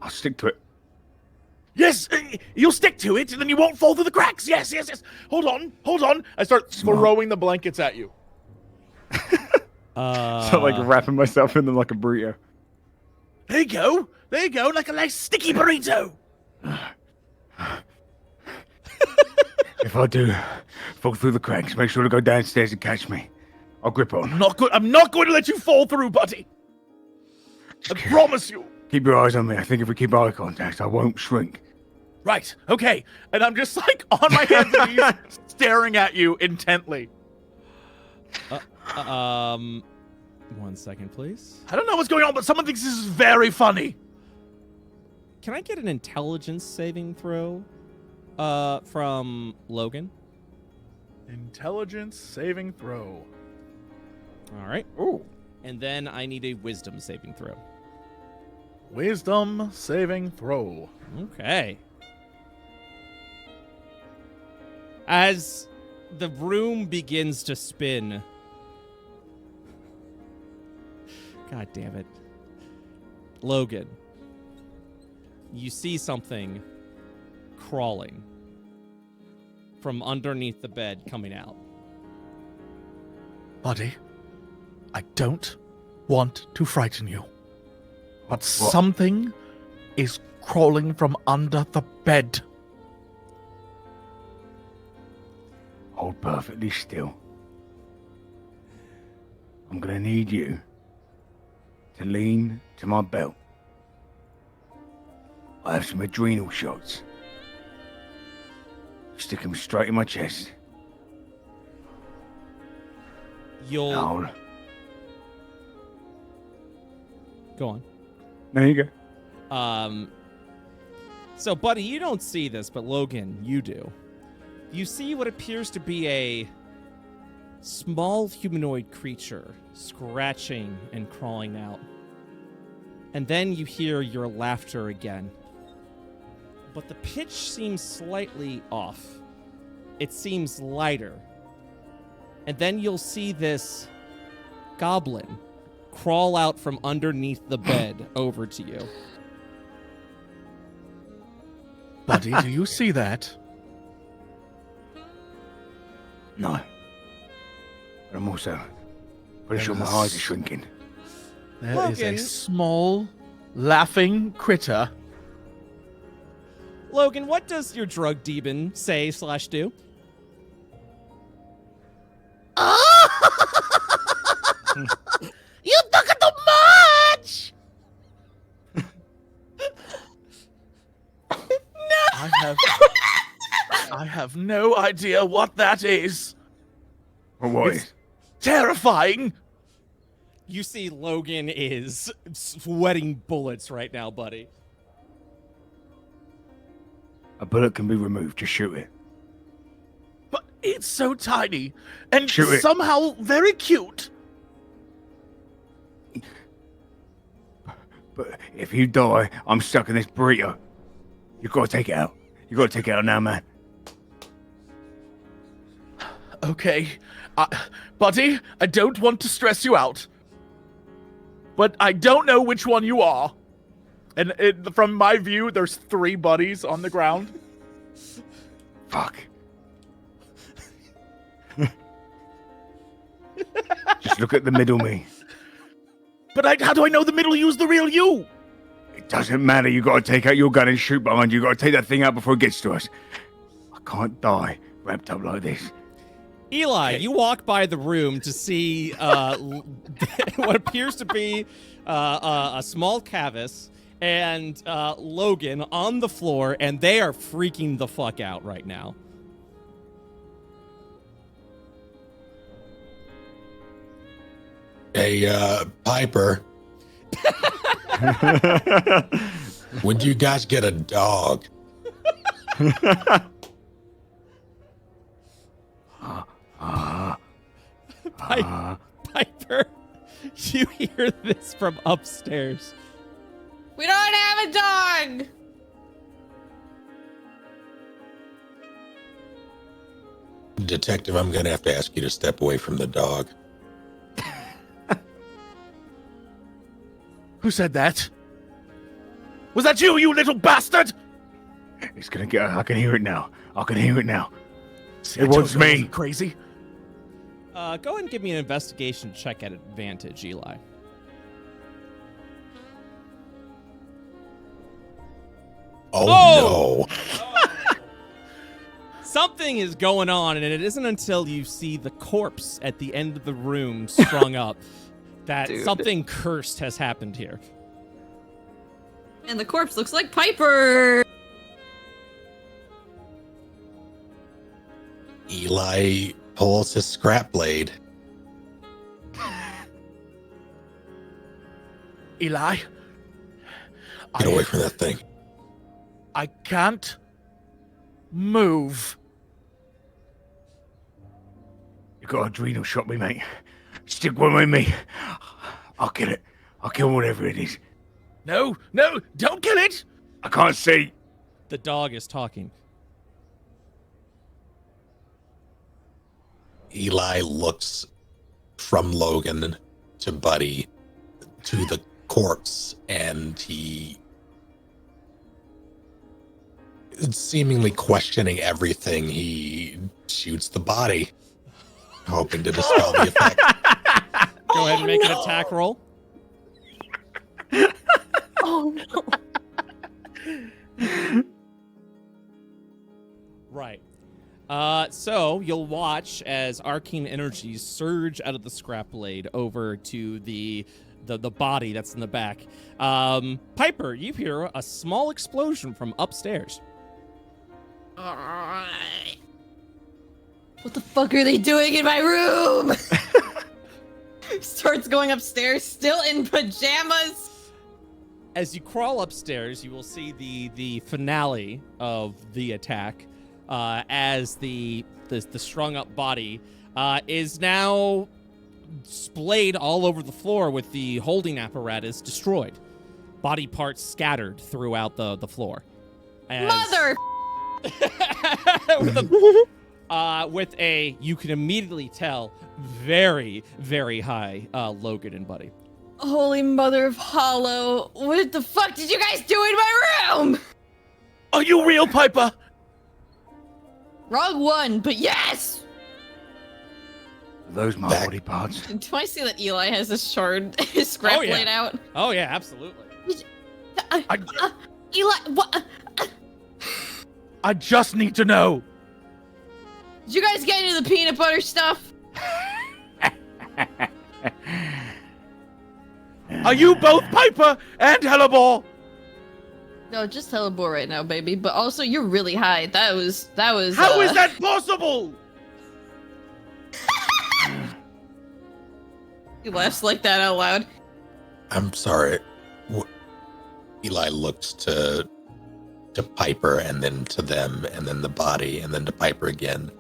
I'll stick to it. Yes, you'll stick to it, and then you won't fall through the cracks. Yes. Hold on. I start throwing the blankets at you. So like wrapping myself in them like a burrito. There you go, like a nice sticky burrito. If I do fall through the cracks, make sure to go downstairs and catch me. I'll grip on. I'm not going to let you fall through, buddy. I promise you. Keep your eyes on me. I think if we keep eye contact, I won't shrink. Right, okay. And I'm just like on my hands and knees, staring at you intently. 1 second, please. I don't know what's going on, but someone thinks this is very funny. Can I get an intelligence saving throw from Logan? Intelligence saving throw. All right. Ooh. And then I need a wisdom saving throw. Wisdom saving throw. Okay. As the room begins to spin. God damn it. Logan, you see something crawling from underneath the bed coming out. Buddy, I don't want to frighten you, but something is crawling from under the bed. Hold perfectly still. I'm gonna need you to lean to my belt. I have some adrenal shots. Stick them straight in my chest. You'll... Now, Go on. There you go. So, buddy, you don't see this, but Logan, you do. You see what appears to be a small humanoid creature scratching and crawling out. And then you hear your laughter again. But the pitch seems slightly off. It seems lighter. And then you'll see this goblin crawl out from underneath the bed over to you. Buddy, do you see that? no. But I'm also pretty sure my eyes are shrinking. There is a Logan. small, laughing critter. Logan, what does your drug demon say/do? You took it too much! I have no idea what that is. Well, what It's is? terrifying. You see Logan is sweating bullets right now, buddy. A bullet can be removed. Just shoot it. But it's so tiny and Shoot it. somehow very cute. But if you die, I'm stuck in this burrito. You gotta take it out. You gotta take it out now, man. Okay, buddy, I don't want to stress you out, but I don't know which one you are. And from my view, there's 3 buddies on the ground. Fuck. Just look at the middle me. But how do I know the middle you's the real you? It doesn't matter. You gotta take out your gun and shoot behind you. You gotta take that thing out before it gets to us. I can't die wrapped up like this. Eli, you walk by the room to see what appears to be a small canvas and Logan on the floor, and they are freaking the fuck out right now. Hey, Piper, would you guys get a dog? Piper, you hear this from upstairs. We don't have a dog! Detective, I'm going to have to ask you to step away from the dog. Who said that? Was that you, you little bastard? It's gonna get. I can hear it now. I can hear it now. See, It I told was you I me. wasn't crazy. Go ahead and give me an investigation check at advantage, Eli. Oh, no. Something is going on, and it isn't until you see the corpse at the end of the room strung up that Dude. something cursed has happened here. And the corpse looks like Piper! Eli pulls his scrap blade. Eli? Get away from that thing. I can't move. You got adrenal shot me, mate. Stick one with me. I'll kill it. I'll kill whatever it is. No, no, don't kill it! I can't see. The dog is talking. Eli looks from Logan to Buddy to the corpse, and he, seemingly questioning everything, he shoots the body, hoping to dispel the effect. Go ahead and make an attack roll. Oh no. Right. So you'll watch as arcane energies surge out of the scrap blade over to the body that's in the back. Piper, you hear a small explosion from upstairs. Alright. What the fuck are they doing in my room? Starts going upstairs, still in pajamas. As you crawl upstairs, you will see the finale of the attack, as the strung up body is now splayed all over the floor with the holding apparatus destroyed. Body parts scattered throughout the floor. Mother! With a, you can immediately tell, very, very high Logan and Buddy. Holy mother of hollow. What the fuck did you guys do in my room? Are you real, Piper? Wrong one, but yes! Are those my Back. body parts? Do I see that Eli has his shard, his scrap Oh, yeah. laid out? Oh, yeah, absolutely. Eli, what? I just need to know. Did you guys get into the peanut butter stuff? Are you both Piper and Hellebore? No, just Hellebore right now, baby. But also, you're really high. That was. How is that possible? He laughs like that out loud. I'm sorry. Eli looks to Piper, and then to them, and then the body, and then to Piper again.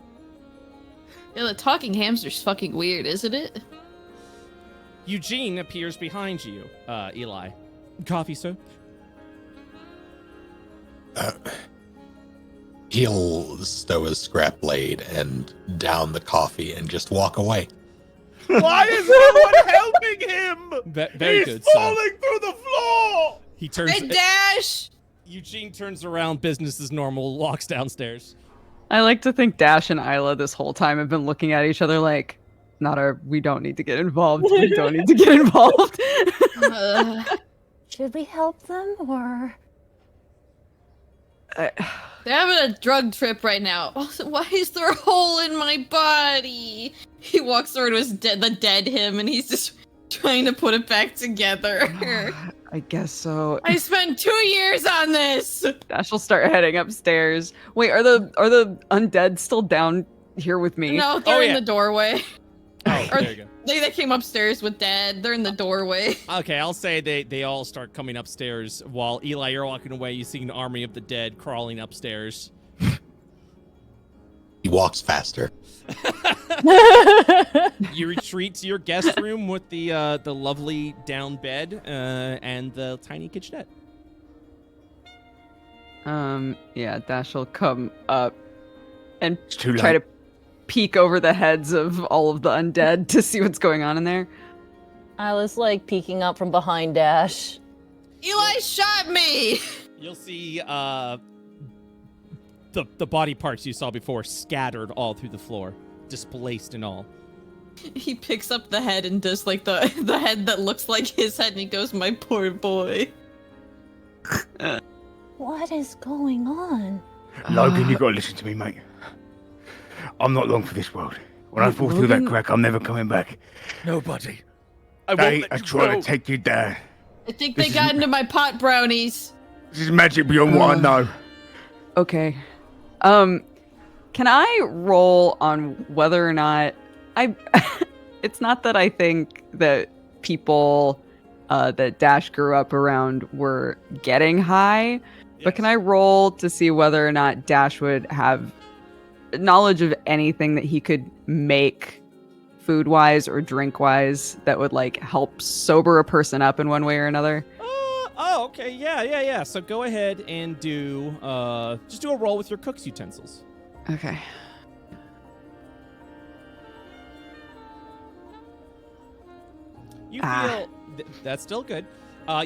Yeah, the talking hamster's fucking weird, isn't it? Eugene appears behind you, Eli. Coffee, sir? He'll stow his scrap blade and down the coffee and just walk away. Why is no one helping him? Very He's good, sir. falling through the floor. He turns. Hey, Dash! Eugene turns around, business as normal, walks downstairs. I like to think Dash and Isla this whole time have been looking at each other like, we don't need to get involved. We don't need to get involved. Should we help them or? They're having a drug trip right now. Also, why is there a hole in my body? He walks over to the dead him, and he's just trying to put it back together. I guess so. I spent 2 years on this. Dash will start heading upstairs. Wait, are the undead still down here with me? No, they're Oh, in yeah. the doorway. Oh, Or- there you go. They came upstairs with Dad. They're in the doorway. Okay, I'll say they all start coming upstairs while Eli, you're walking away. You see an army of the dead crawling upstairs. He walks faster. You retreat to your guest room with the lovely down bed and the tiny kitchenette. Yeah, Dash will come up and too try late. to peek over the heads of all of the undead to see what's going on in there. I was like peeking up from behind Dash. Eli shot me! You'll see the body parts you saw before scattered all through the floor, displaced and all. He picks up the head and does like the head that looks like his head and he goes, my poor boy. What is going on? Logan, you gotta listen to me, mate. I'm not long for this world. When I fall through that Logan? crack, I'm never coming back. Nobody. I They won't let are you trying go. to take you down. I think they got into my pot brownies. This is magic beyond what I know. Okay. Can I roll on whether or not I it's not that I think that people that Dash grew up around were getting high, but can I roll to see whether or not Dash would have knowledge of anything that he could make food-wise or drink-wise that would like help sober a person up in one way or another? Okay, yeah. So go ahead and do just do a roll with your cook's utensils. Okay. You feel that's still good.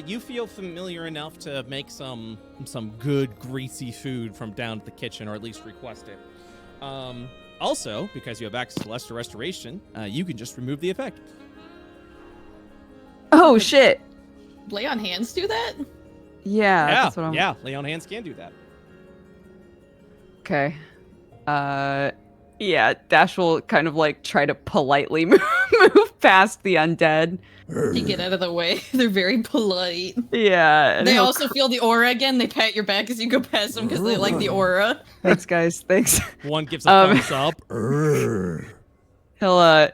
You feel familiar enough to make some good greasy food from down at the kitchen, or at least request it. Also, because you have access to Lesser Restoration, you can just remove the effect. Oh shit. Lay on hands do that? Yeah, that's what I'm... Yeah, lay on hands can do that. Okay. Yeah, Dash will kind of like try to politely move past the undead. You get out of the way. They're very polite. Yeah. and They he'll also feel the aura again. They pat your back as you go past them because they like the aura. Thanks, guys. Thanks. One gives a thumbs up.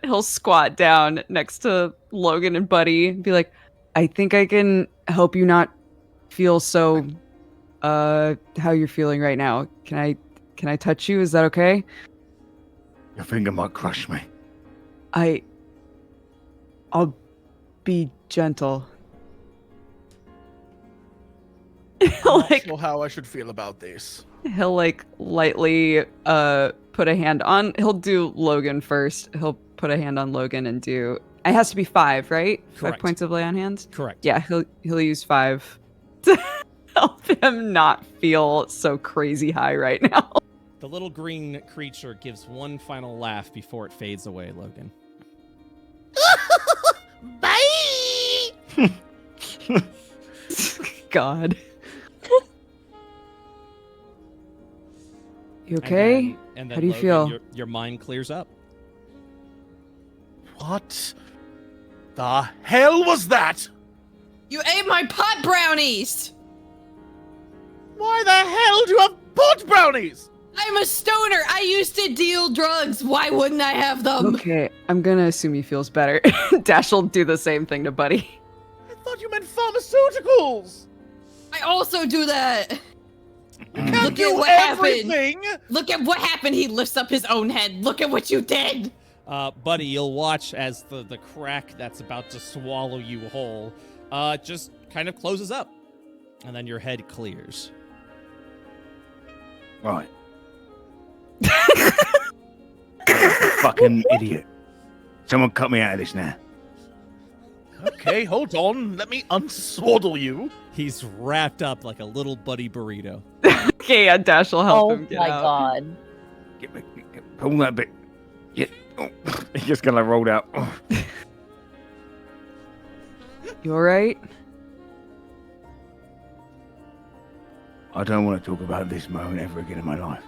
He'll squat down next to Logan and Buddy and be like, I think I can help you not feel so how you're feeling right now. Can I touch you? Is that okay? Your finger might crush me. I'll be gentle. Not sure how I should feel about this. He'll like lightly put a hand on. He'll do Logan first. He'll put a hand on Logan and do. It has to be 5, right? Correct. 5 points of lay on hands. Correct. Yeah, he'll use 5 to help him not feel so crazy high right now. The little green creature gives one final laugh before it fades away, Logan. Bye! God. You okay? And then How do you Logan, feel? Your mind clears up. What the hell was that? You ate my pot brownies! Why the hell do you have pot brownies? I'm a stoner. I used to deal drugs. Why wouldn't I have them? Okay, I'm gonna assume he feels better. Dash will do the same thing to Buddy. I thought you meant pharmaceuticals. I also do that. You can't Look do at what happened. everything. Look at what happened. He lifts up his own head. Look at what you did. Buddy, you'll watch as the crack that's about to swallow you whole just kind of closes up. And then your head clears. Right. Fucking idiot. Someone cut me out of this now. Okay, hold on. Let me unswaddle you. He's wrapped up like a little buddy burrito. Okay, yeah, Dash will help Oh him get my out. god. Pull that bit. Yeah. Oh. He just kind of rolled out. Oh. You alright? I don't want to talk about this moment ever again in my life.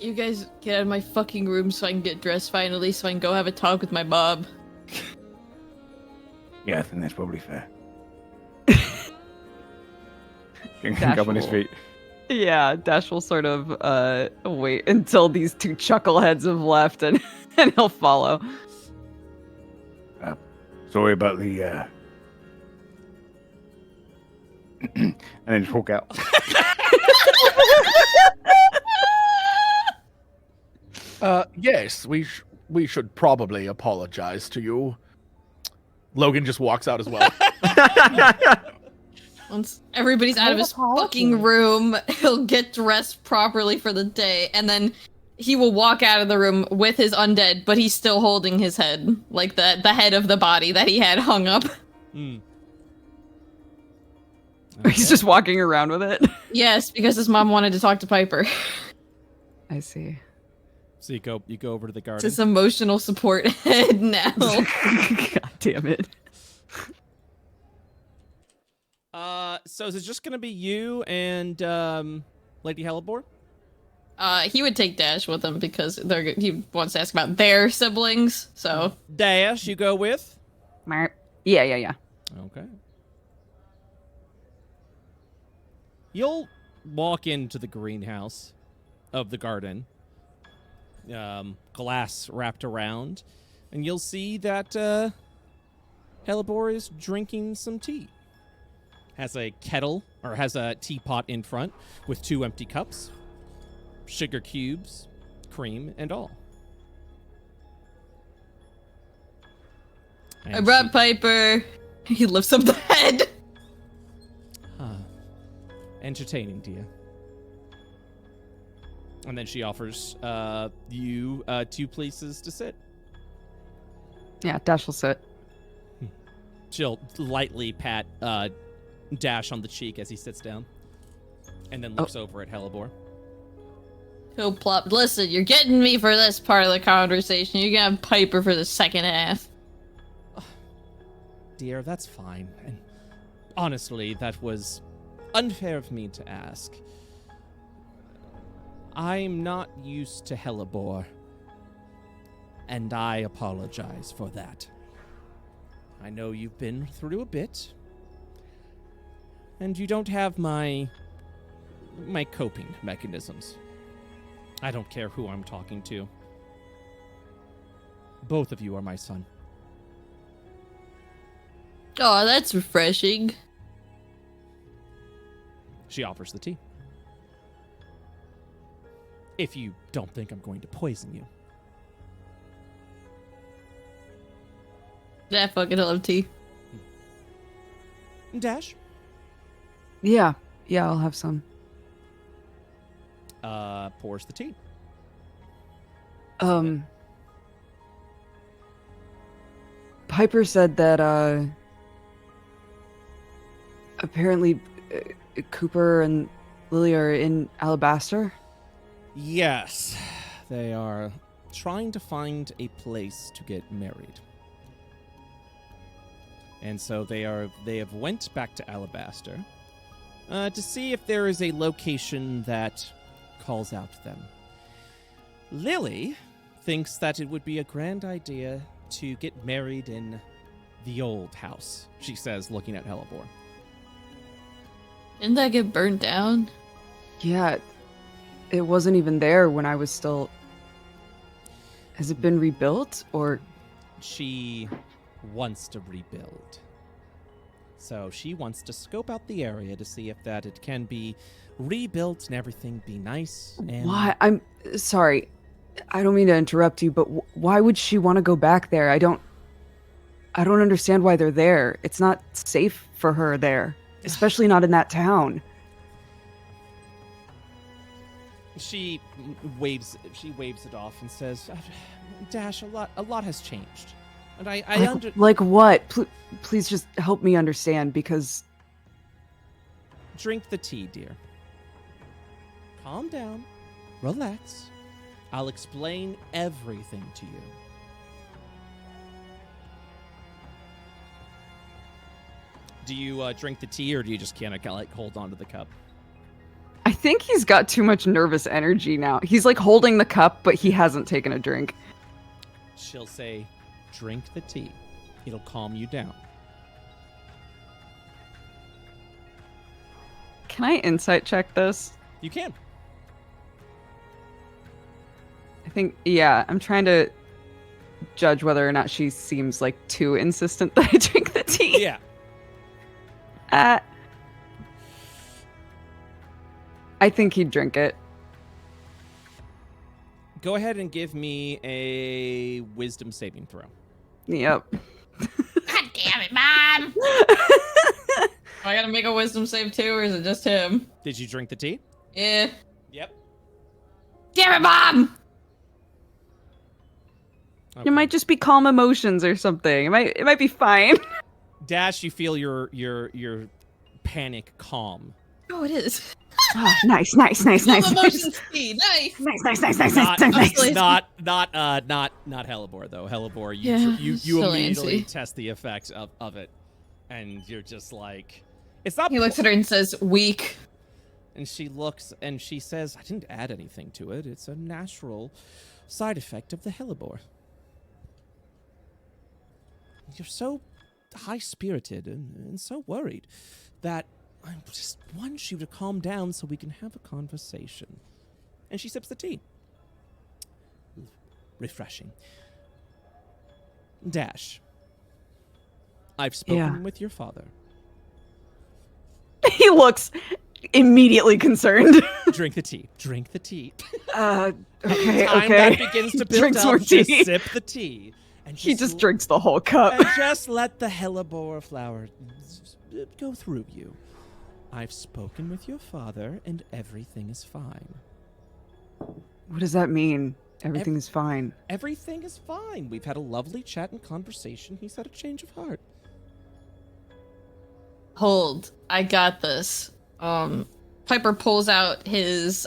You guys get out of my fucking room so I can get dressed finally so I can go have a talk with my mom. Yeah, I think that's probably fair. Dash Up on his will- feet. Yeah, Dash will sort of wait until these 2 chuckleheads have left and he'll follow. Sorry about the and then just walk out. Yes, we should probably apologize to you. Logan just walks out as well. Once everybody's out of his fucking room, he'll get dressed properly for the day, and then he will walk out of the room with his undead, but he's still holding his head, like the head of the body that he had hung up. Mm. He's just walking around with it. Yes, because his mom wanted to talk to Piper. I see. So you go over to the It's garden. his emotional support head now. God damn it. So is it just gonna be you and Lady Hellebore? He would take Dash with him because he wants to ask about their siblings. So Dash, you go with? Yeah. Okay. You'll walk into the greenhouse of the garden, glass wrapped around, and you'll see that Hellebore is drinking some tea. Has a kettle, or has a teapot in front with 2 empty cups, sugar cubes, cream, and all. I And brought Piper. He lifts up the head. Entertaining, dear. And then she offers you 2 places to sit. Yeah, Dash will sit. She'll lightly pat Dash on the cheek as he sits down, and then looks over at Hellebore. He'll plop. Listen, you're getting me for this part of the conversation. You're gonna have Piper for the second half. Dear, that's fine. And honestly, that was unfair of me to ask. I'm not used to Hellebore, and I apologize for that. I know you've been through a bit, and you don't have my coping mechanisms. I don't care who I'm talking to. Both of you are my son. Oh, that's refreshing. She offers the tea. If you don't think I'm going to poison you. I fucking love tea. Dash? Yeah, I'll have some. Pours the tea. Piper said that, apparently Cooper and Lily are in Alabaster. Yes. They are trying to find a place to get married. And so they have went back to Alabaster to see if there is a location that calls out to them. Lily thinks that it would be a grand idea to get married in the old house, she says, looking at Hellebore. Didn't that get burnt down? Yeah, it wasn't even there when I was still... Has it been rebuilt, or...? She wants to rebuild. So she wants to scope out the area to see if that it can be rebuilt and everything be nice. And Why? I'm sorry. I don't mean to interrupt you, but why would she want to go back there? I don't understand why they're there. It's not safe for her there, especially not in that town. She waves it off and says, Dash, a lot has changed. And like what? Please just help me understand, because... Drink the tea, dear. Calm down. Relax. I'll explain everything to you. Do you drink the tea, or do you just kind of like hold on to the cup? I think he's got too much nervous energy now. He's like holding the cup, but he hasn't taken a drink. She'll say, drink the tea. It'll calm you down. Can I insight check this? You can. I think, yeah, I'm trying to judge whether or not she seems like too insistent that I drink the tea. Yeah. I think he'd drink it. Go ahead and give me a wisdom saving throw. Yep. God damn it, Mom! I gotta make a wisdom save too, or is it just him? Did you drink the tea? Yeah. Yep. Damn it, Mom! It might just be calm emotions or something. It might be fine. Dash, you feel your panic calm. Oh, it is. Oh, nice. Emotion speed, nice. Not Hellebore though. Hellebore, you so immediately antsy. test the effects of it, and you're just like, it's not. He looks at her and says, "Weak." And she looks and she says, "I didn't add anything to it. It's a natural side effect of the Hellebore. You're so high-spirited and so worried that I just want you to calm down so we can have a conversation." And she sips the tea. Refreshing. Dash, I've spoken with your father. He looks immediately concerned. Drink the tea. Drink the tea. Okay. Time that begins to build Drinks up, more just tea. sip the tea. And He just drinks the whole cup. And just let the Hellebore flower go through you. I've spoken with your father, and everything is fine. What does that mean? Everything is fine. Everything is fine. We've had a lovely chat and conversation. He's had a change of heart. Hold, I got this. Piper pulls out his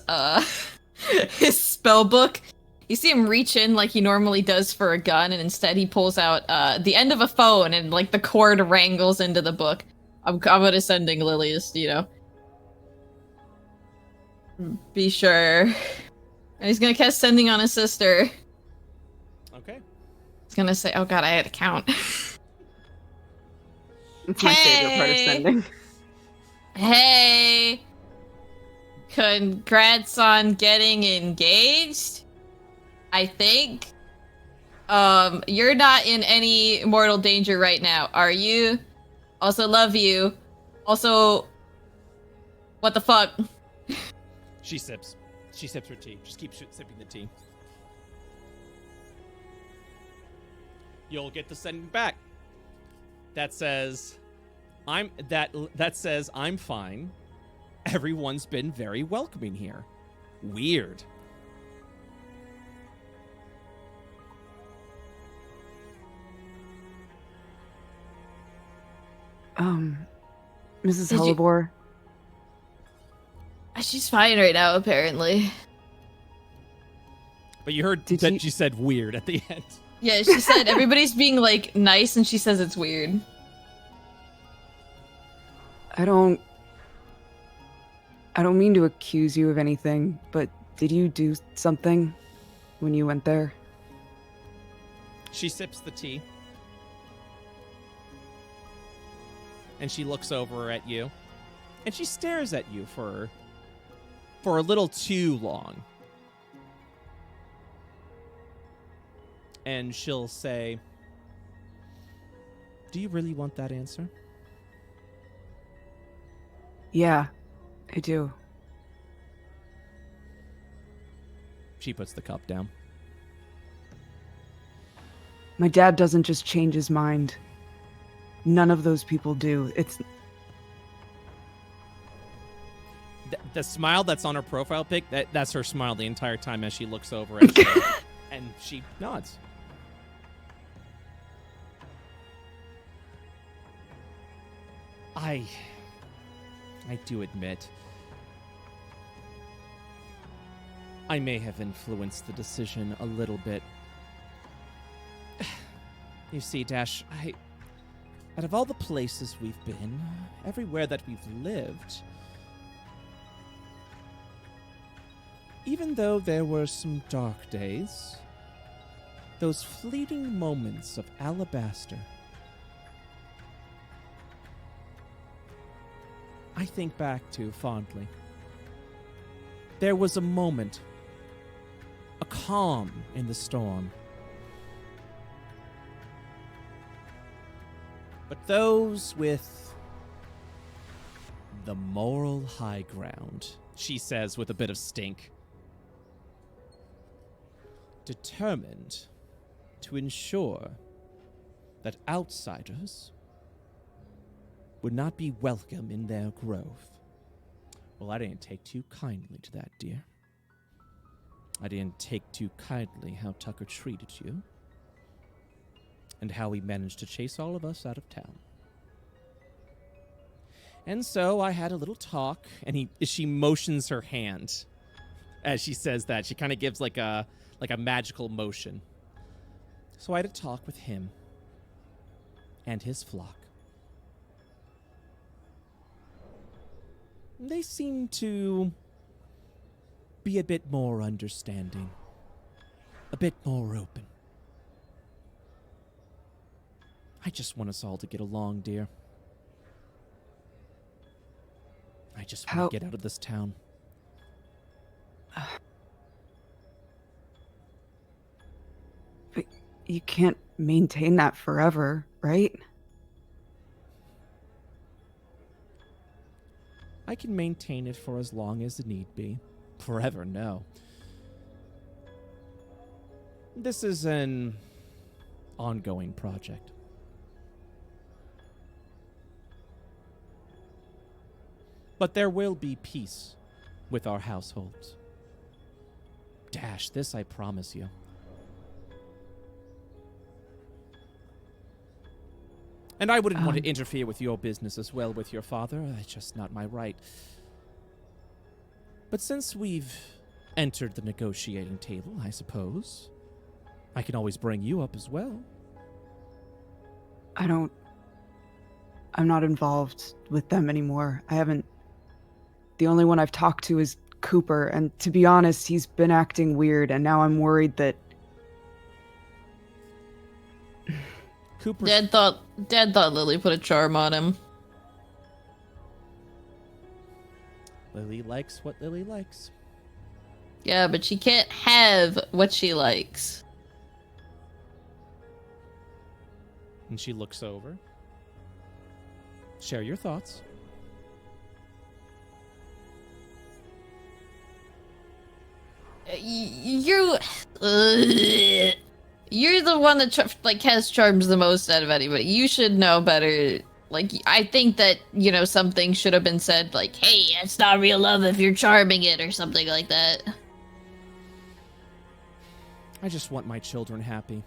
his spell book. You see him reach in like he normally does for a gun, and instead he pulls out the end of a phone, and like the cord wrangles into the book. I'm ascending Lilius, you know. Be sure. And he's gonna cast sending on his sister. Okay. He's gonna say, "Oh God, I had to count." It's my favorite part of sending. Hey, congrats on getting engaged. I think. You're not in any mortal danger right now, are you? Also love you. Also, what the fuck? She sips. She sips her tea. Just keep sipping the tea. You'll get the sending back. That says, that says I'm fine. Everyone's been very welcoming here. Weird. Mrs. Did you- Hellebore. She's fine right now, apparently. But you heard that she said weird at the end. Yeah, she said everybody's being like nice, and she says it's weird. I don't mean to accuse you of anything, but did you do something when you went there? She sips the tea. And she looks over at you. And she stares at you for a little too long. And she'll say, "Do you really want that answer?" Yeah, I do. She puts the cup down. My dad doesn't just change his mind. None of those people do. It's The smile that's on her profile pic, that's her smile the entire time as she looks over at you. And she nods. I do admit, I may have influenced the decision a little bit. You see, Dash, out of all the places we've been, everywhere that we've lived, even though there were some dark days, those fleeting moments of alabaster, I think back to fondly. There was a moment, a calm in the storm. But those with the moral high ground, she says with a bit of stink, determined to ensure that outsiders would not be welcome in their grove. Well, I didn't take too kindly to that, dear. I didn't take too kindly how Tucker treated you, and how he managed to chase all of us out of town. And so I had a little talk, and she motions her hand as she says that. She kind of gives like a magical motion. So I had a talk with him and his flock. They seem to be a bit more understanding, a bit more open. I just want us all to get along, dear. I just want to get out of this town. But you can't maintain that forever, right? I can maintain it for as long as it need be. Forever, no. This is an ongoing project. But there will be peace with our households. Dash, this I promise you. And I wouldn't want to interfere with your business as well with your father. It's just not my right. But since we've entered the negotiating table, I suppose, I can always bring you up as well. I'm not involved with them anymore. The only one I've talked to is Cooper, and to be honest, he's been acting weird, and now I'm worried that... Cooper. Dad thought Lily put a charm on him. Lily likes what Lily likes. Yeah, but she can't have what she likes. And she looks over. Share your thoughts. You're the one that has charms the most out of anybody. You should know better. Like, I think that, something should have been said, like, hey, it's not real love if you're charming it, or something like that. I just want my children happy.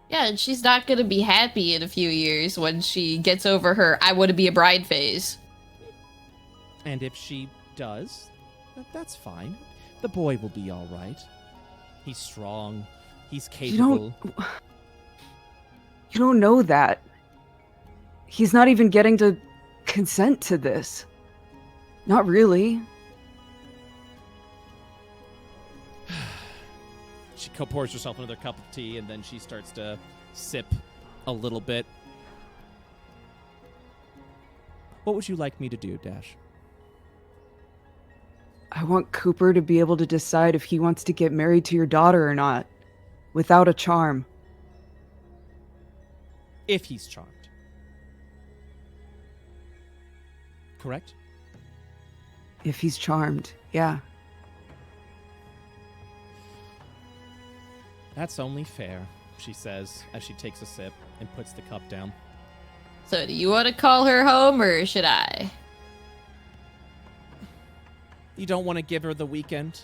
Yeah, and she's not gonna be happy in a few years when she gets over her I want to be a bride phase. And if she does, that's fine. The boy will be all right. He's strong. He's capable. You don't know that. He's not even getting to consent to this. Not really. She pours herself another cup of tea, and then she starts to sip a little bit. What would you like me to do, Dash? I want Cooper to be able to decide if he wants to get married to your daughter or not, without a charm. If he's charmed. Correct? If he's charmed, yeah. That's only fair, she says, as she takes a sip and puts the cup down. So do you want to call her home, or should I? You don't want to give her the weekend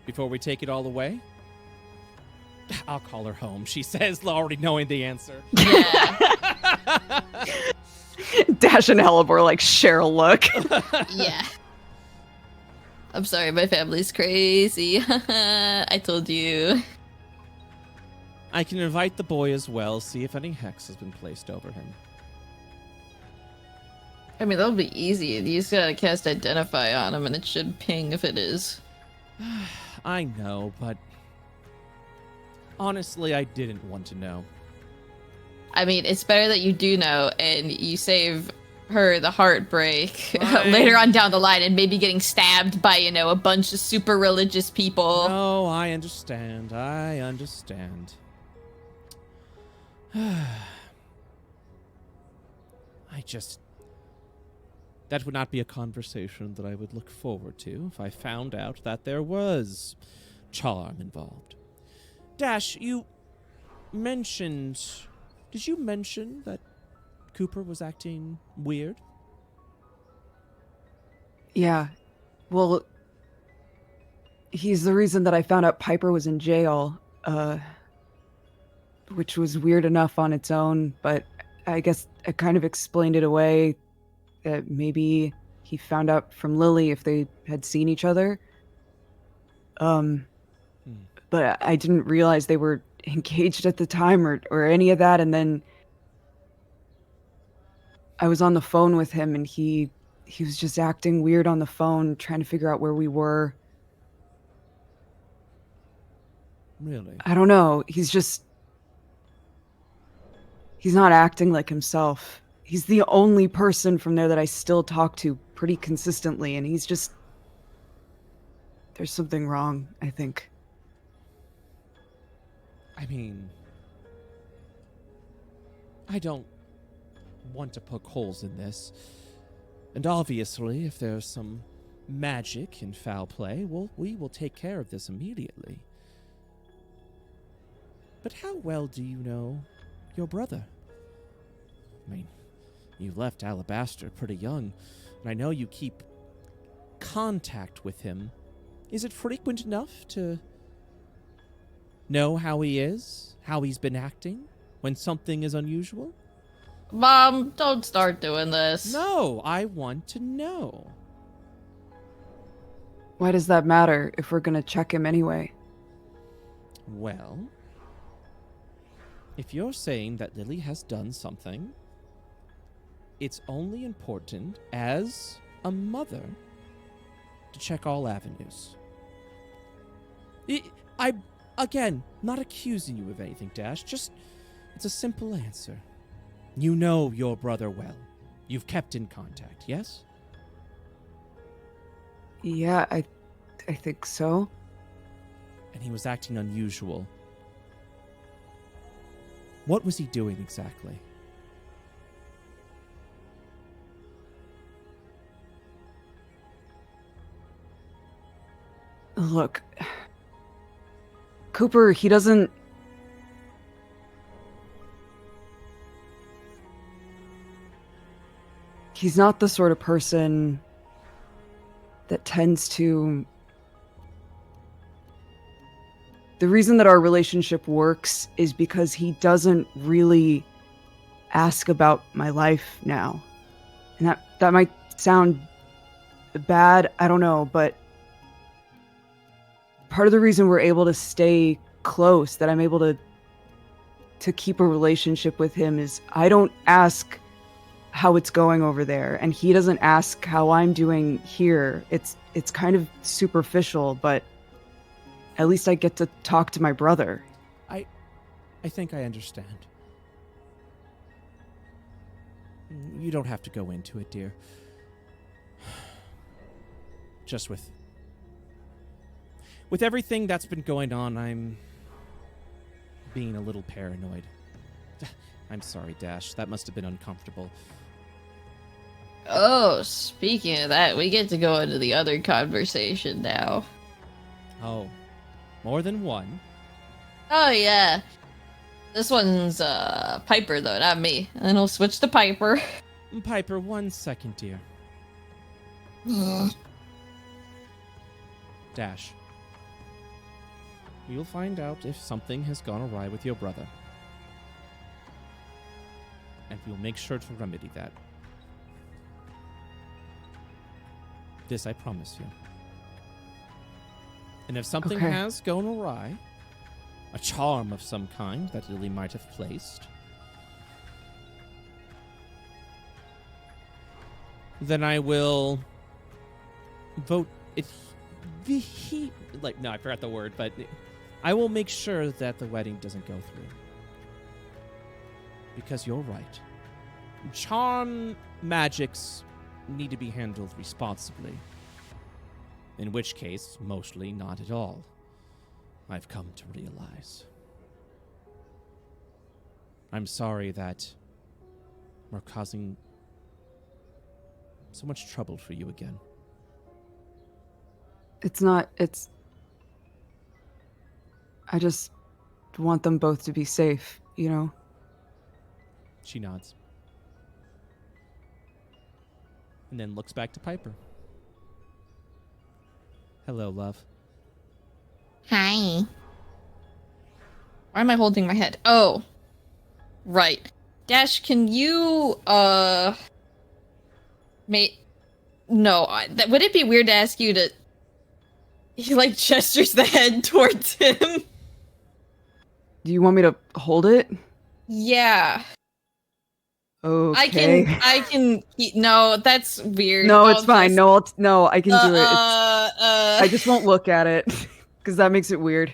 before we take it all away? I'll call her home, she says, already knowing the answer. Yeah. Dash and Hellebore share a look. Yeah. I'm sorry, my family's crazy. I told you. I can invite the boy as well, see if any hex has been placed over him. I mean, that'll be easy. You just gotta cast Identify on him, and it should ping if it is. I know, but honestly, I didn't want to know. I mean, it's better that you do know, and you save her the heartbreak Fine. later on down the line, and maybe getting stabbed by, a bunch of super religious people. No, I understand. I understand. that would not be a conversation that I would look forward to if I found out that there was charm involved. Dash, you mentioned... Did you mention that Cooper was acting weird? Yeah. Well, he's the reason that I found out Piper was in jail, which was weird enough on its own, but I guess I kind of explained it away. That maybe he found out from Lily if they had seen each other. But I didn't realize they were engaged at the time or any of that. And then I was on the phone with him and he was just acting weird on the phone, trying to figure out where we were. Really? I don't know. He's not acting like himself. He's the only person from there that I still talk to pretty consistently, and there's something wrong, I think. I mean, I don't want to poke holes in this. And obviously, if there's some magic in foul play, we will take care of this immediately. But how well do you know your brother? I mean, you left Alabaster pretty young, and I know you keep contact with him. Is it frequent enough to know how he is, how he's been acting, when something is unusual? Mom, don't start doing this. No, I want to know. Why does that matter if we're gonna check him anyway? Well, if you're saying that Lily has done something, it's only important as a mother to check all avenues. I'm, again, not accusing you of anything, Dash. Just, it's a simple answer. You know your brother well. You've kept in contact, yes? Yeah, I think so. And he was acting unusual. What was he doing exactly? Look, Cooper, he's not the sort of person that tends to... The reason that our relationship works is because he doesn't really ask about my life now. And that might sound bad, I don't know, but part of the reason we're able to stay close, that I'm able to keep a relationship with him, is I don't ask how it's going over there, and he doesn't ask how I'm doing here. It's kind of superficial, but at least I get to talk to my brother. I think I understand. You don't have to go into it, dear. Just with everything that's been going on, I'm being a little paranoid. I'm sorry, Dash. That must have been uncomfortable. Oh, speaking of that, we get to go into the other conversation now. Oh, more than one? Oh, yeah. This one's, Piper, though, not me. And then I'll switch to Piper. Piper, 1 second, dear. Dash. You'll find out if something has gone awry with your brother. And we'll make sure to remedy that. This I promise you. And if something Okay. has gone awry, a charm of some kind that Lily might have placed, then I will vote it. No, I forgot the word, but I will make sure that the wedding doesn't go through. Because you're right. Charm magics need to be handled responsibly. In which case, mostly not at all. I've come to realize. I'm sorry that we're causing so much trouble for you again. It's not, I just want them both to be safe, you know? She nods. And then looks back to Piper. Hello, love. Hi. Why am I holding my head? Oh. Right. Dash, can you, No, would it be weird to ask you to... He, like, gestures the head towards him. Do you want me to hold it? Yeah. Okay. I can... No, that's weird. No, it's I'll fine. just- No, I can do it. I I just won't look at it, because that makes it weird.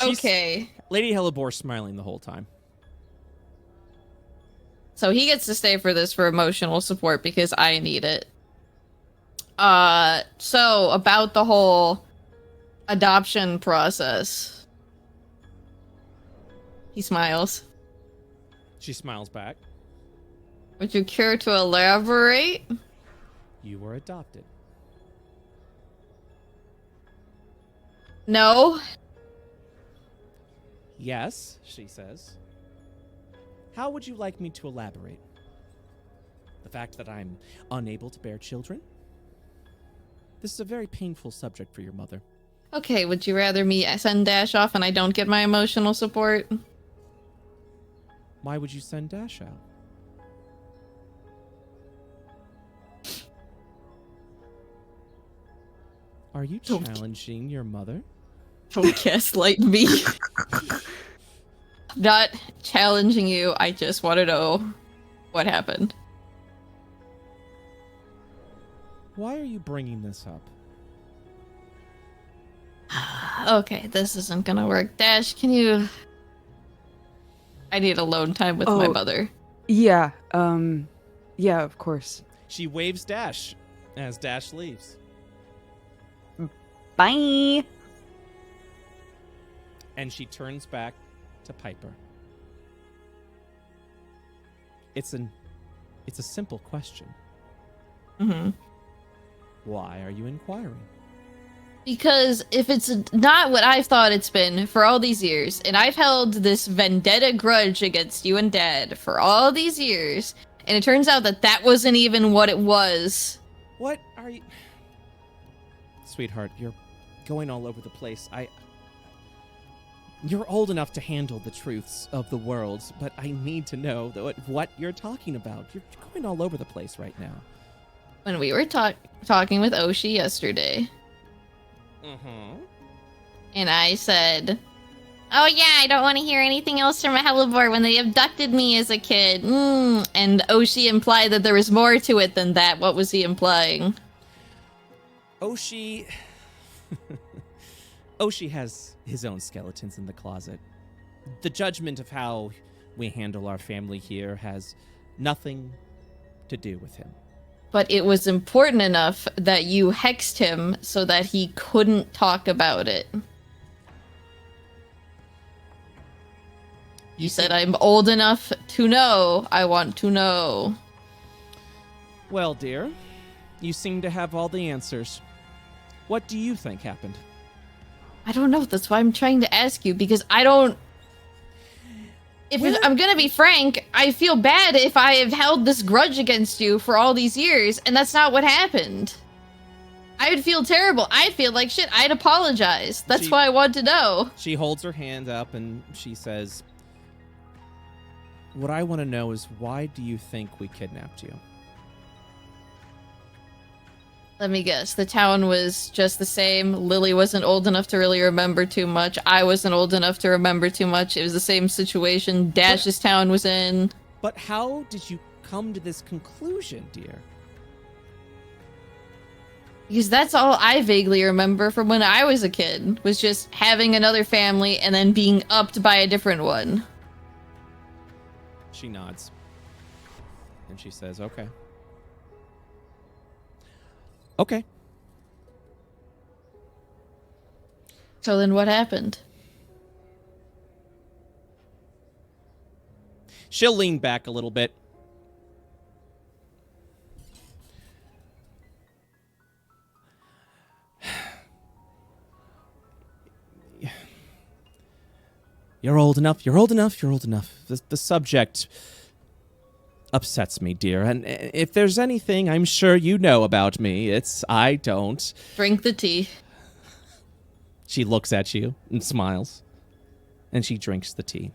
Okay. Lady Hellebore smiling the whole time. So he gets to stay for this for emotional support because I need it. So about the whole adoption process. He smiles. She smiles back. Would you care to elaborate? You were adopted. No. Yes, she says. How would you like me to elaborate? The fact that I'm unable to bear children? This is a very painful subject for your mother. Okay, would you rather me send Dash off and I don't get my emotional support? Why would you send Dash out? Are you challenging your mother? Don't gaslight me. Not challenging you, I just want to know what happened. Why are you bringing this up? Okay, this isn't gonna work. Dash, can you... I need alone time with my mother. Yeah, yeah, of course. She waves Dash as Dash leaves. Bye! And she turns back to Piper. It's a simple question. Mm-hmm. Why are you inquiring? Because if it's not what I've thought it's been for all these years, and I've held this vendetta grudge against you and Dad for all these years, and it turns out that that wasn't even what it was. What are you... Sweetheart, you're going all over the place. You're old enough to handle the truths of the world, but I need to know what you're talking about. You're going all over the place right now. When we were talking with Oshi yesterday, and I said, oh yeah, I don't want to hear anything else from a Hellebore when they abducted me as a kid. And Oshi implied that there was more to it than that. What was he implying? Oshi has his own skeletons in the closet. The judgment of how we handle our family here has nothing to do with him. But it was important enough that you hexed him so that he couldn't talk about it. You said, I'm old enough to know. I want to know. Well, dear, you seem to have all the answers. What do you think happened? I don't know. That's why I'm trying to ask you, because I don't... If I'm gonna be frank, I feel bad if I have held this grudge against you for all these years, and that's not what happened. I would feel terrible. I'd feel like shit. I'd apologize. That's why I want to know. She holds her hand up and she says, what I want to know is, why do you think we kidnapped you? Let me guess. The town was just the same. Lily wasn't old enough to really remember too much. I wasn't old enough to remember too much. It was the same situation Dash's town was in. But how did you come to this conclusion, dear? Because that's all I vaguely remember from when I was a kid, was just having another family and then being upped by a different one. She nods. And she says, okay. Okay. So then what happened? She'll lean back a little bit. You're old enough. You're old enough. You're old enough. The subject upsets me, dear. And if there's anything I'm sure you know about me, it's I don't. Drink the tea. She looks at you and smiles. And she drinks the tea.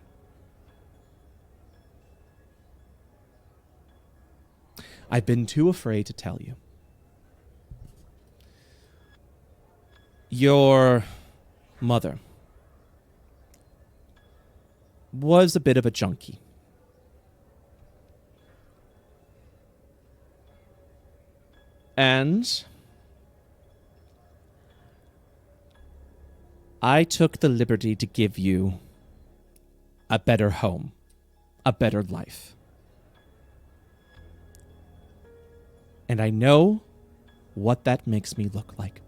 I've been too afraid to tell you. Your mother was a bit of a junkie. And I took the liberty to give you a better home, a better life. And I know what that makes me look like.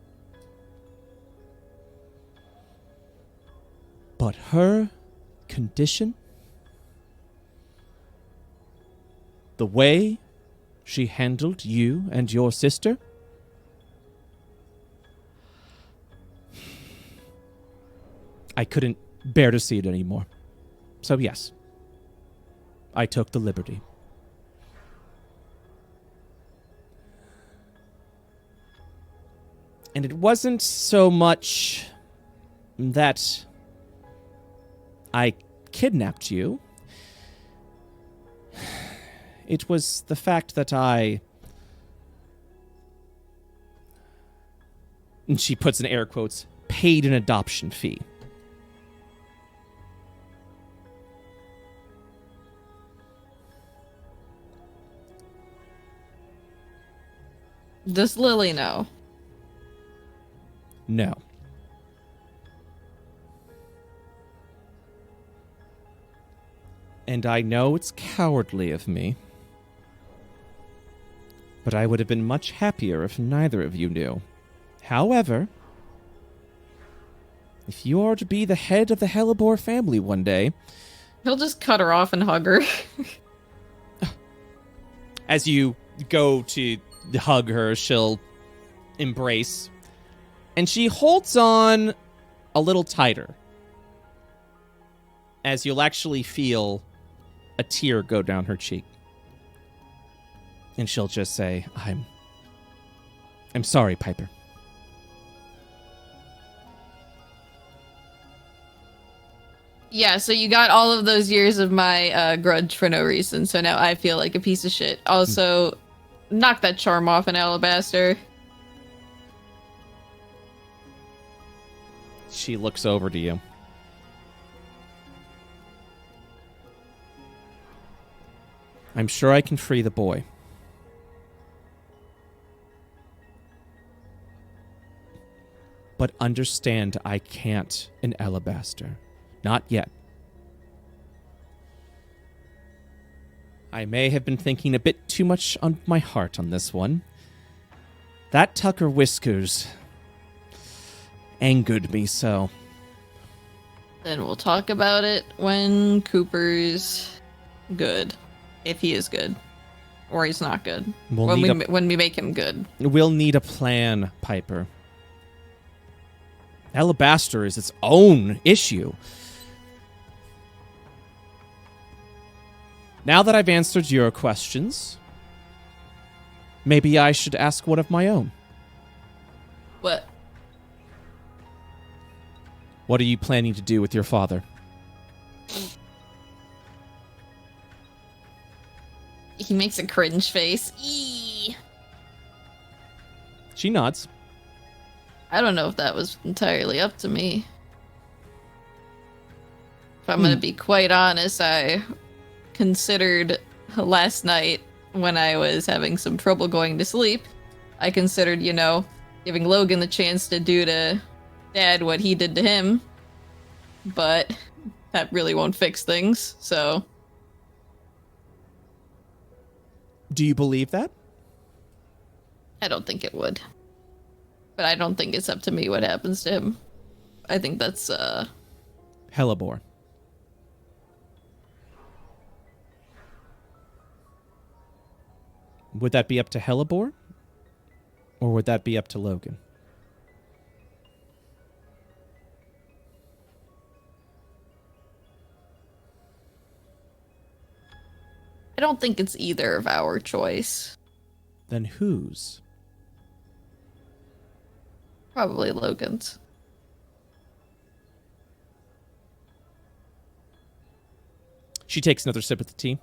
But her condition, the way she handled you and your sister, I couldn't bear to see it anymore. So yes, I took the liberty. And it wasn't so much that I kidnapped you. It was the fact that and she puts in air quotes, paid an adoption fee. Does Lily know? No. And I know it's cowardly of me, but I would have been much happier if neither of you knew. However, if you are to be the head of the Hellebore family one day... He'll just cut her off and hug her. As you go to hug her, she'll embrace. And she holds on a little tighter. As you'll actually feel a tear go down her cheek. And she'll just say, I'm sorry, Piper. Yeah, so you got all of those years of my grudge for no reason, so now I feel like a piece of shit. Also, knock that charm off an alabaster. She looks over to you. I'm sure I can free the boy. But understand I can't an alabaster. Not yet. I may have been thinking a bit too much on my heart on this one. That Tucker Whiskers angered me so. Then we'll talk about it when Cooper's good. If he is good. Or he's not good. When we make him good. We'll need a plan, Piper. Alabaster is its own issue. Now that I've answered your questions, maybe I should ask one of my own. What? What are you planning to do with your father? He makes a cringe face. Eee. She nods. I don't know if that was entirely up to me. If I'm gonna be quite honest, I considered last night when I was having some trouble going to sleep, I considered, giving Logan the chance to do to Dad what he did to him. But that really won't fix things, so... Do you believe that? I don't think it would. But I don't think it's up to me what happens to him. I think that's, Hellebore. Would that be up to Hellebore? Or would that be up to Logan? don't think it's either of our choice. Then whose? Probably Logan's. She takes another sip of the tea.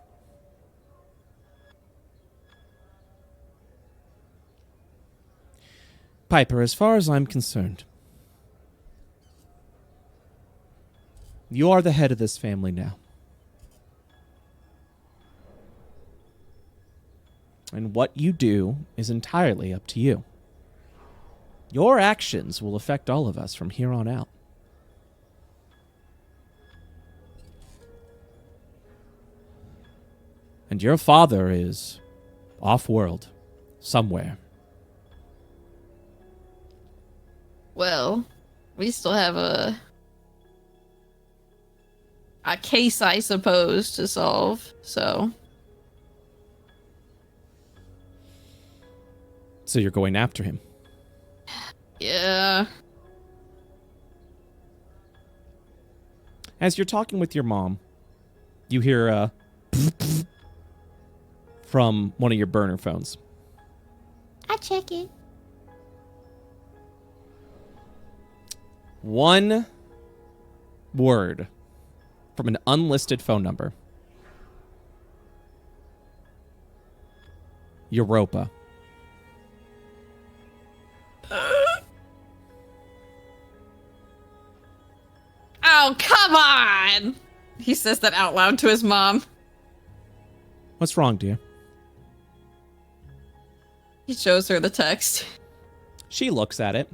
Piper, as far as I'm concerned, you are the head of this family now. And what you do is entirely up to you. Your actions will affect all of us from here on out. And your father is off-world, somewhere. Well, we still have a case, I suppose, to solve, so... So you're going after him. Yeah. As you're talking with your mom, you hear a from one of your burner phones. I check it. One word from an unlisted phone number. Europa. Oh, come on! He says that out loud to his mom. What's wrong, dear? He shows her the text. She looks at it.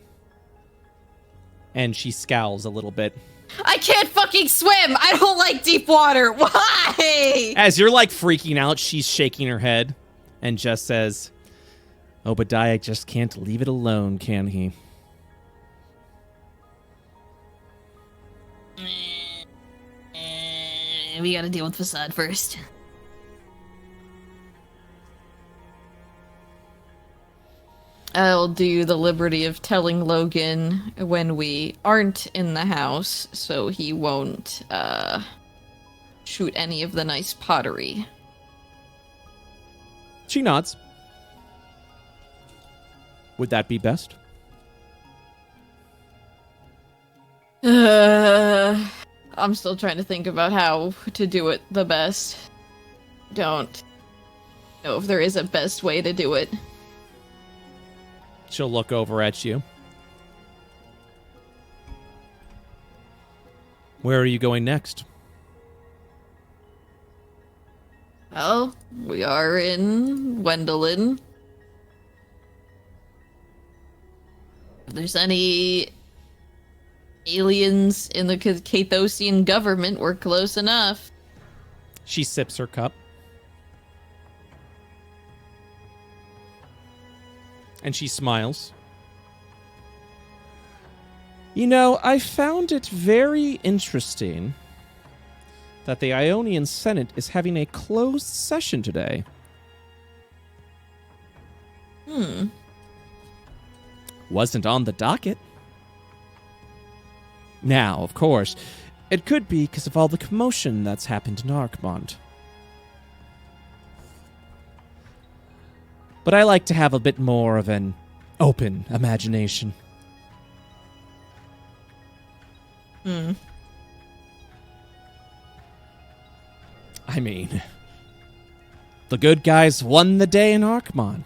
And she scowls a little bit. I can't fucking swim! I don't like deep water! Why? As you're like freaking out, she's shaking her head and just says, Obadiah just can't leave it alone, can he? We gotta deal with Facade first. I'll do the liberty of telling Logan when we aren't in the house, so he won't, shoot any of the nice pottery. She nods. Would that be best? I'm still trying to think about how to do it the best. Don't know if there is a best way to do it. She'll look over at you. Where are you going next? Well, we are in Wendelin. If there's any aliens in the Cathosian government, we're close enough. She sips her cup. And she smiles. You know, I found it very interesting that the Ionian Senate is having a closed session today. Wasn't on the docket. Now, of course, it could be because of all the commotion that's happened in Arkmont. But I like to have a bit more of an open imagination. I mean, the good guys won the day in Arkmont.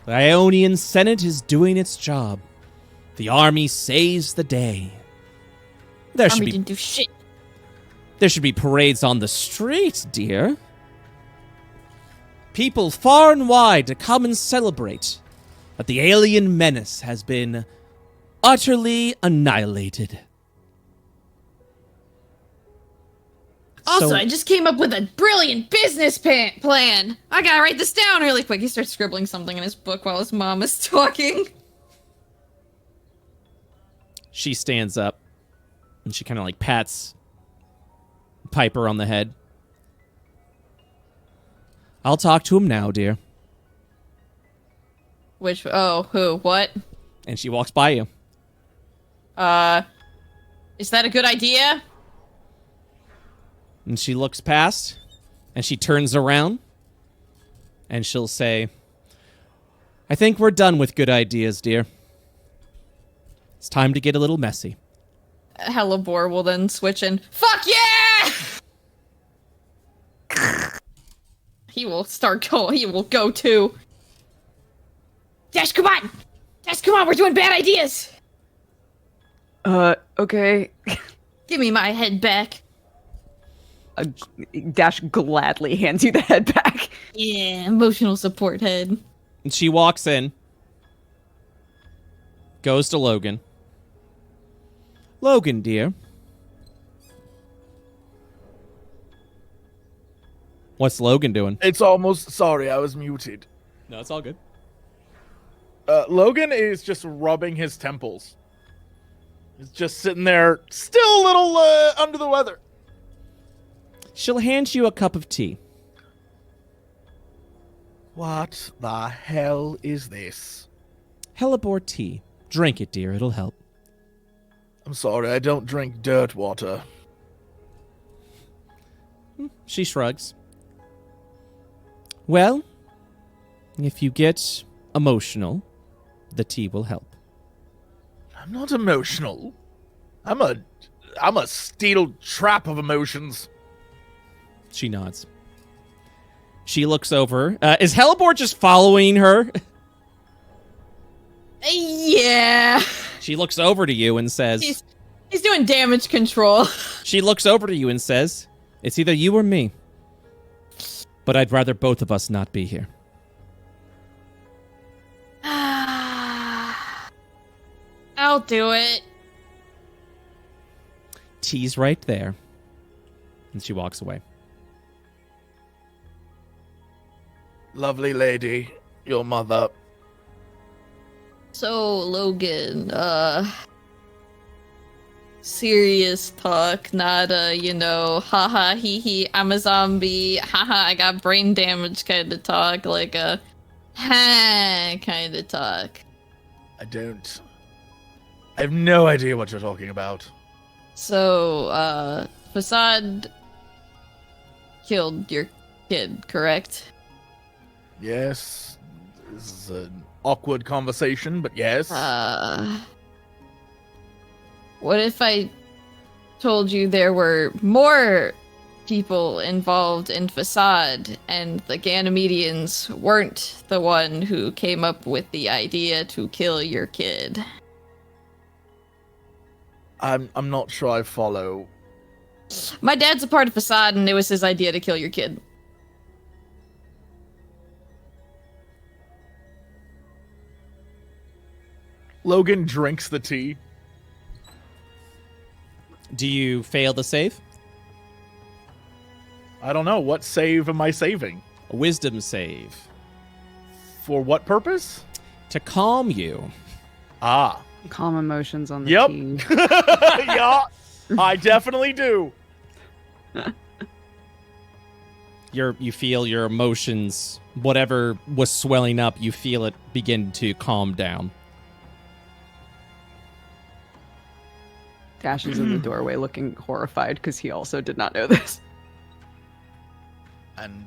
The Ionian Senate is doing its job. The army saves the day. Army didn't do shit. There should be parades on the street, dear. People far and wide to come and celebrate that the alien menace has been utterly annihilated. Also, So- I just came up with a brilliant business plan. I gotta write this down really quick. He starts scribbling something in his book while his mom is talking. She stands up and she kind of like pats Piper on the head. I'll talk to him now, dear. Who? What? And she walks by you. Is that a good idea? And she looks past And she turns around and she'll say, I think we're done with good ideas, dear. It's time to get a little messy. Hellebore will then switch in. Fuck yeah! He will start going. He will go too. Dash, come on! Dash, come on! We're doing bad ideas. Okay. Give me my head back. Dash gladly hands you the head back. Yeah, emotional support head. And she walks in, goes to Logan. Logan, dear. What's Logan doing? It's almost... Sorry, I was muted. No, it's all good. Logan is just rubbing his temples. He's just sitting there, still a little under the weather. She'll hand you a cup of tea. What the hell is this? Hellebore tea. Drink it, dear. It'll help. I'm sorry, I don't drink dirt water. She shrugs. Well, if you get emotional, the tea will help. I'm not emotional. I'm a steel trap of emotions. She nods. She looks over. Is Hellebore just following her? Yeah. She looks over to you and says... He's doing damage control. She looks over to you and says, it's either you or me. But I'd rather both of us not be here. I'll do it. Tea's right there. And she walks away. Lovely lady, your mother. So, Logan, serious talk, not haha, hee hee, I'm a zombie, haha, I got brain damage kind of talk, like a ha kind of talk. I have no idea what you're talking about. So, Facade killed your kid, correct? Yes, this is an awkward conversation, but yes. What if I told you there were more people involved in Facade and the Ganymedians weren't the one who came up with the idea to kill your kid? I'm not sure I follow. My dad's a part of Facade and it was his idea to kill your kid. Logan drinks the tea. Do you fail the save? I don't know. What save am I saving? A wisdom save. For what purpose? To calm you. Ah. Calm emotions on the Yep. tea. Yeah, I definitely do. You feel your emotions, whatever was swelling up, you feel it begin to calm down. Dash is in the doorway looking horrified because he also did not know this. And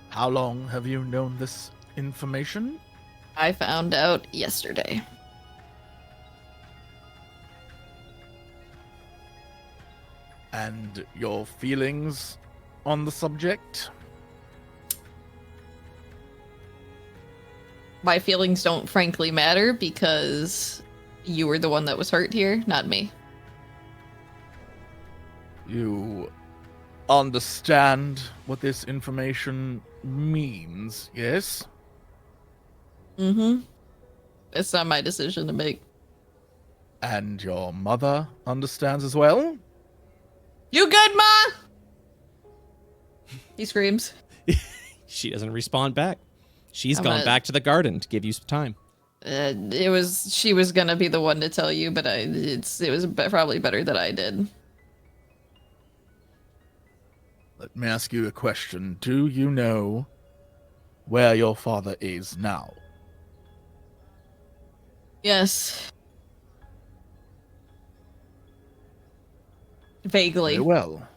how long have you known this information? I found out yesterday. And your feelings on the subject? My feelings don't frankly matter because you were the one that was hurt here, not me. You understand what this information means, yes? Mm-hmm. It's not my decision to make. And your mother understands as well? You good, Ma? He screams. She doesn't respond back. She's I'm gone gonna- back to the garden to give you some time. She was gonna be the one to tell you, but it was probably better that I did. Let me ask you a question. Do you know where your father is now? Yes. Vaguely. Very well.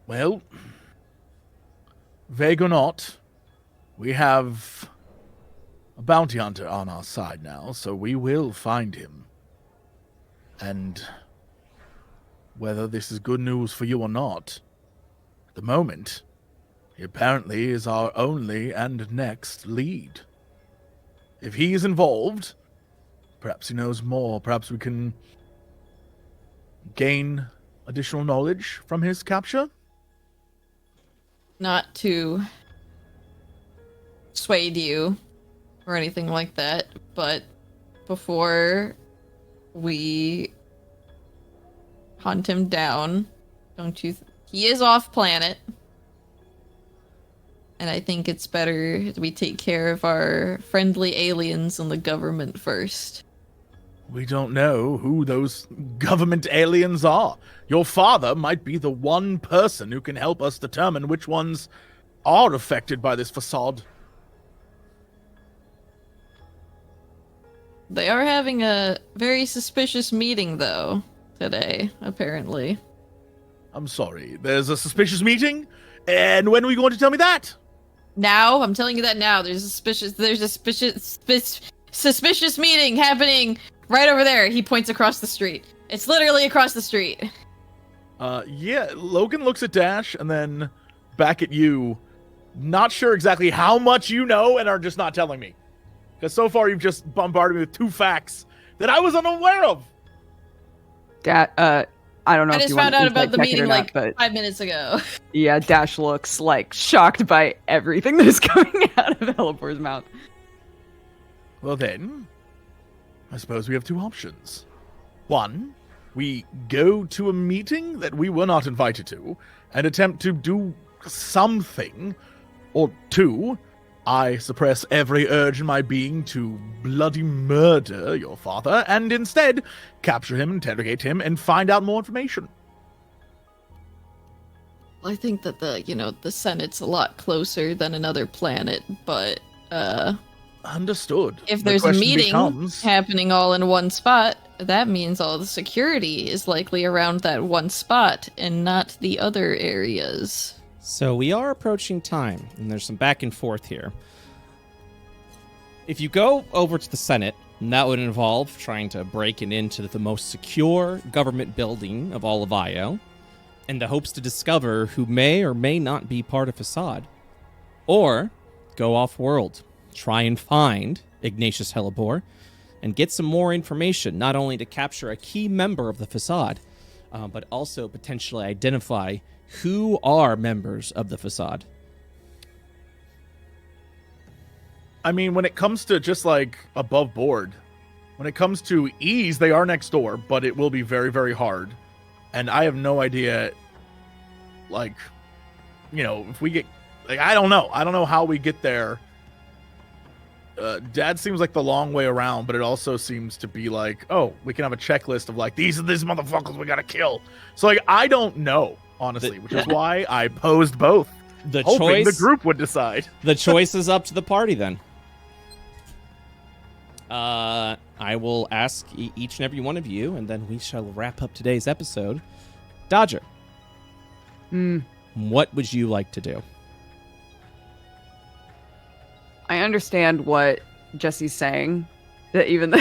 Well, vague or not, we have a bounty hunter on our side now, so we will find him. And whether this is good news for you or not, at the moment, he apparently is our only and next lead. If he is involved, perhaps he knows more. Perhaps we can gain additional knowledge from his capture. Not to swayed you or anything like that, but before we hunt him down, don't you? He is off planet, and I think it's better we take care of our friendly aliens and the government first. We don't know who those government aliens are. Your father might be the one person who can help us determine which ones are affected by this facade. They are having a very suspicious meeting, though, today, apparently. I'm sorry, there's a suspicious meeting? And when are we going to tell me that? Now, I'm telling you that now. There's a suspicious meeting happening right over there. He points across the street. It's literally across the street. Yeah, Logan looks at Dash and then back at you. Not sure exactly how much you know and are just not telling me. Because so far you've just bombarded me with 2 facts that I was unaware of. I don't know I if just you want found to out about the insight check it meeting or not, like but 5 minutes ago. yeah, Dash looks like shocked by everything that is coming out of Helipor's mouth. Well then, I suppose we have 2 options. 1, we go to a meeting that we were not invited to and attempt to do something. Or 2, I suppress every urge in my being to bloody murder your father and instead capture him, interrogate him, and find out more information. I think that the Senate's a lot closer than another planet, but Understood. if The there's a question meeting becomes, happening all in one spot, that means all the security is likely around that one spot and not the other areas. So we are approaching time, and there's some back and forth here. If you go over to the Senate, that would involve trying to break it into the most secure government building of all of Io, in the hopes to discover who may or may not be part of Facade. Or go off-world, try and find Ignatius Hellebore, and get some more information, not only to capture a key member of the Facade, but also potentially identify who are members of the Facade. I mean, when it comes to just like above board, when it comes to ease, they are next door, but it will be very, very hard. And I have no idea, like, if we get, like, I don't know how we get there. Dad seems like the long way around, but it also seems to be like, oh, we can have a checklist of like, these are these motherfuckers we gotta kill. So like, I don't know, honestly, which is why I posed both. Hoping the group would decide. The choice is up to the party then. I will ask each and every one of you, and then we shall wrap up today's episode. Dodger, what would you like to do? I understand what Jesse's saying, that even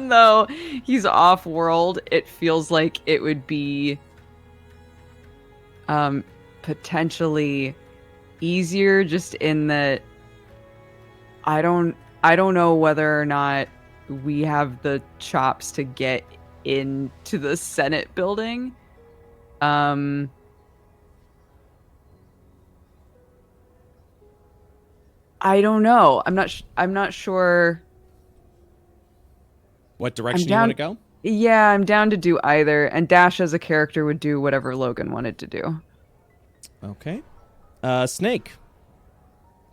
though he's off-world, it feels like it would be potentially easier, just in that I don't know whether or not we have the chops to get into the Senate building. I don't know. I'm not sure. What direction you want to go? Yeah, I'm down to do either. And Dash as a character would do whatever Logan wanted to do. Okay. Snake,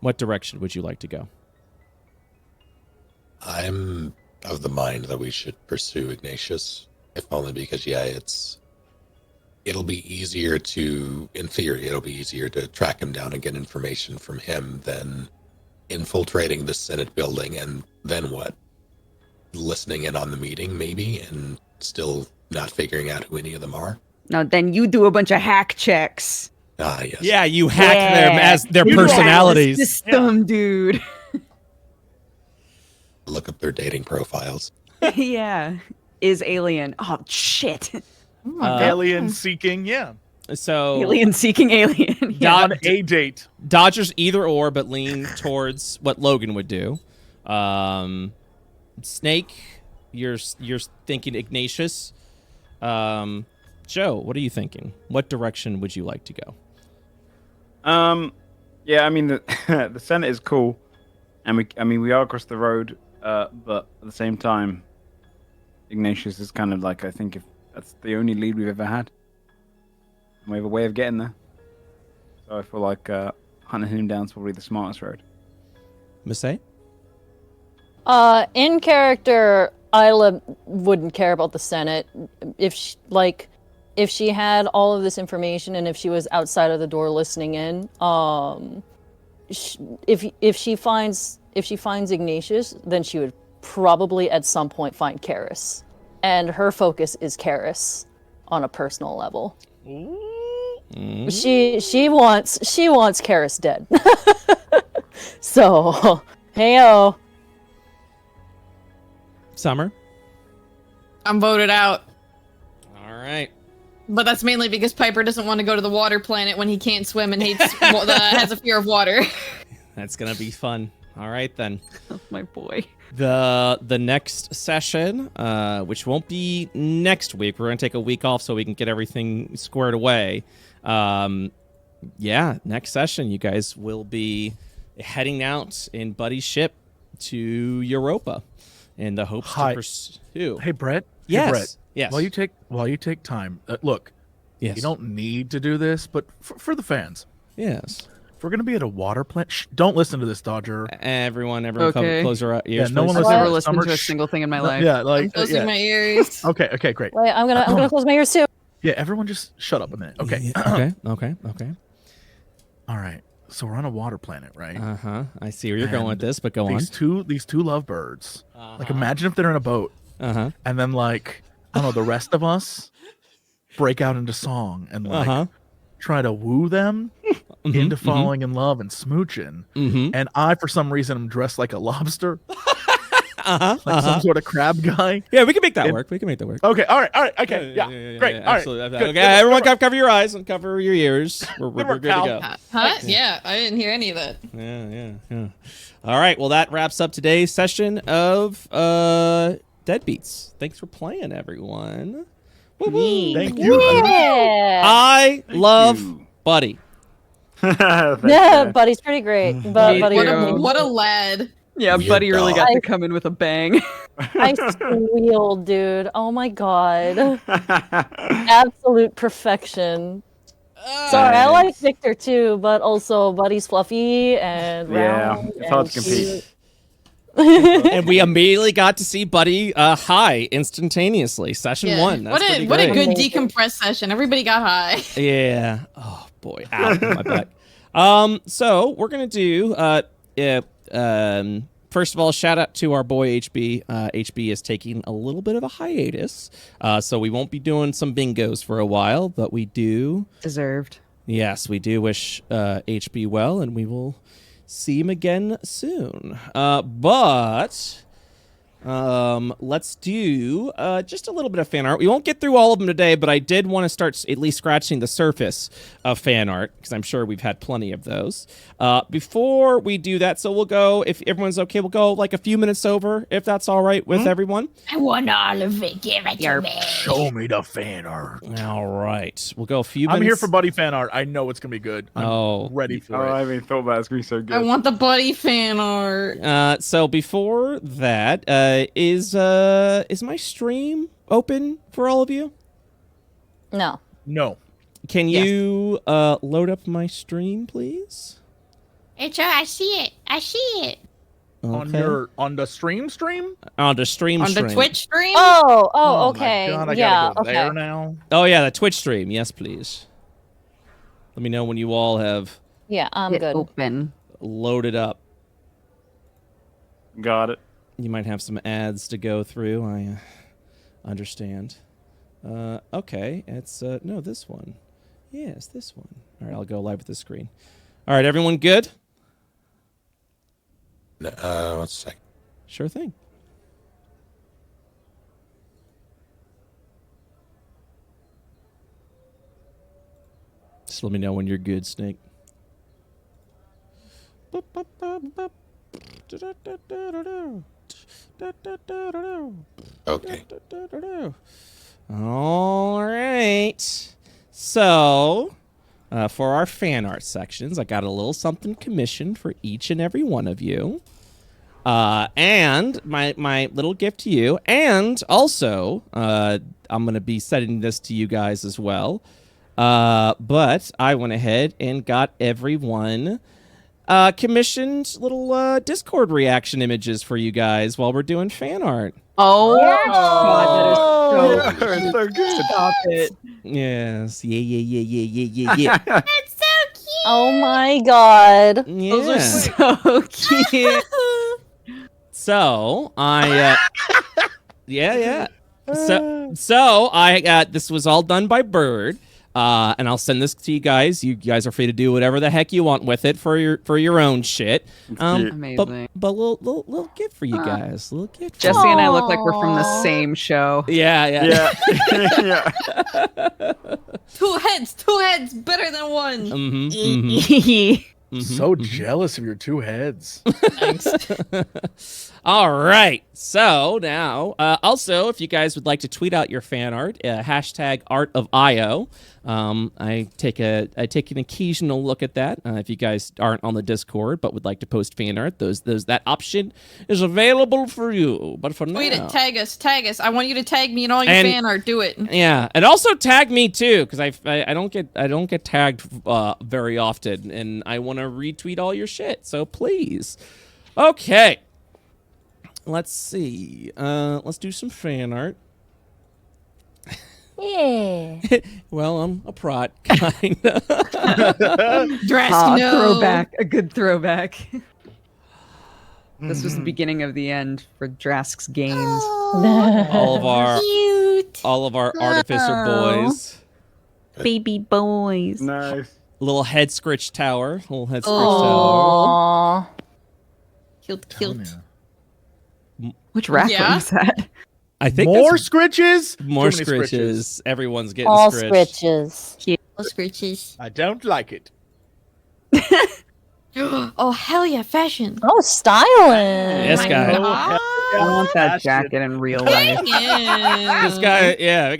what direction would you like to go? I'm of the mind that we should pursue Ignatius, if only because, it'll be easier to, in theory, it'll be easier to track him down and get information from him than infiltrating the Senate building and then what? Listening in on the meeting, maybe, and still not figuring out who any of them are? Now, then you do a bunch of hack checks. Ah, yes. Yeah, you hack them Yeah. as their You personalities. System, dude. Look up their dating profiles. Yeah. Is alien. Oh, shit. Oh my God. Alien seeking, yeah. So Alien seeking alien. Yeah. On a date. Dodgers either or, but lean towards what Logan would do. Snake, you're thinking Ignatius. Joe, what are you thinking? What direction would you like to go? Yeah, I mean the the Senate is cool, and we are across the road, but at the same time, Ignatius is kind of like, I think, if that's the only lead we've ever had, we have a way of getting there. So I feel like hunting him down is probably the smartest road. Masay? In character, Isla wouldn't care about the Senate. If she had all of this information and if she was outside of the door listening in, if she finds Ignatius, then she would probably at some point find Karis, and her focus is Karis on a personal level. She wants Karis dead. So, heyo. Summer? I'm voted out. All right. But that's mainly because Piper doesn't want to go to the water planet when he can't swim and has a fear of water. That's going to be fun. All right, then. Oh, my boy. The next session, which won't be next week. We're going to take a week off so we can get everything squared away. Next session, you guys will be heading out in Buddy's ship to Europa in the hopes to pursue. Hey, Brett. Yes. Hey, Brett. Yes. While you take time, look, Yes. you don't need to do this, but for the fans, Yes. if we're gonna be at a water plant, don't listen to this, Dodger. Everyone, Okay. close your ears. Yeah, no one please. listens I've never to listened Summer to a single thing in my life. Yeah, I'm like closing my ears. Okay, great. Wait, I'm gonna close my ears too. Yeah, everyone just shut up a minute. Okay. Okay. All right. So we're on a water planet, right? I see where you're going with And this, but go on. These two lovebirds. Like, imagine if they're in a boat, and then like, I don't know, the rest of us break out into song and like try to woo them into falling in love and smooching. And I, for some reason, am dressed like a lobster, like some sort of crab guy. Yeah, we can make that work. Okay. All right. Okay. Yeah. Great. All right. Absolutely. Good, Okay, good, everyone, good. cover your eyes and cover your ears. We're Good good work, to pal. go. Huh? Yeah, I didn't hear any of that. Yeah. All right. Well, that wraps up today's session of Deadbeats. Thanks for playing, everyone. Woo-woo. Thank you. Yeah. I love you. Buddy. Yeah, Buddy's pretty great. But Me Buddy, too. What a lad. Yeah, Weird Buddy really got dog. to come in with a bang. I squealed, dude. Oh my god. Absolute perfection. Sorry, I like Victor too, but also Buddy's fluffy and Yeah, round it's hard and to compete. cute. And we immediately got to see Buddy high instantaneously. Session Yeah. one. That's What pretty a great. good Amazing. decompress session. Everybody got high. Yeah. Oh boy. Ow, my back. So we're gonna do first of all, shout out to our boy HB. HB is taking a little bit of a hiatus, so we won't be doing some bingos for a while, but we do. Deserved. Yes, we do wish HB well, and we will see him again soon. But let's do just a little bit of fan art. We won't get through all of them today, but I did want to start at least scratching the surface of fan art, because I'm sure we've had plenty of those. Before we do that, so we'll go, if everyone's okay, we'll go like a few minutes over, if that's all right with everyone. I want all of it. Give it to me. Show me the fan art. All right. We'll go a few minutes. I'm here for Buddy fan art. I know it's gonna be good. I'm ready for Oh, it. I haven't even thought about it. It's going to be so good. I want the Buddy fan art. So before that, is my stream open for all of you? No. No. Can Yes. you load up my stream, please? It's I see it. I see it. On the stream? On the stream On stream. the Twitch stream? Oh, okay. My God, I yeah, gotta go okay. there now. Oh yeah, the Twitch stream. Yes, please. Let me know when you all have Yeah, I'm Hit good. open. loaded up. Got it. You might have some ads to go through. I understand. Okay, it's no this one. Yes, this one. All right, I'll go live with the screen. All right, everyone good? 1 second. Sure thing. Just let me know when you're good, Snake. Okay. All right. So, for our fan art sections, I got a little something commissioned for each and every one of you. And my little gift to you. And also, I'm going to be sending this to you guys as well. But I went ahead and got everyone commissioned little Discord reaction images for you guys while we're doing fan art. Oh, Oh, God, that is so good. Stop it. Yes. Yeah. That's so cute. Oh my god. Yeah. So cute. So I yeah. So I this was all done by Bird. And I'll send this to you guys. You guys are free to do whatever the heck you want with it for your own shit. Amazing. But little gift for you guys. Little gift. For Jesse you. and I look like we're from the same show. Yeah. Yeah. Two heads, better than one. So jealous of your 2 heads. All right. So now, also, if you guys would like to tweet out your fan art, hashtag Art of Io. I take an occasional look at that. If you guys aren't on the Discord but would like to post fan art, that option is available for you. But for Tweet now, it, tag us. I want you to tag me in all your And- fan art. Do it. yeah, and also tag me too, because I don't get tagged very often, and I want to retweet all your shit. So please, okay. Let's see. Let's do some fan art. Yeah. Well, I'm a prot, kind of. Drask, no. Throwback. A good throwback. This was the beginning of the end for Drask's games. all Cute. of our artificer boys. Baby boys. Nice. Little head scritch tower. Little head scritch Aww. Cute. Which raccoon Yeah. is that? I think More that's scritches? more Too many scritches. Everyone's getting All scritched. scritches. Oh, scritches. I don't like it. Oh, hell yeah, fashion. Oh, styling. This my guy. God. I want that jacket in real life. Yeah. This guy, yeah,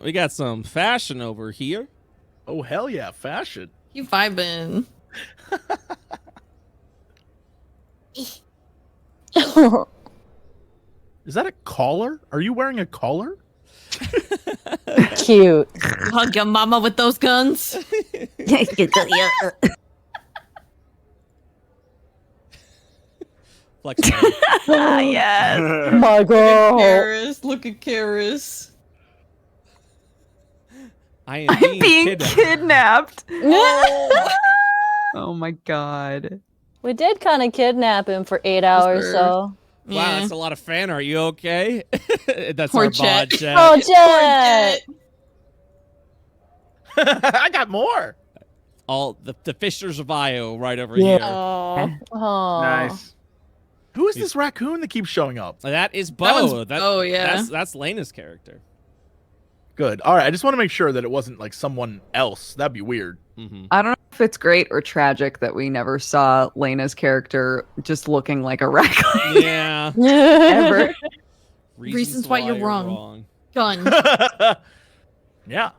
we got some fashion over here. Oh, hell yeah, fashion. You vibing. Is that a collar? Are you wearing a collar? Cute. Hug your mama with those guns. Flex. Yes. My girl. Karis, look at Karis. I am I'm being kidnapped. kidnapped. Oh my god. We did kind of kidnap him for 8 hours, Whisper. so. Wow, that's a lot of fan art. You okay? That's Poor our Jet. bod chat. Oh, Jet. I got more. All the Fishers of Io right over Yeah. here. Oh. Nice. Who is this raccoon that keeps showing up? That is That Bo. one's Bo, yeah. That's Lena's character. Good. All right. I just want to make sure that it wasn't like someone else. That'd be weird. Mm-hmm. I don't know if it's great or tragic that we never saw Lena's character just looking like a raccoon Yeah. ever. Reasons why you're wrong. Gun. Yeah.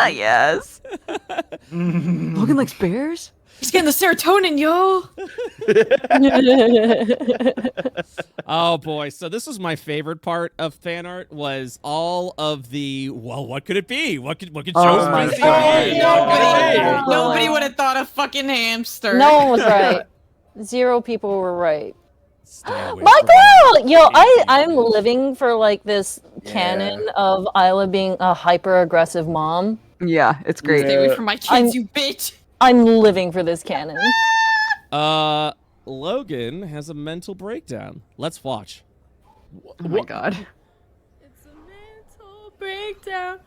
Yes. Looking like bears? He's getting the serotonin, yo. Oh boy, so this was my favorite part of fan art was all of the what could it be? What could Oh Joe's my busy God. doing? What could it be? Nobody would have thought of fucking hamster. No one was right. 0 people were right. Stay away My from girl! me. Yo, Easy, I'm dude. living for like this canon of Isla being a hyper aggressive mom. Yeah, it's great. Stay away from my kids, I'm- you bitch. I'm living for this canon. Logan has a mental breakdown. Let's watch. Oh my god. It's a mental breakdown.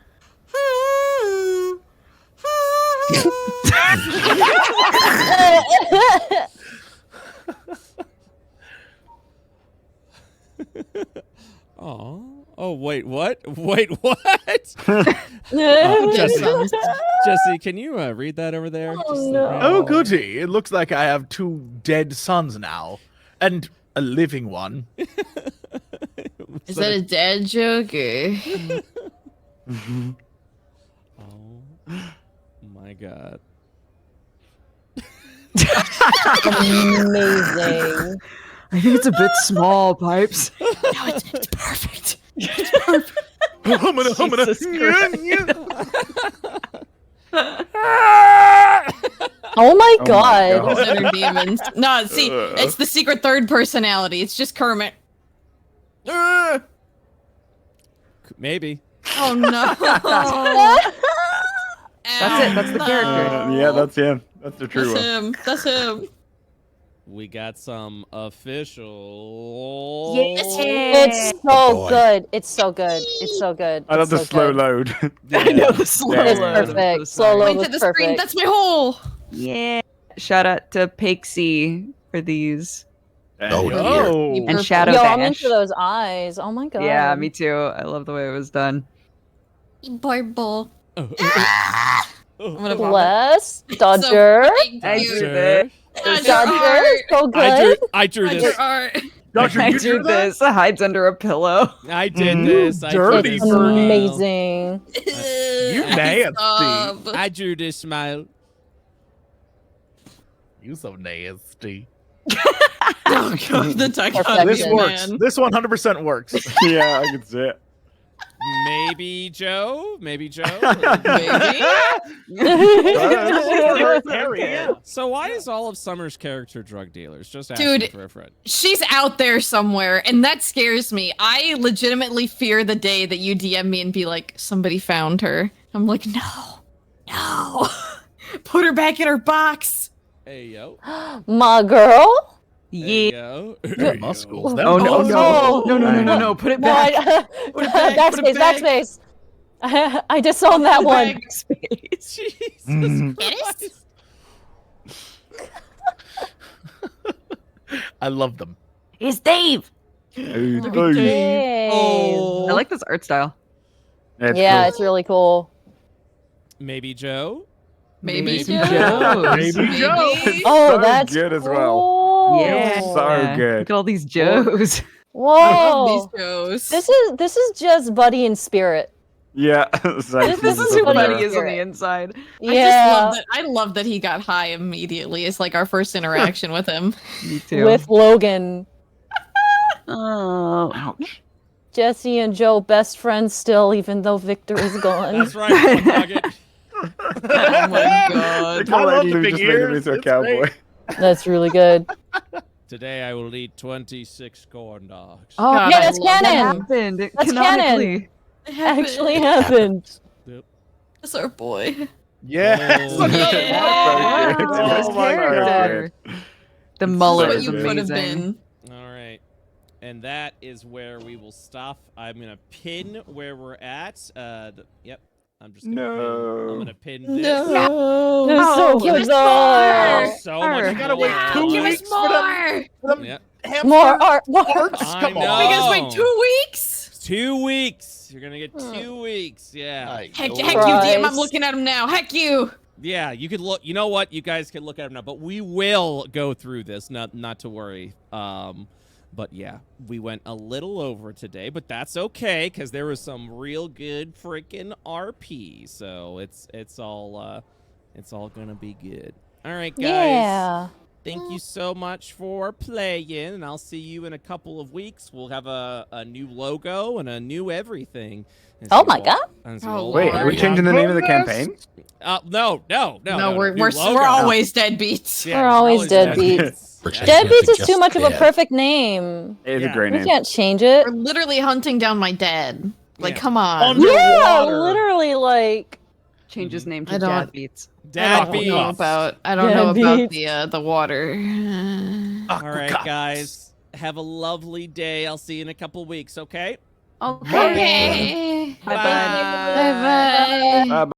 Oh, wait, what? Wait, what? Dead sons. Jesse, can you read that over there? Oh, Just no. Oh, goody. It looks like I have 2 dead sons now. And a living one. Is that a dad joke? Or... Oh my god. Amazing. I think it's a bit small, Pipes. No, it's perfect. I'm gonna. Jesus Oh my my god. God. Those inner demons. No, see, it's the secret third personality. It's just Kermit. Maybe. Oh no. That's it. That's the character. Yeah, that's him. That's the true That's one. him. That's him. We got some official. It's so Boy. good. It's so good. It's so good. I love the It's so slow good. load. I know the slow It's load. I'm perfect. so Slow sorry. load. Point was to the screen. perfect. That's my hole. Yeah. Shout out to Pakesy for these. Oh, dear. Oh. And Perfect. Shadow Yo, I'm Dash. into those eyes. Oh my god. Yeah, me too. I love the way it was done. Barble. Oh, I'm gonna vomit. Bless. Dodger. I So drew this. Dodger. So good. I drew Dodger this. art. Doctor, I you drew drew that? this. It hides under a pillow. I did Mm, this. I drew dirty this It's smile. amazing. You nasty. I drew this smile. You so nasty. Oh god, the dichotomy, This Perfection. works. man. This 100% works. Yeah, I can see it. Maybe Joe. Maybe Joe. Maybe. So why is all of Summer's character drug dealers? Just asking Dude. for a friend. She's out there somewhere, and that scares me. I legitimately fear the day that you DM me and be like, somebody found her. I'm like, no. Put her back in her box. Hey yo. My girl. Yeah. Yo. Muscles. Oh no! Oh, No! Put it back. Put it back, put it Backspace. I disowned that one. Space. Jesus Mm. Christ. I love them. It's Dave. Yay. Oh. I like this art style. Yeah, it's really cool. Maybe Joe. Maybe some Joe. Joes. Maybe Joe. Oh, so that's good as well. cool. Yeah. So good. Look at all these Joes. I Whoa. love these shows. This is just Buddy in spirit. Yeah. This is who Buddy is on the inside. Yeah. I love that he got high immediately. It's like our first interaction with him. Me too. With Logan. Oh. Ouch. Jesse and Joe best friends still, even though Victor is gone. That's right. One nugget. Oh my god. I love Lou the just big made him ears. into a It's cowboy. great. That's really good. Today I will eat 26 corn dogs. Oh, God, yeah, I that's love that canon. happened. That's Canonically. Actually happened. That's our boy. Yes. Oh, Yeah. So good. Oh, It's my character. God. The mullet What is you could have amazing. been. All right. And that is where we will stop. I'm going to pin where we're at. Yep. I'm just going to No. I'm going to pin this. No. They're so give us bizarre. more. So much You gotta wait more. 2 Give us weeks for them. more. Yep. More art. Hearts, I come know. on. We gotta wait 2 weeks. 2 weeks. You're going to get 2 weeks. Yeah. Heck Oh, you, DM. I'm Christ. looking at him now. Heck you. Yeah, you could look. You know what? You guys can look at them now, but we will go through this. Not to worry. But yeah, we went a little over today, but that's okay because there was some real good freaking RP. So it's all gonna be good. All right, guys. Yeah. Thank you so much for playing, and I'll see you in a couple of weeks. We'll have a new logo and a new everything. And Oh so my we'll- God. and so Oh, we'll- Wait, are we Lord. changing the name of the campaign? No, No, we're new logo. we're always deadbeats. Yeah, We're it's always deadbeats. We're Yeah. changing it Deadbeats to is too just much of a Dead. perfect name. It is Yeah. a great We name. can't change it. We're literally hunting down my dad. Like, Yeah. come on. Underwater. Yeah, literally like Change his name I to don't- Dad Beats. Dad I don't know beats. about. I don't know about Deadbeats. the water. All right, guys. Have a lovely day. I'll see you in a couple weeks, okay? Okay. Bye-bye. Bye-bye. Bye.